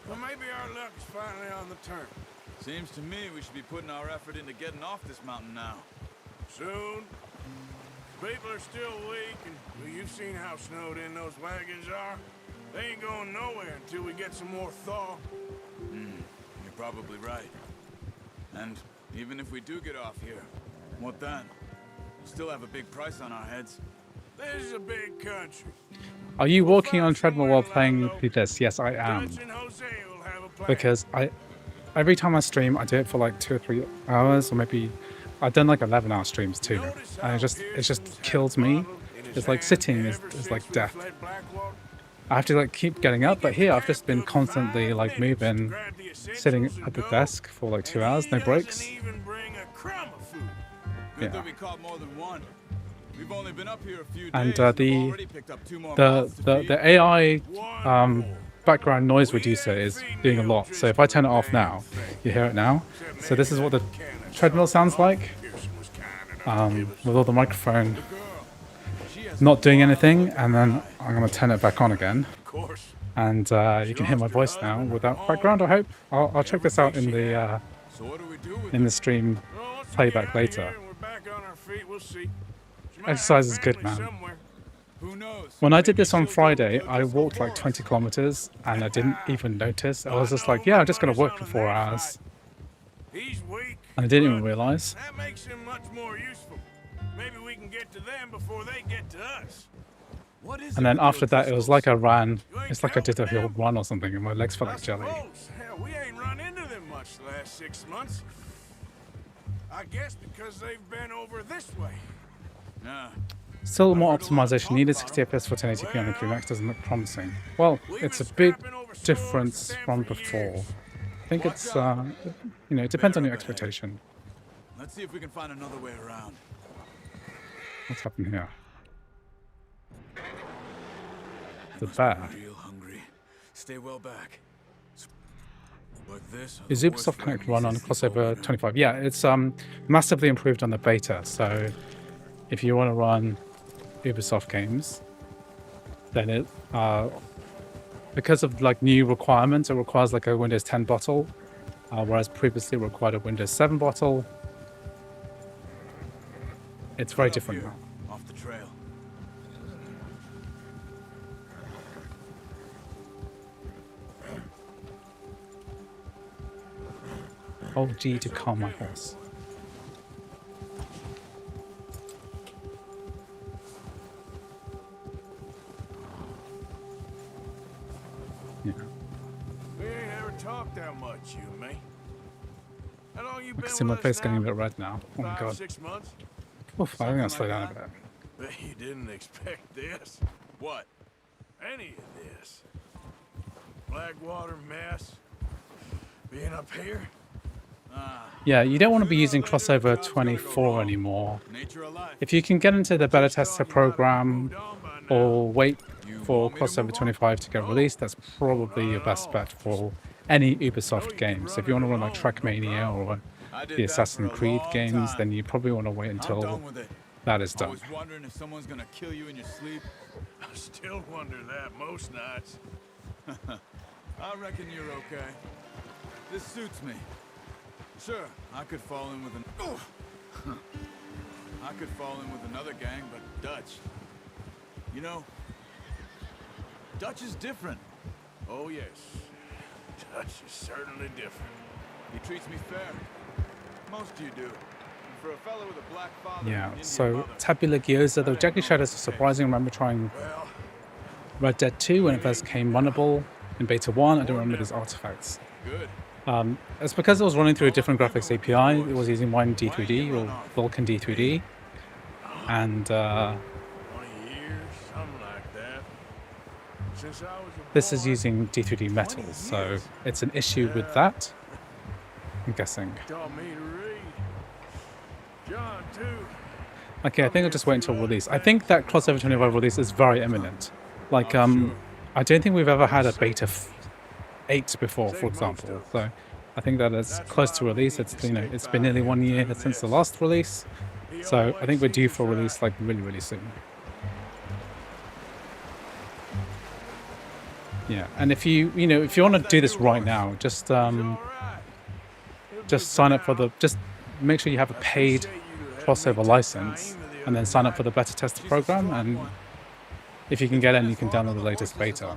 well, maybe our luck is finally on the turn. Seems to me we should be putting our effort into getting off this mountain now. Soon. People are still weak, and well, you've seen how snowed in those wagons are. They ain't going nowhere until we get some more thaw. You're probably right. And even if we do get off here, what then? We still have a big price on our heads. This is a big country. Are you walking on treadmill while playing this? Yes, I am. Dutch and Jose will have a plan. Because every time I stream, I do it for like 2 or 3 hours, or maybe I've done like 11-hour streams too, and it just kills me. It's like sitting is like death. I have to like keep getting up, but here I've just been constantly like moving, sitting at the desk for like 2 hours, no breaks. Good that we caught more than one. We've only been up here a few days. And we've already picked up 2 more the AI background noise reducer is doing a lot. So if I turn it off now, you hear it now. So this is what the treadmill sounds like, with all the microphone not doing anything, and then I'm going to turn it back on again. And you can hear my voice now without background, I hope. I'll check this out in the stream playback later. Exercise is good, man. When I did this on Friday, I walked like 20 kilometers and I didn't even notice. I was just like, yeah, I'm just going to work for 4 hours. And I didn't even realize. That makes him much more useful. Maybe we can get to them before they get to us. And then after that, it was like I ran. It's like I did a hill run or something, and my legs felt like jelly. Hell, we ain't run into them much the last 6 months. I guess because they've been over this way. Nah, Still more optimization needed. 60 FPS for 1080p on the Max doesn't look promising. Well, it's a big difference from before. I think it's, you know, it depends on your expectation. Let's see if we can find another way around. What's happened here? The bear. Real hungry. Stay well back. Like this. Is Ubisoft Connect run on CrossOver 25? Yeah, it's massively improved on the beta. So if you want to run Ubisoft games, then it because of like new requirements, it requires like a Windows 10 bottle, whereas previously it required a Windows 7 bottle. It's very different now. Off the trail. Hold G to calm my horse. Yeah. We ain't ever talked that much, you and me. How long you I been can see my with face us getting a now? bit red now. Oh my 5, god. 6 months? Oof, I think I'll slow down a bit. Bet you didn't expect this. What? Any of this. Blackwater mess. Being up here. Yeah, you don't want to be using CrossOver 24 anymore. Nature alive. If you can get into the beta tester program or wait for CrossOver 25 to get released, that's probably your best bet for any Ubisoft game. So if you want to run like Trackmania or the Assassin's Creed games, then you probably want to wait until that is done. I was wondering if someone's gonna kill you in your sleep. I still wonder that most nights. I reckon you're okay. This suits me. Sure, I could fall in with another gang, but Dutch. You know, Dutch is different. Oh yes. Dutch is certainly different. He treats me fair. Most of you do. And for a fellow with a black father Yeah, and an so Indian mother, Tabula Gyoza, the Jackie Shadows are surprising. I remember trying Well, Red Dead 2 when it first came runnable in Beta 1. I don't remember these artifacts. good. It's because it was running through a different graphics API. It was using Wine D3D or Vulkan D3D. And 20 years, something like that. Since I was a this is boy, using D3DMetal, so it's an issue with that, I'm guessing. taught me to read. John too. Okay, I think I'll just wait until release. I think that CrossOver 25 release is very imminent. Like, I don't think we've ever had a Beta 8 before, for example. So I think that it's close to release. It's, you know, it's been nearly 1 year since the last release. So I think we're due for release like really, really soon. Yeah, and if you know, if you want to do this right now, just sign up for just make sure you have a paid CrossOver license, and then sign up for the beta tester program. And if you can get in, you can download the latest beta.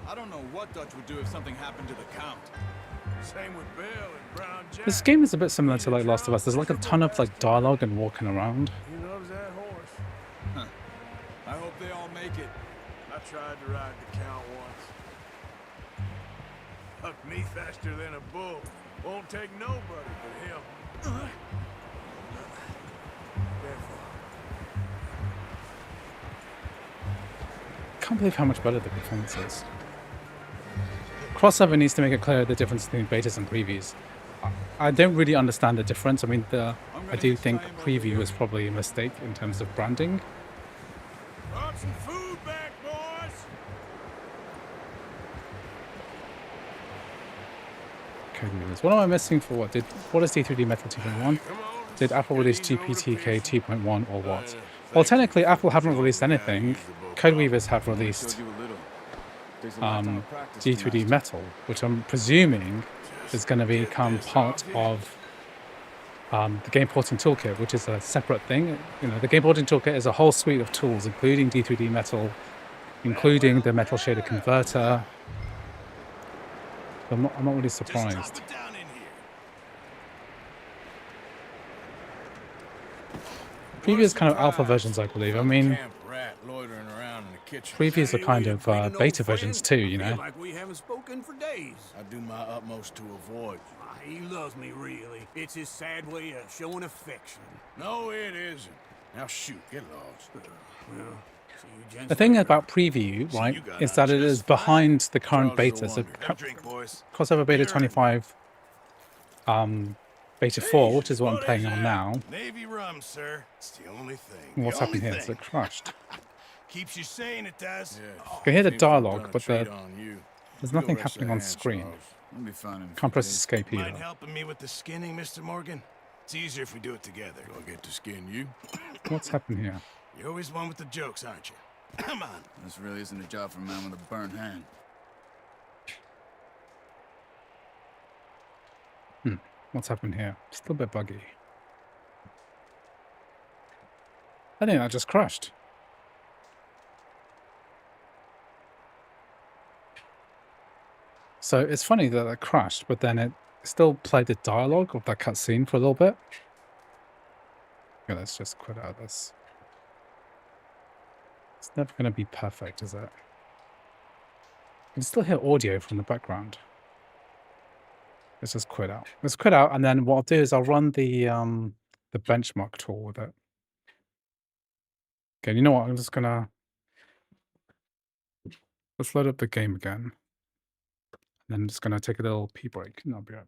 I don't know what Dutch would do if something happened to the Count. Same with Bill and Brown Jack. This game is a bit similar to like Last of Us. There's like a ton of like dialogue and walking around. He loves that horse. I hope they all make it. I tried to ride the Count once. Hucked me faster than a bull. Won't take nobody but him. Careful. Can't believe how much better the performance is. CrossOver needs to make it clear the difference between betas and previews. I don't really understand the difference. I mean, I do think preview is probably a mistake in terms of branding. Brought some food back, boys. Code reviews. What am I missing for what? What is D3DMetal 2.1? Did Apple release GPTK 2.1 or what? Well, technically, Apple haven't released anything. Codeweavers have released D3DMetal, which I'm presuming is going to become part of the game porting toolkit, which is a separate thing. You know, the game porting toolkit is a whole suite of tools, including D3DMetal, including the metal shader converter. I'm not really surprised. Previous kind of alpha versions, I believe. I mean, previews are kind of beta versions too, you know. Like we haven't spoken for days. I do my utmost to avoid. He loves me, really. It's his sad way of showing affection. No, it isn't. Now shoot, get lost. Well, see you gents The thing later. about preview, See, right, you got is on that it just is fine. behind the current Charles is a beta. So wonder. Have a drink, boys. CrossOver Beta You earned it. 25, beta 4, which is what I'm What playing is on that? now. Navy rum, sir. It's the only thing. And what's the only happened here? Is thing. it crashed? Keeps you sane, it does. Yeah, I can hear the seems to have dialogue, done a but treat on you. there's You go nothing rest happening that on hand, screen. Charles. We'll be fine in a Can't few press days. escape Mind either. helping me with the skinning, Mr. Morgan? It's easier if we do it together. Do I get to skin you? What's happened here? You're always one with the jokes, aren't you? Come on. This really isn't a job for a man with a burnt hand. What's happened here? Still a bit buggy. I think that just crashed. So it's funny that it crashed, but then it still played the dialogue of that cutscene for a little bit. Okay, let's just quit out of this. It's never going to be perfect, is it? You can still hear audio from the background. Let's just quit out. Let's quit out, and then what I'll do is I'll run the benchmark tool with it. Okay, you know what? I'm just gonna let's load up the game again. And then I'm just gonna take a little pee break, and I'll be right.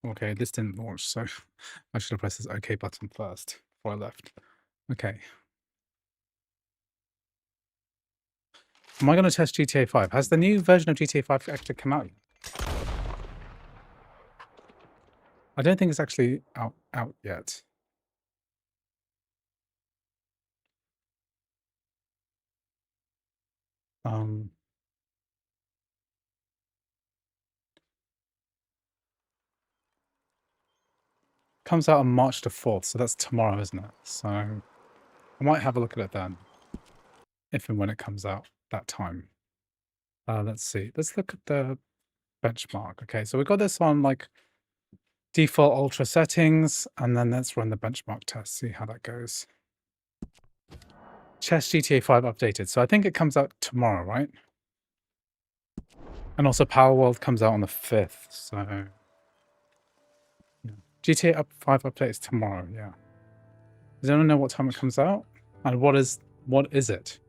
Okay, this didn't launch, so I should have pressed this OK button first before I left. Okay. Am I going to test GTA 5? Has the new version of GTA 5 actually come out yet? I don't think it's actually out yet. Comes out on March the 4th, so that's tomorrow, isn't it? So I might have a look at it then, if and when it comes out that time. Let's see. Let's look at the benchmark. Okay, so we got this on like default ultra settings, and then let's run the benchmark test, see how that goes. Chess GTA 5 updated. So I think it comes out tomorrow, right? And also Power World comes out on the 5th, so yeah. GTA 5 update is tomorrow, yeah. Does anyone know what time it comes out? And what is it?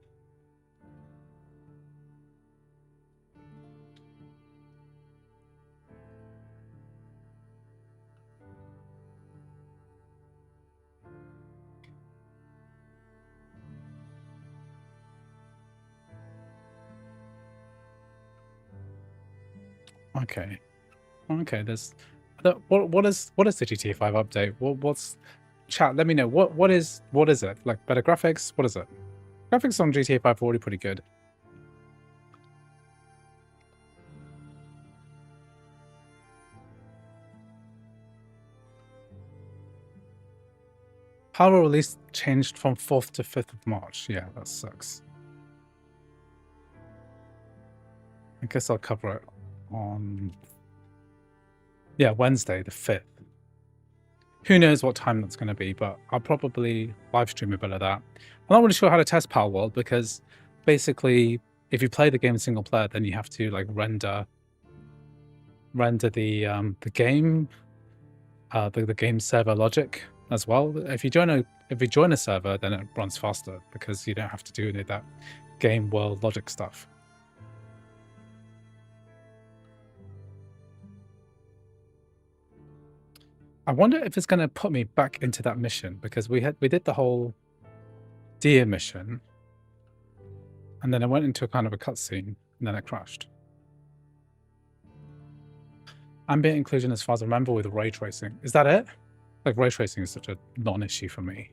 Okay. Okay, there's what is the GTA 5 update? What's chat? Let me know what is it? Like better graphics? What is it? Graphics on GTA 5 are already pretty good. Power release changed from 4th to 5th of March. Yeah, that sucks. I guess I'll cover it on Wednesday the 5th. Who knows what time that's going to be, but I'll probably live stream a bit of that. I'm not really sure how to test Power World because basically if you play the game single player, then you have to like render the game the game server logic as well. If you join a server, then it runs faster because you don't have to do any of that game world logic stuff. I wonder if it's going to put me back into that mission because we did the whole deer mission, and then I went into a kind of a cutscene, and then it crashed. Ambient inclusion, as far as I remember, with ray tracing. Is that it? Like ray tracing is such a non-issue for me.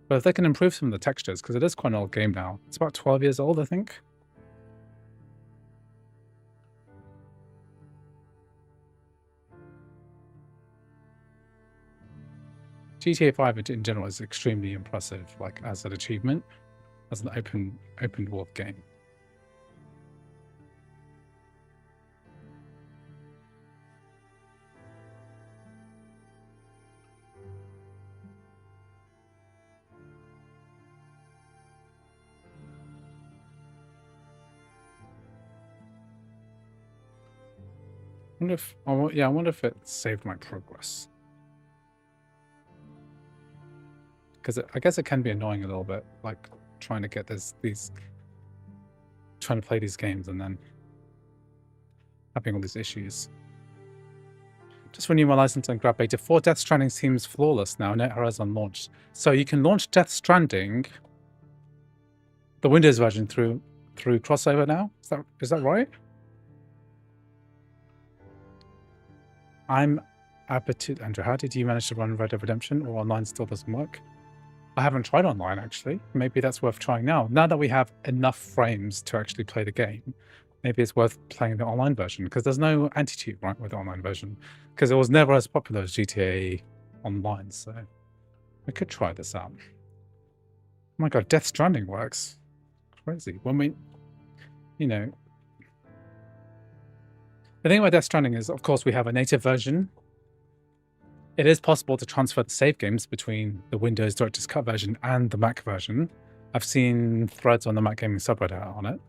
But if they can improve some of the textures, because it is quite an old game now. It's about 12 years old, I think. GTA 5 in general is extremely impressive, like as an achievement, as an open world game. I wonder if it saved my progress. Because I guess it can be annoying a little bit, like trying to get trying to play these games and then having all these issues. Just renew my license and grab beta 4. Death Stranding seems flawless now, no errors on launch. So you can launch Death Stranding, the Windows version, through CrossOver now? Is that right? I'm Apertute. Andrew, how did you manage to run Red Dead Redemption, or online still doesn't work? I haven't tried online, actually. Maybe that's worth trying now. Now that we have enough frames to actually play the game, maybe it's worth playing the online version, because there's no anti-cheat, right, with the online version, because it was never as popular as GTA Online, so I could try this out. Oh my god, Death Stranding works. Crazy. When we, you know... The thing about Death Stranding is, of course, we have a native version. It is possible to transfer the save games between the Windows Director's Cut version and the Mac version. I've seen threads on the Mac Gaming subreddit on it.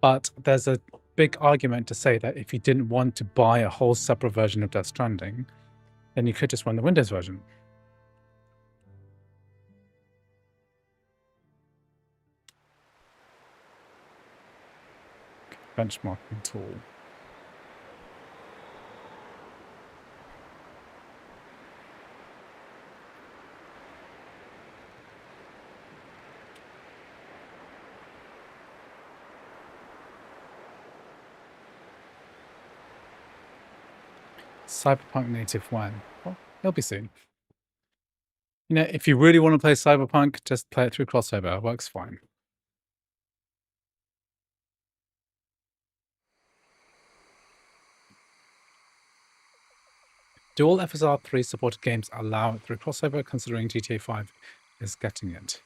But there's a big argument to say that if you didn't want to buy a whole separate version of Death Stranding, then you could just run the Windows version. Benchmarking tool. Cyberpunk native when? Well, it'll be soon. You know, if you really want to play Cyberpunk, just play it through CrossOver. It works fine. Do all FSR 3 supported games allow it through CrossOver, considering GTA 5 is getting it?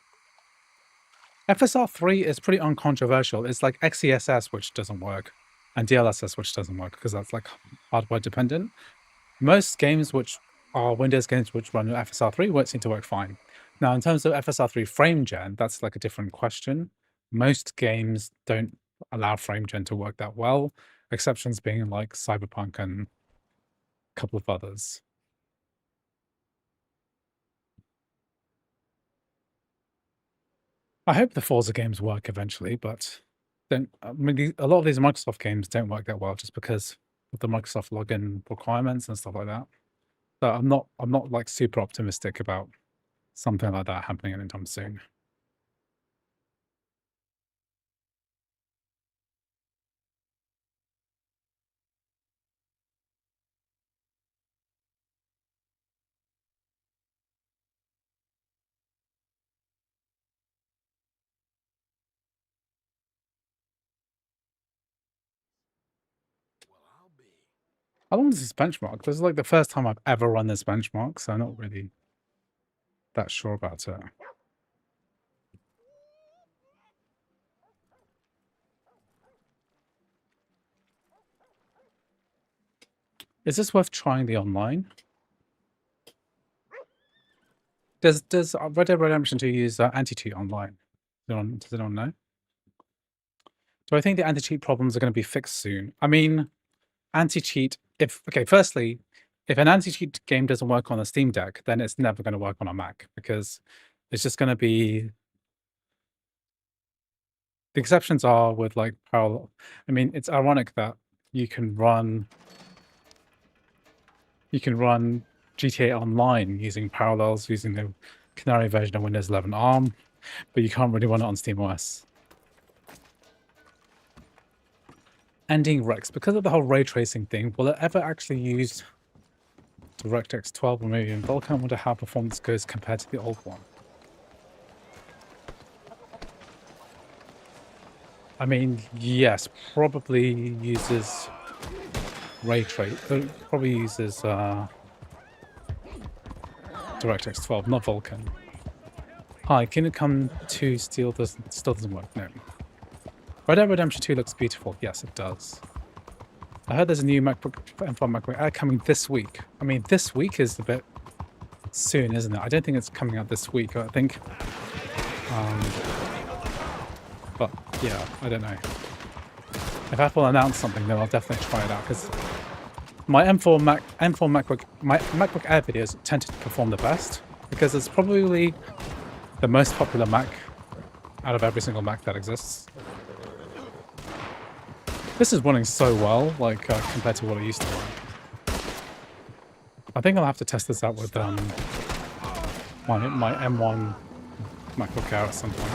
FSR 3 is pretty uncontroversial. It's like XeSS, which doesn't work, and DLSS, which doesn't work, because that's like hardware dependent. Most games which are Windows games which run FSR 3 won't seem to work fine. Now, in terms of FSR 3 frame gen, that's like a different question. Most games don't allow frame gen to work that well, exceptions being like Cyberpunk and a couple of others. I hope the Forza games work eventually, but a lot of these Microsoft games don't work that well just because of the Microsoft login requirements and stuff like that. So I'm not like super optimistic about something like that happening anytime soon. How long is this benchmark? This is like the first time I've ever run this benchmark, so I'm not really that sure about it. Is this worth trying the online? Does Red Dead Redemption 2 use anti-cheat online? Does anyone know? Do I think the anti-cheat problems are going to be fixed soon? I mean, anti-cheat, firstly, if an anti-cheat game doesn't work on a Steam Deck, then it's never going to work on a Mac, because it's just going to be... The exceptions are with, like, parallel... I mean, it's ironic that you can run GTA Online using parallels, using the Canary version of Windows 11 ARM, but you can't really run it on SteamOS. Ending Rex, because of the whole ray tracing thing, will it ever actually use DirectX 12 or maybe in Vulkan? I wonder how performance goes compared to the old one. I mean, yes, probably uses ray trace, probably uses DirectX 12, not Vulkan. Hi, can it come to still doesn't work? No. Red Dead Redemption 2 looks beautiful. Yes, it does. I heard there's a new MacBook M4 MacBook Air coming this week. I mean, this week is a bit soon, isn't it? I don't think it's coming out this week. I think, but yeah, I don't know. If Apple announce something, then I'll definitely try it out, because my MacBook Air videos tend to perform the best, because it's probably the most popular Mac out of every single Mac that exists. This is running so well, like, compared to what it used to run. I think I'll have to test this out with my M1 MacBook Air at some point.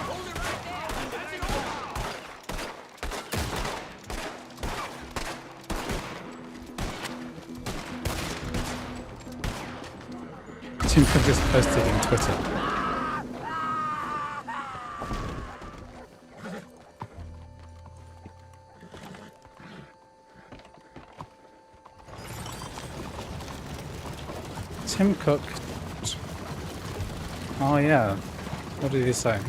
Tim Cook just posted on Twitter. Tim Cook. Oh yeah. What did he say?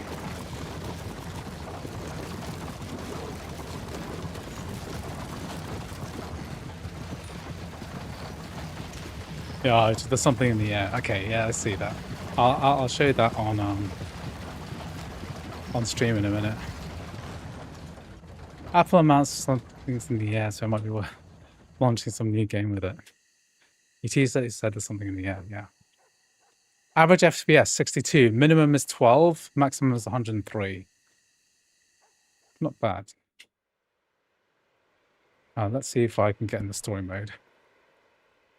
Yeah, there's something in the air. Okay, yeah, I see that. I'll show you that on stream in a minute. Apple announced something's in the air, so it might be worth launching some new game with it. He said there's something in the air, yeah. Average FPS 62, minimum is 12, maximum is 103. Not bad. Let's see if I can get in the story mode.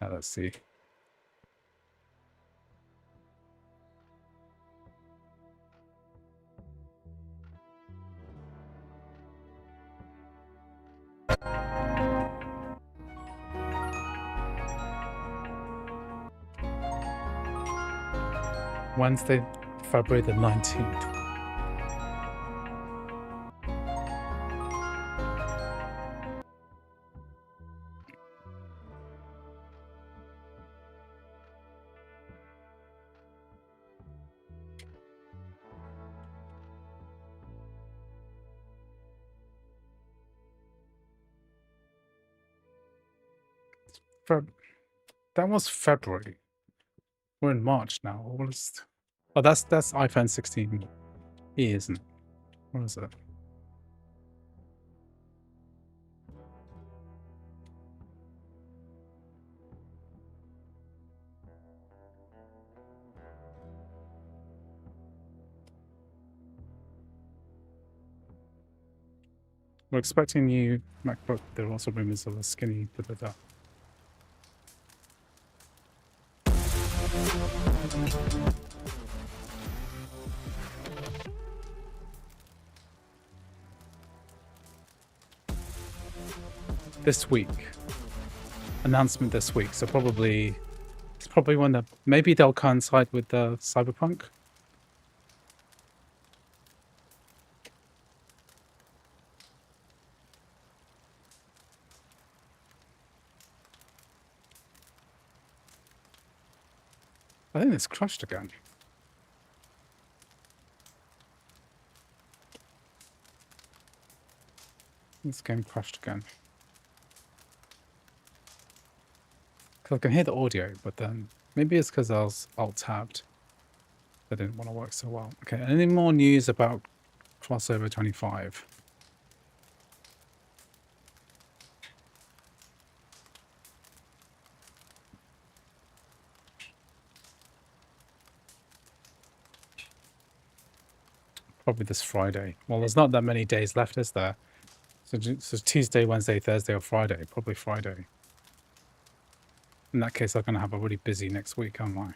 Let's see. Wednesday, February the 19th. That was February. We're in March now. What is... Oh, that's iPhone 16e, isn't it? What is it? We're expecting new MacBook. There are also rumors of a skinny da-da-da. This week. Announcement this week. So probably it's probably when maybe they'll coincide with the Cyberpunk. I think it's crashed again. This game crashed again. Because I can hear the audio, but then maybe it's because I was alt-tabbed. That didn't want to work so well. Okay, any more news about CrossOver 25? Probably this Friday. Well, there's not that many days left, is there? So Tuesday, Wednesday, Thursday, or Friday? Probably Friday. In that case, I'm going to have a really busy next week, aren't I?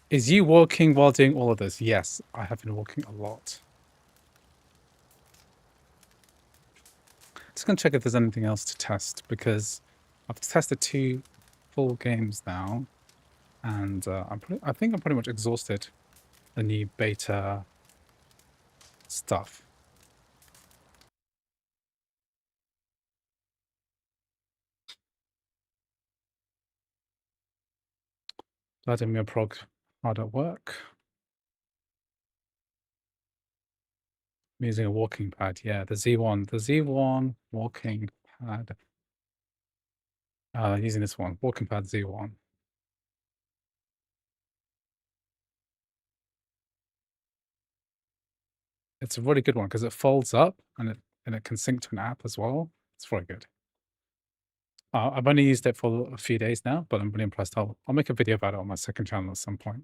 Is you walking while doing all of this? Yes, I have been walking a lot. Just going to check if there's anything else to test, because I've tested 2 full games now, and I think I'm pretty much exhausted the new beta stuff. Vladimir Prog hard at work. I'm using a walking pad. Yeah, the Z1 walking pad. Using this one, walking pad Z1. It's a really good one because it folds up and it can sync to an app as well. It's very good. I've only used it for a few days now, but I'm really impressed. I'll make a video about it on my second channel at some point.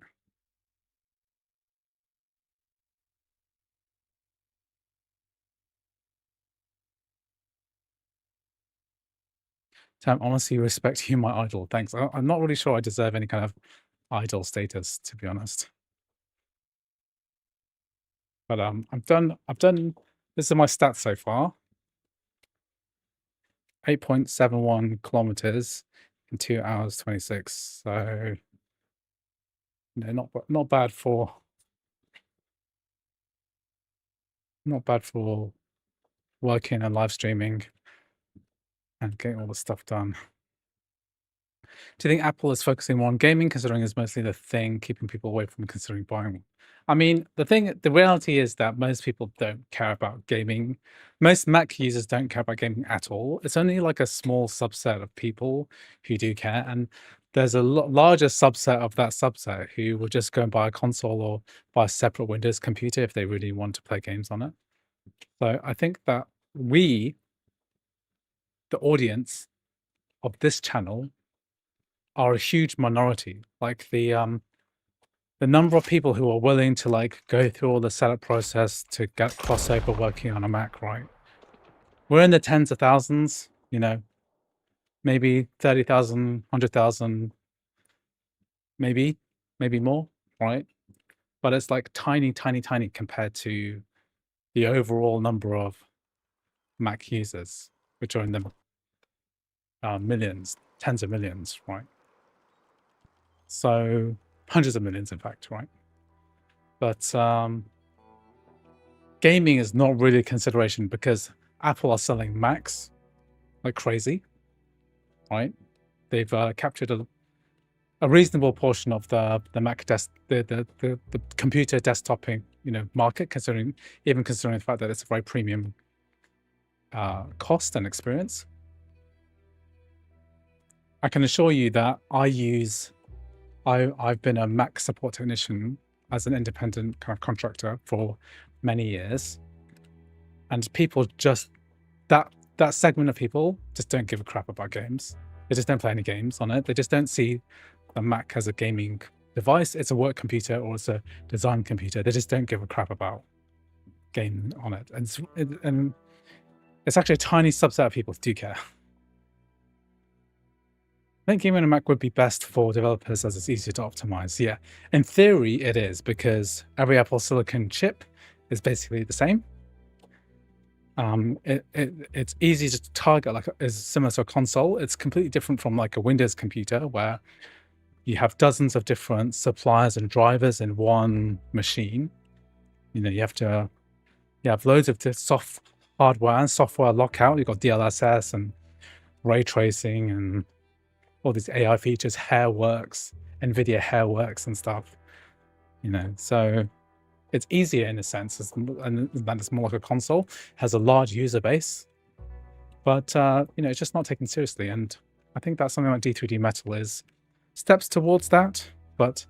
Tam, honestly, respect you, my idol. Thanks. I'm not really sure I deserve any kind of idol status, to be honest. But I've done. This is my stats so far. 8.71 kilometers in 2 hours 26. So, not bad for working and live streaming and getting all the stuff done. Do you think Apple is focusing more on gaming, considering it's mostly the thing keeping people away from considering buying one? I mean, the reality is that most people don't care about gaming. Most Mac users don't care about gaming at all. It's only like a small subset of people who do care, and there's a larger subset of that subset who will just go and buy a console or buy a separate Windows computer if they really want to play games on it. So I think that we, the audience of this channel, are a huge minority. Like the number of people who are willing to like go through all the setup process to get CrossOver working on a Mac, right? We're in the tens of thousands, you know, maybe 30,000, 100,000, maybe more, right? But it's like tiny compared to the overall number of Mac users, which are in the millions, tens of millions, right? So hundreds of millions, in fact, right? But gaming is not really a consideration because Apple are selling Macs like crazy, right? They've captured a reasonable portion of the Mac the computer desktoping, market, considering the fact that it's a very premium cost and experience. I can assure you that I've been a Mac support technician as an independent kind of contractor for many years, and people just that segment of people just don't give a crap about games. They just don't play any games on it. They just don't see the Mac as a gaming device. It's a work computer or it's a design computer. They just don't give a crap about gaming on it, and it's actually a tiny subset of people who do care. I think gaming on a Mac would be best for developers as it's easier to optimize. Yeah, in theory it is, because every Apple Silicon chip is basically the same. It's easy to target, like is similar to a console. It's completely different from like a Windows computer where you have dozens of different suppliers and drivers in one machine. You have loads of soft hardware and software lockout. You've got DLSS and ray tracing and all these AI features, hair works, NVIDIA hair works and stuff, you know, so it's easier in a sense, and that it's more like a console, has a large user base, but you know, it's just not taken seriously. And I think that's something like D3DMetal is steps towards that, but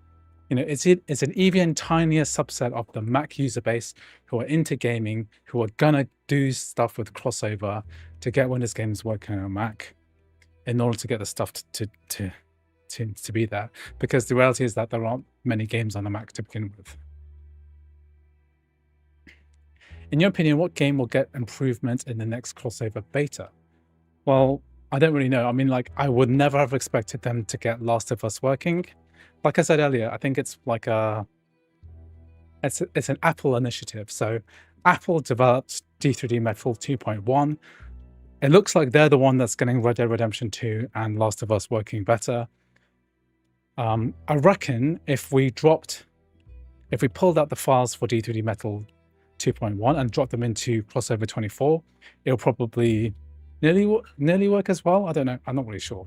you know, it's an even tinier subset of the Mac user base who are into gaming, who are gonna do stuff with CrossOver to get Windows games working on Mac in order to get the stuff to be there. Because the reality is that there aren't many games on the Mac to begin with. In your opinion, what game will get improvement in the next CrossOver beta? Well, I don't really know. I mean, like, I would never have expected them to get Last of Us working. Like I said earlier, I think it's like it's an Apple initiative. So Apple developed D3DMetal 2.1. It looks like they're the one that's getting Red Dead Redemption 2 and Last of Us working better. I reckon if we pulled out the files for D3DMetal 2.1 and dropped them into CrossOver 24, it'll probably nearly work as well. I don't know. I'm not really sure.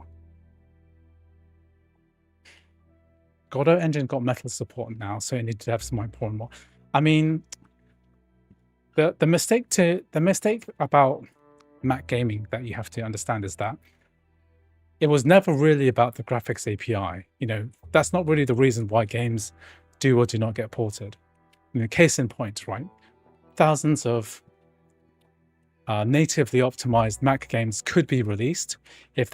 Godot engine got metal support now, so it needs to have some important more. I mean, the mistake about Mac gaming that you have to understand is that it was never really about the graphics API. You know, that's not really the reason why games do or do not get ported. You know, case in point, right? Thousands of natively optimized Mac games could be released if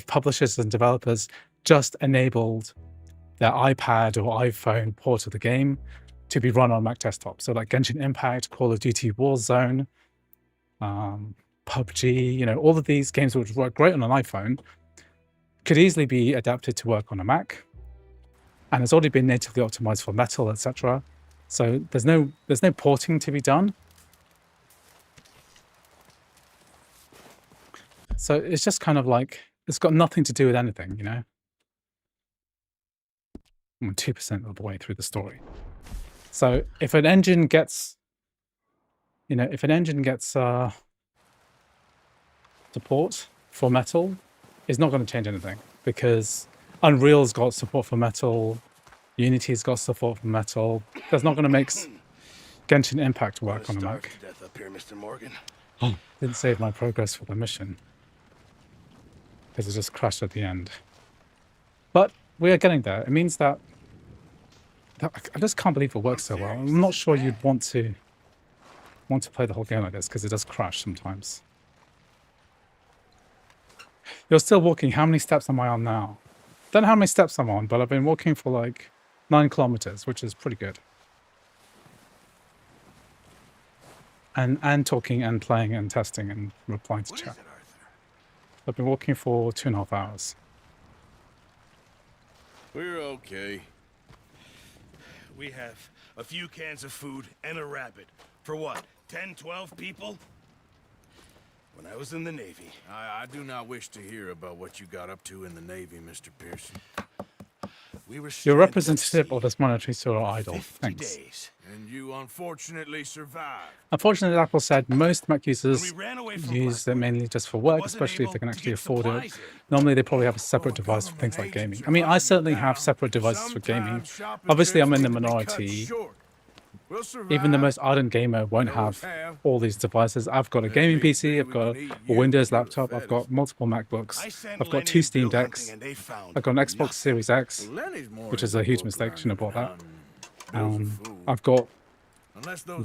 publishers and developers just enabled their iPad or iPhone port of the game to be run on Mac desktop. So like Genshin Impact, Call of Duty Warzone, PUBG, you know, all of these games which work great on an iPhone could easily be adapted to work on a Mac, and it's already been natively optimized for Metal, etc. So there's no porting to be done. So it's just kind of like, it's got nothing to do with anything, you know. I'm 2% of the way through the story. So if an engine gets, you know, support for Metal, it's not going to change anything, because Unreal's got support for Metal, Unity's got support for Metal. That's not going to make Genshin Impact work on a Mac. Death up here, Mr. Morgan. Oh, didn't save my progress for the mission, because it just crashed at the end. But we are getting there. It means that I just can't believe it works so well. I'm not sure you'd want to play the whole game like this, because it does crash sometimes. You're still walking. How many steps am I on now? Don't know how many steps I'm on, but I've been walking for like 9 kilometers, which is pretty good. And talking and playing and testing and replying to chat. I've been walking for 2.5 hours. We're okay. We have a few cans of food and a rabbit. For what, 10, 12 people? When I was in the Navy. I do not wish to hear about what you got up to in the Navy, Mr. Pearson. We were Your representative of this monetary store idol. Thanks. days. And you unfortunately survived. Unfortunately, Apple said most Mac users We ran away from use it Blackwood. mainly just for work, Wasn't especially if able they can to actually get afford it. supplies in. Normally, they probably have a separate device for things like gaming. I mean, I certainly have separate devices for gaming. Obviously, I'm in the minority. Even the most ardent gamer won't have all these devices. I've got a gaming PC, I've got a Windows laptop, I've got multiple MacBooks, I've got 2 Steam Decks, I've got an Xbox Series X, which is a huge mistake, shouldn't have bought that. I've got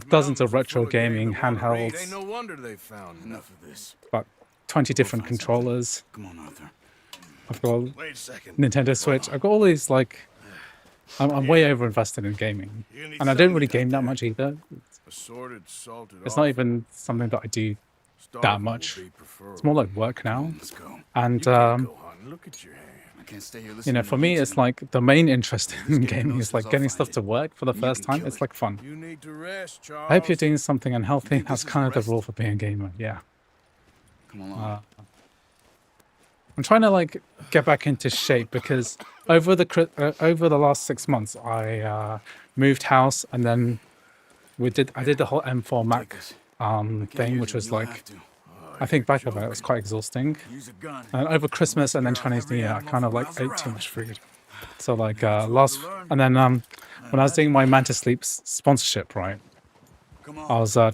dozens of retro gaming handhelds, Ain't no wonder they found enough of this. about 20 different controllers. Come on, Arthur. I've got Wait a second. Nintendo Switch. I've got all these, like, I'm way over invested in gaming, and I don't really game that much either. Assorted, salted It's not even something that I do that much. It's more like work now. Let's go. And Go hunting. Look at your hand. I can't stay here you listening know, to for me, you it's tonight. like the main interest in This game gaming knows is like I'll getting find stuff it. to work for the You first can time. kill It's it. like fun. You need to rest, Charles. I hope you're doing something unhealthy. think That's this is kind of the rest? rule for being a gamer. Yeah. Come along. I'm trying to like get back into shape, because over the last 6 months, I moved house, and then I did the whole M4 Mac thing, which was like I think back of it, it was quite exhausting. Use a gun. And over Christmas and then Chinese New Year, I kind of like ate too much food. So like and then when I was doing my Mantis Sleep sponsorship, right, I was I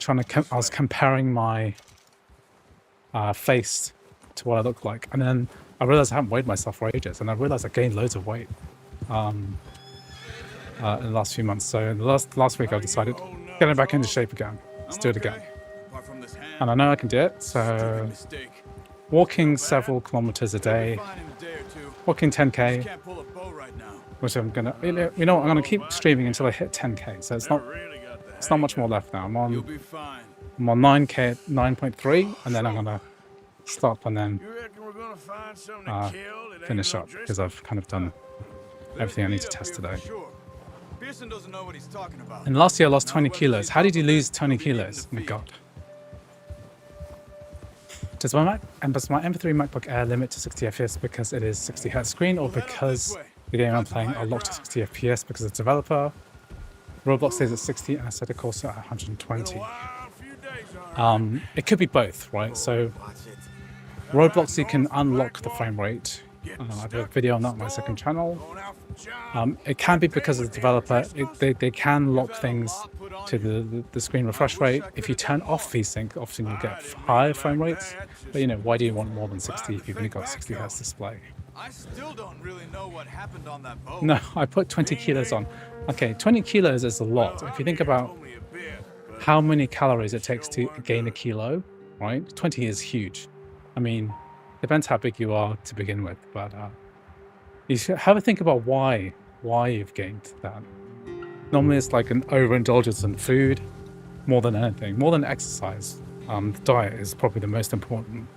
was comparing my face to what I look like, and then I realized I haven't weighed myself for ages, and I realized I gained loads of weight in the last few months. So in the last week, I decided getting back into shape again. Let's do it again, and I know I can do it. So walking several kilometers a day, walking 10k, which I'm gonna, you know, I'm gonna keep streaming until I hit 10k. So it's not much more left now. I'm on 9k, 9.3, and then I'm gonna stop and then finish up because I've kind of done everything I need to test today. And last year I lost 20 kilos. How did you lose 20 kilos? Oh my god. Does my M3 MacBook Air limit to 60 FPS because it is 60 Hz screen, or because the game I'm playing are locked to 60 FPS because it's a developer? Roblox stays at 60 and aesthetic also at 120. It could be both, right? So Roblox, you can unlock the frame rate. I have a video on that on my second channel. It can be because of the developer. They can lock things to the screen refresh rate. If you turn off VSync, often you get higher frame rates. But you know, why do you want more than 60 if you've only got 60 Hz display? I still don't really know what happened on that boat. No, I put 20 kilos on. Okay, 20 kilos is a lot. If you think about how many calories it takes to gain a kilo, right? 20 is huge. I mean, depends how big you are to begin with, but you should have a think about why you've gained that. Normally it's like an overindulgence in food more than anything, more than exercise. The diet is probably the most important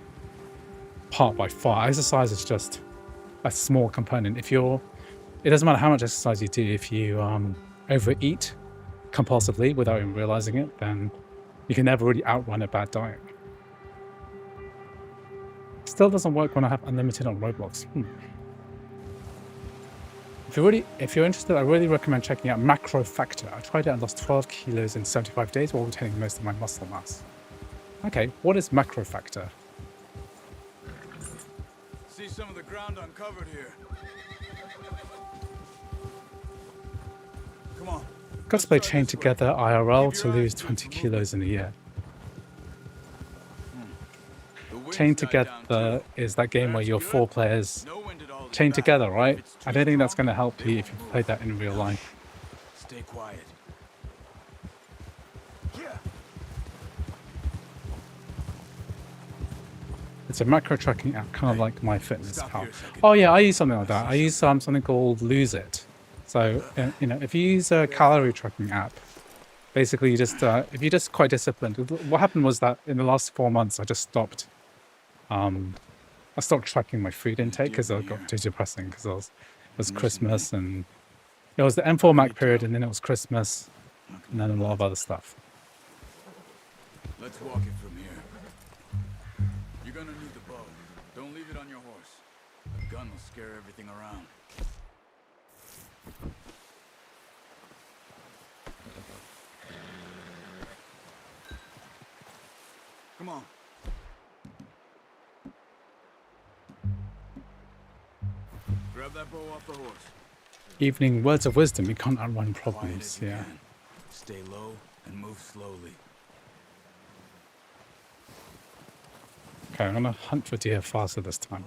part by far. Exercise is just a small component. It doesn't matter how much exercise you do, if you overeat compulsively without even realizing it, then you can never really outrun a bad diet. Still doesn't work when I have unlimited on Roblox. If you're interested, I really recommend checking out Macro Factor. I tried it and lost 12 kilos in 75 days while retaining most of my muscle mass. Okay, what is Macro Factor? See some of the ground uncovered here. Come on. Got to play Chain Together IRL to lose 20 kilos in a year. Chain Together is that game where you're 4 players chained together, right? I don't think that's going to help you if you played that in real life. Stay quiet. It's a macro tracking app, kind of like MyFitnessPal. Oh yeah, I use something like that. I use something called Lose It. So you know, if you use a calorie tracking app, basically you just if you're just quite disciplined. What happened was that in the last 4 months, I just stopped. I stopped tracking my food intake because it got too depressing because it was Christmas, and it was the M4 Mac period, and then it was Christmas, and then a lot of other stuff. Let's walk it from here. You're gonna need the bow. Don't leave it on your horse. A gun will scare everything around. Come on. Grab that bow off the horse. Evening words of wisdom. You can't outrun problems. Yeah. Stay low and move slowly. Okay, I'm gonna hunt for deer faster this time.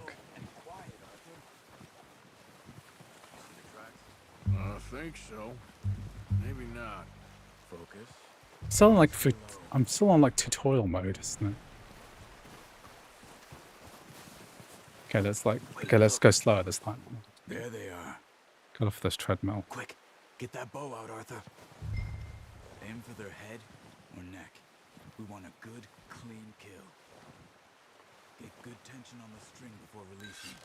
I think so. Maybe not. Focus. Still on like I'm still on like tutorial mode, isn't it? Okay, let's go slower this time. There they are. Get off this treadmill. Quick, get that bow out, Arthur. Aim for their head or neck. We want a good, clean kill. Get good tension on the string before releasing.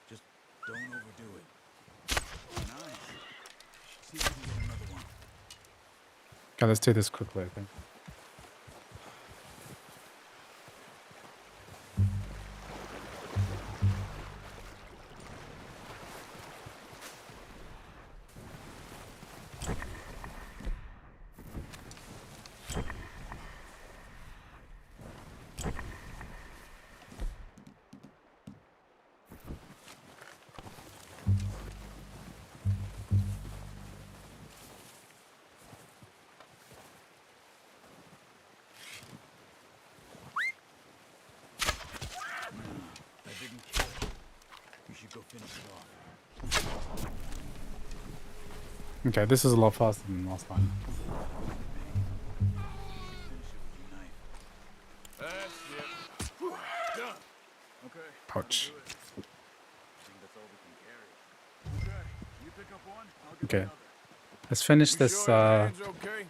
Just don't overdo it. Nice. See if we can get another one. Okay, let's do this quickly, I think. Okay, this is a lot faster than last time. That's it. Done. Okay. Ouch. I think that's all we can carry. Okay. You pick up one, I'll get Okay. another. Let's finish You this. sure your hand's okay?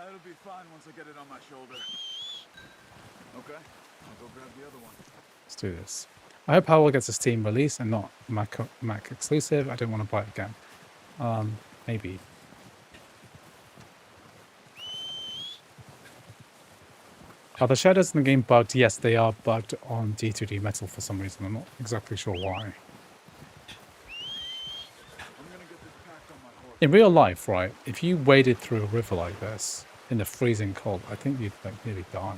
It'll be fine once I get it on my shoulder. Okay. I'll go grab the other one. Let's do this. I hope Power gets a Steam release and not Mac exclusive. I don't want to buy it again. Maybe. Are the shadows in the game bugged? Yes, they are bugged on D3DMetal for some reason. I'm not exactly sure why. I'm gonna get this packed on my horse. In real life, right, if you waded through a river like this in the freezing cold, I think you'd like nearly die.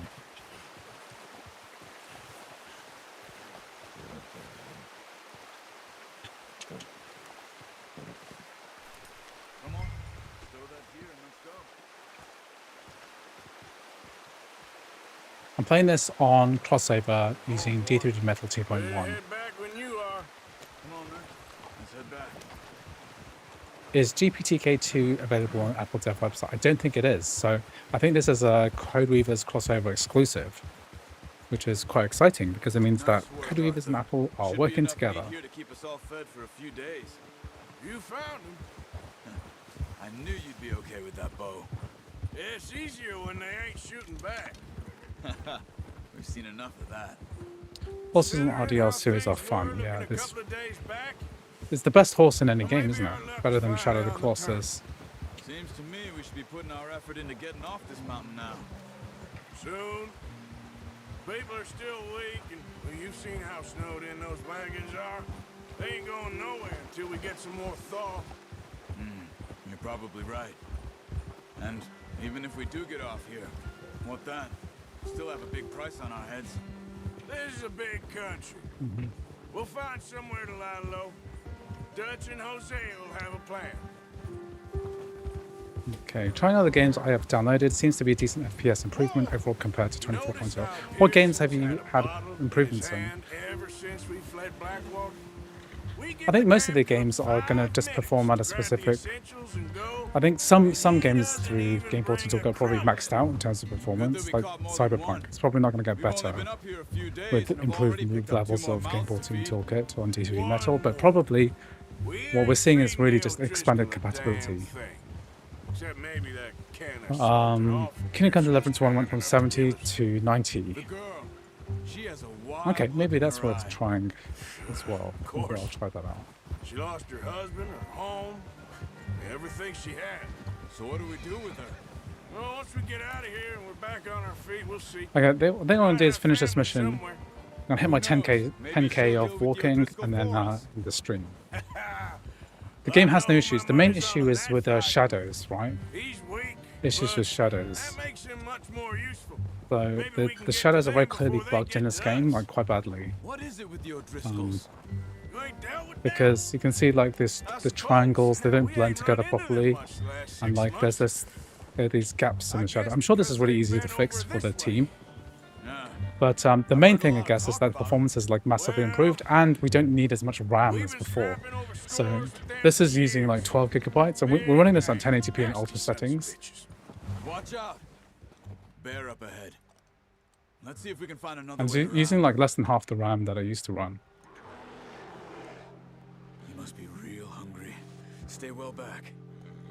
Come on. Throw that gear and let's go. I'm playing this on CrossOver using D3DMetal 2.1. Head back when you are. Come on, man. Let's head back. Is GPTK2 available on Apple Dev website? I don't think it is. So I think this is a Codeweavers crossover exclusive, which is quite exciting because it means that Codeweavers and Apple are working together. Here to keep us all fed for a few days. You found him. I knew you'd be okay with that bow. It's easier when they ain't shooting back. We've seen enough of that. Horses in RDL series are fun. Yeah, A this couple of days back. is the best horse in any game, isn't it? Better than Shadow of the Colossus. Seems to me we should be putting our effort into getting off this mountain now. Soon. People are still weak, and well, you've seen how snowed in those wagons are. They ain't going nowhere until we get some more thaw. You're probably right. And even if we do get off here, what then? Still have a big price on our heads. This is a big country. We'll find somewhere to lie low. Dutch and Jose will have a plan. Okay, trying other games I have downloaded. Seems to be a decent FPS improvement overall compared to 24.0. What games have you had improvements in? Ever since we fled Blackwater, I think most of the games are going to just perform at a specific... I think some games through Game Portal Toolkit are probably maxed out in terms of performance, like Cyberpunk. It's probably not going to get better with improved levels of Game Portal Toolkit on D3DMetal, but probably what we're seeing is really just expanded compatibility. Except maybe that can Kindergarten Deliverance 1 went from 70 to 90. The girl, she has a wild Okay, maybe looking that's worth ride. trying as well. Of course. Maybe I'll try that out. She lost her husband, her home, everything she had. So what do we do with her? Well, once we get out of here and we're back on our feet, we'll see. Okay, the thing I want to do is finish this mission. Somewhere. I'm gonna hit my 10k of walking and then the stream. The game has no issues. The main issue is with shadows, right? He's weak. Issues but with shadows. that makes him much more useful. So the shadows are very clearly bugged in this game, like quite badly. What is it with the O'Driscolls? You ain't dealt with that? Because you can see like the triangles, they don't blend together properly. And like there are these gaps in the shadow. I'm sure this is really easy to fix for the team. But the main thing, I guess, is that the performance is like massively improved, and we don't need as much RAM as before. So this is using like 12 gigabytes, and we're running this on 1080p in ultra settings. Watch out! Bear up ahead. Let's see if we can find another And way using around. like less than half the RAM that I used to run. You must be real hungry. Stay well back.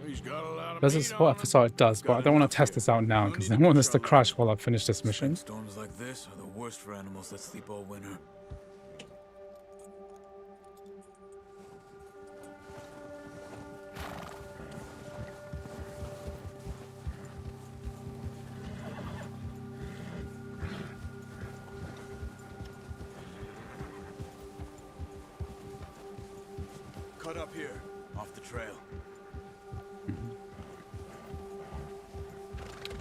He's got a lot of This meat is on what him. FSR does, but I don't want to test this out now because I want this to crash while I finish this mission. Storms like this are the worst for animals that sleep all winter. Cut up here, off the trail.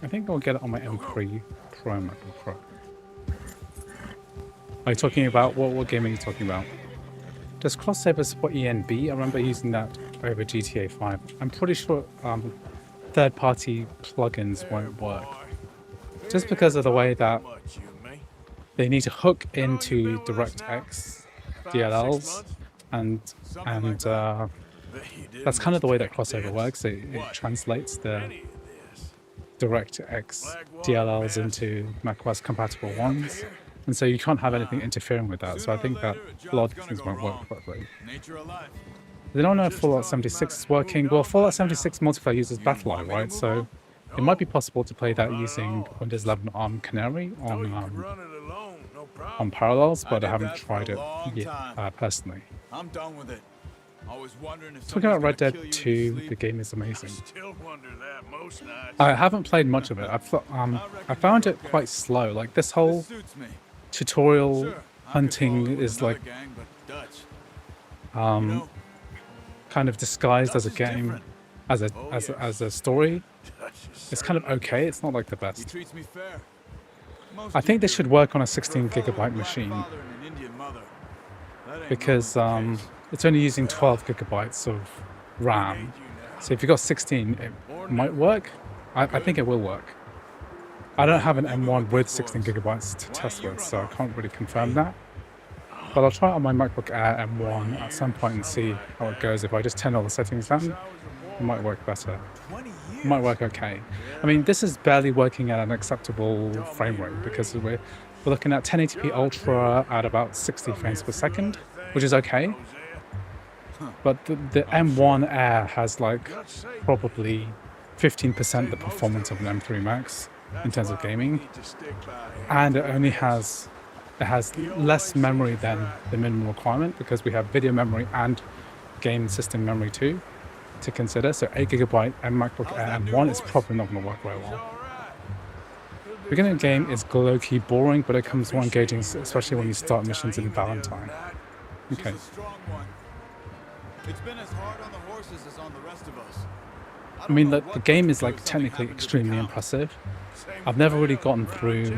I think I'll get it on my M3 Pro MacBook Pro. Are you talking about what game are you talking about? Does CrossOver support ENB? I remember using that over GTA 5. I'm pretty sure third-party plugins won't work, just because of the way that they need to hook into DirectX DLLs and That's kind of the way that CrossOver works. It translates the DirectX DLLs into macOS compatible ones. And so you can't have anything interfering with that. So I think that a lot of these things won't work properly. They don't know if Fallout 76 is working. Well, Fallout 76 multiplayer uses BattlEye, right? So it might be possible to play that using Windows 11 ARM Canary on Parallels, but I haven't tried it yet, personally. I'm done with it. I was wondering if Talking about Red Dead 2, the game is amazing. I haven't played much of it. I found it quite slow. Like this whole tutorial hunting is like kind of disguised as a game, as a story. It's kind of okay. It's not like the best. I think they should work on a 16 gigabyte machine because it's only using 12 gigabytes of RAM. So if you've got 16, it might work. I think it will work. I don't have an M1 with 16 gigabytes to test with, so I can't really confirm that. But I'll try it on my MacBook Air M1 at some point and see how it goes. If I just turn all the settings down, it might work better. It might work okay. I mean, this is barely working at an acceptable frame rate because we're looking at 1080p Ultra at about 60 frames per second, which is okay. But the M1 Air has like probably 15% the performance of an M3 Max in terms of gaming, and it only has less memory than the minimum requirement because we have video memory and game system memory too to consider. So 8 gigabyte and MacBook Air M1 is probably not going to work very well. Beginning of the game is low-key boring, but it becomes more engaging, especially when you start missions in Valentine. Okay. It's been as hard on the horses as on the rest of us. I mean, the game is like technically extremely impressive. I've never really gotten through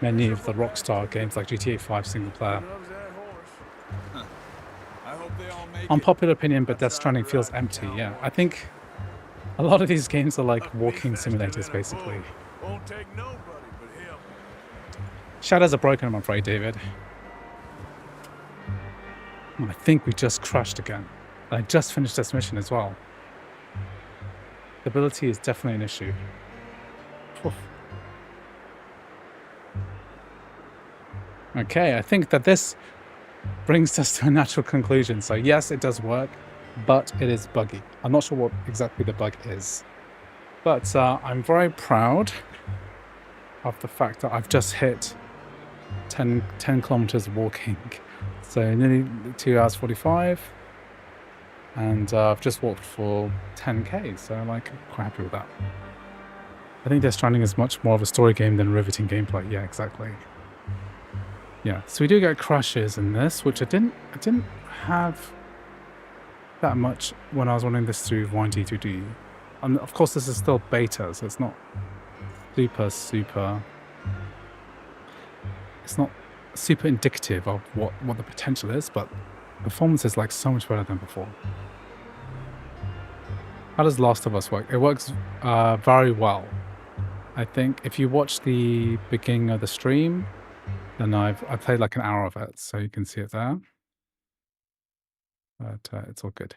many of the Rockstar games like GTA 5 single player. Unpopular opinion, but Death Stranding feels empty. Yeah, I think a lot of these games are like walking simulators, basically. Shadows are broken, I'm afraid, David. I think we just crashed again. I just finished this mission as well. Stability is definitely an issue. Oof. Okay, I think that this brings us to a natural conclusion. So yes, it does work, but it is buggy. I'm not sure what exactly the bug is, but I'm very proud of the fact that I've just hit 10 kilometers walking. So nearly 2 hours 45, and I've just walked for 10k, so I'm like quite happy with that. I think Death Stranding is much more of a story game than riveting gameplay. Yeah, exactly. Yeah, so we do get crashes in this, which I didn't have that much when I was running this through Vine D3D. And of course this is still beta, so it's not it's not super indicative of what the potential is, but performance is like so much better than before. How does Last of Us work? It works very well. I think if you watch the beginning of the stream, then I played like an hour of it, so you can see it there. But it's all good.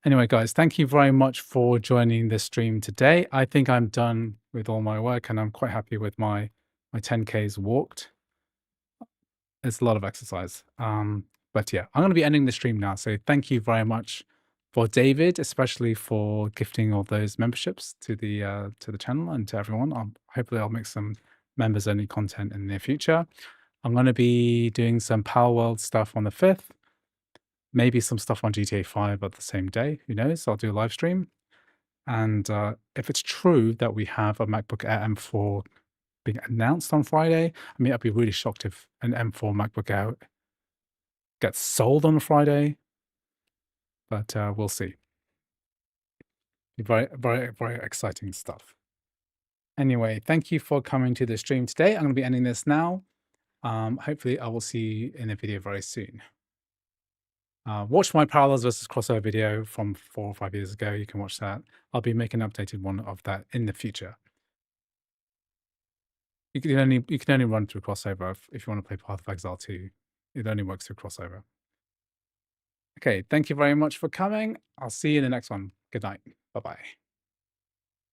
Anyway, guys, thank you very much for joining this stream today. I think I'm done with all my work, and I'm quite happy with my 10Ks walked. It's a lot of exercise. But yeah, I'm going to be ending the stream now. So thank you very much for David, especially for gifting all those memberships to the channel and to everyone. Hopefully I'll make some members only content in the near future. I'm going to be doing some Power World stuff on the 5th. Maybe some stuff on GTA 5 at the same day. Who knows? I'll do a live stream. And if it's true that we have a MacBook Air M4 being announced on Friday, I mean, I'd be really shocked if an M4 MacBook Air gets sold on a Friday. But we'll see. Very, very, very exciting stuff. Anyway, thank you for coming to the stream today. I'm going to be ending this now. Hopefully, I will see you in a video very soon. Watch my Parallels versus CrossOver video from 4 or 5 years ago. You can watch that. I'll be making an updated one of that in the future. You can only run through CrossOver if you want to play Path of Exile 2. It only works through CrossOver. Okay, thank you very much for coming. I'll see you in the next one. Good night. Bye-bye.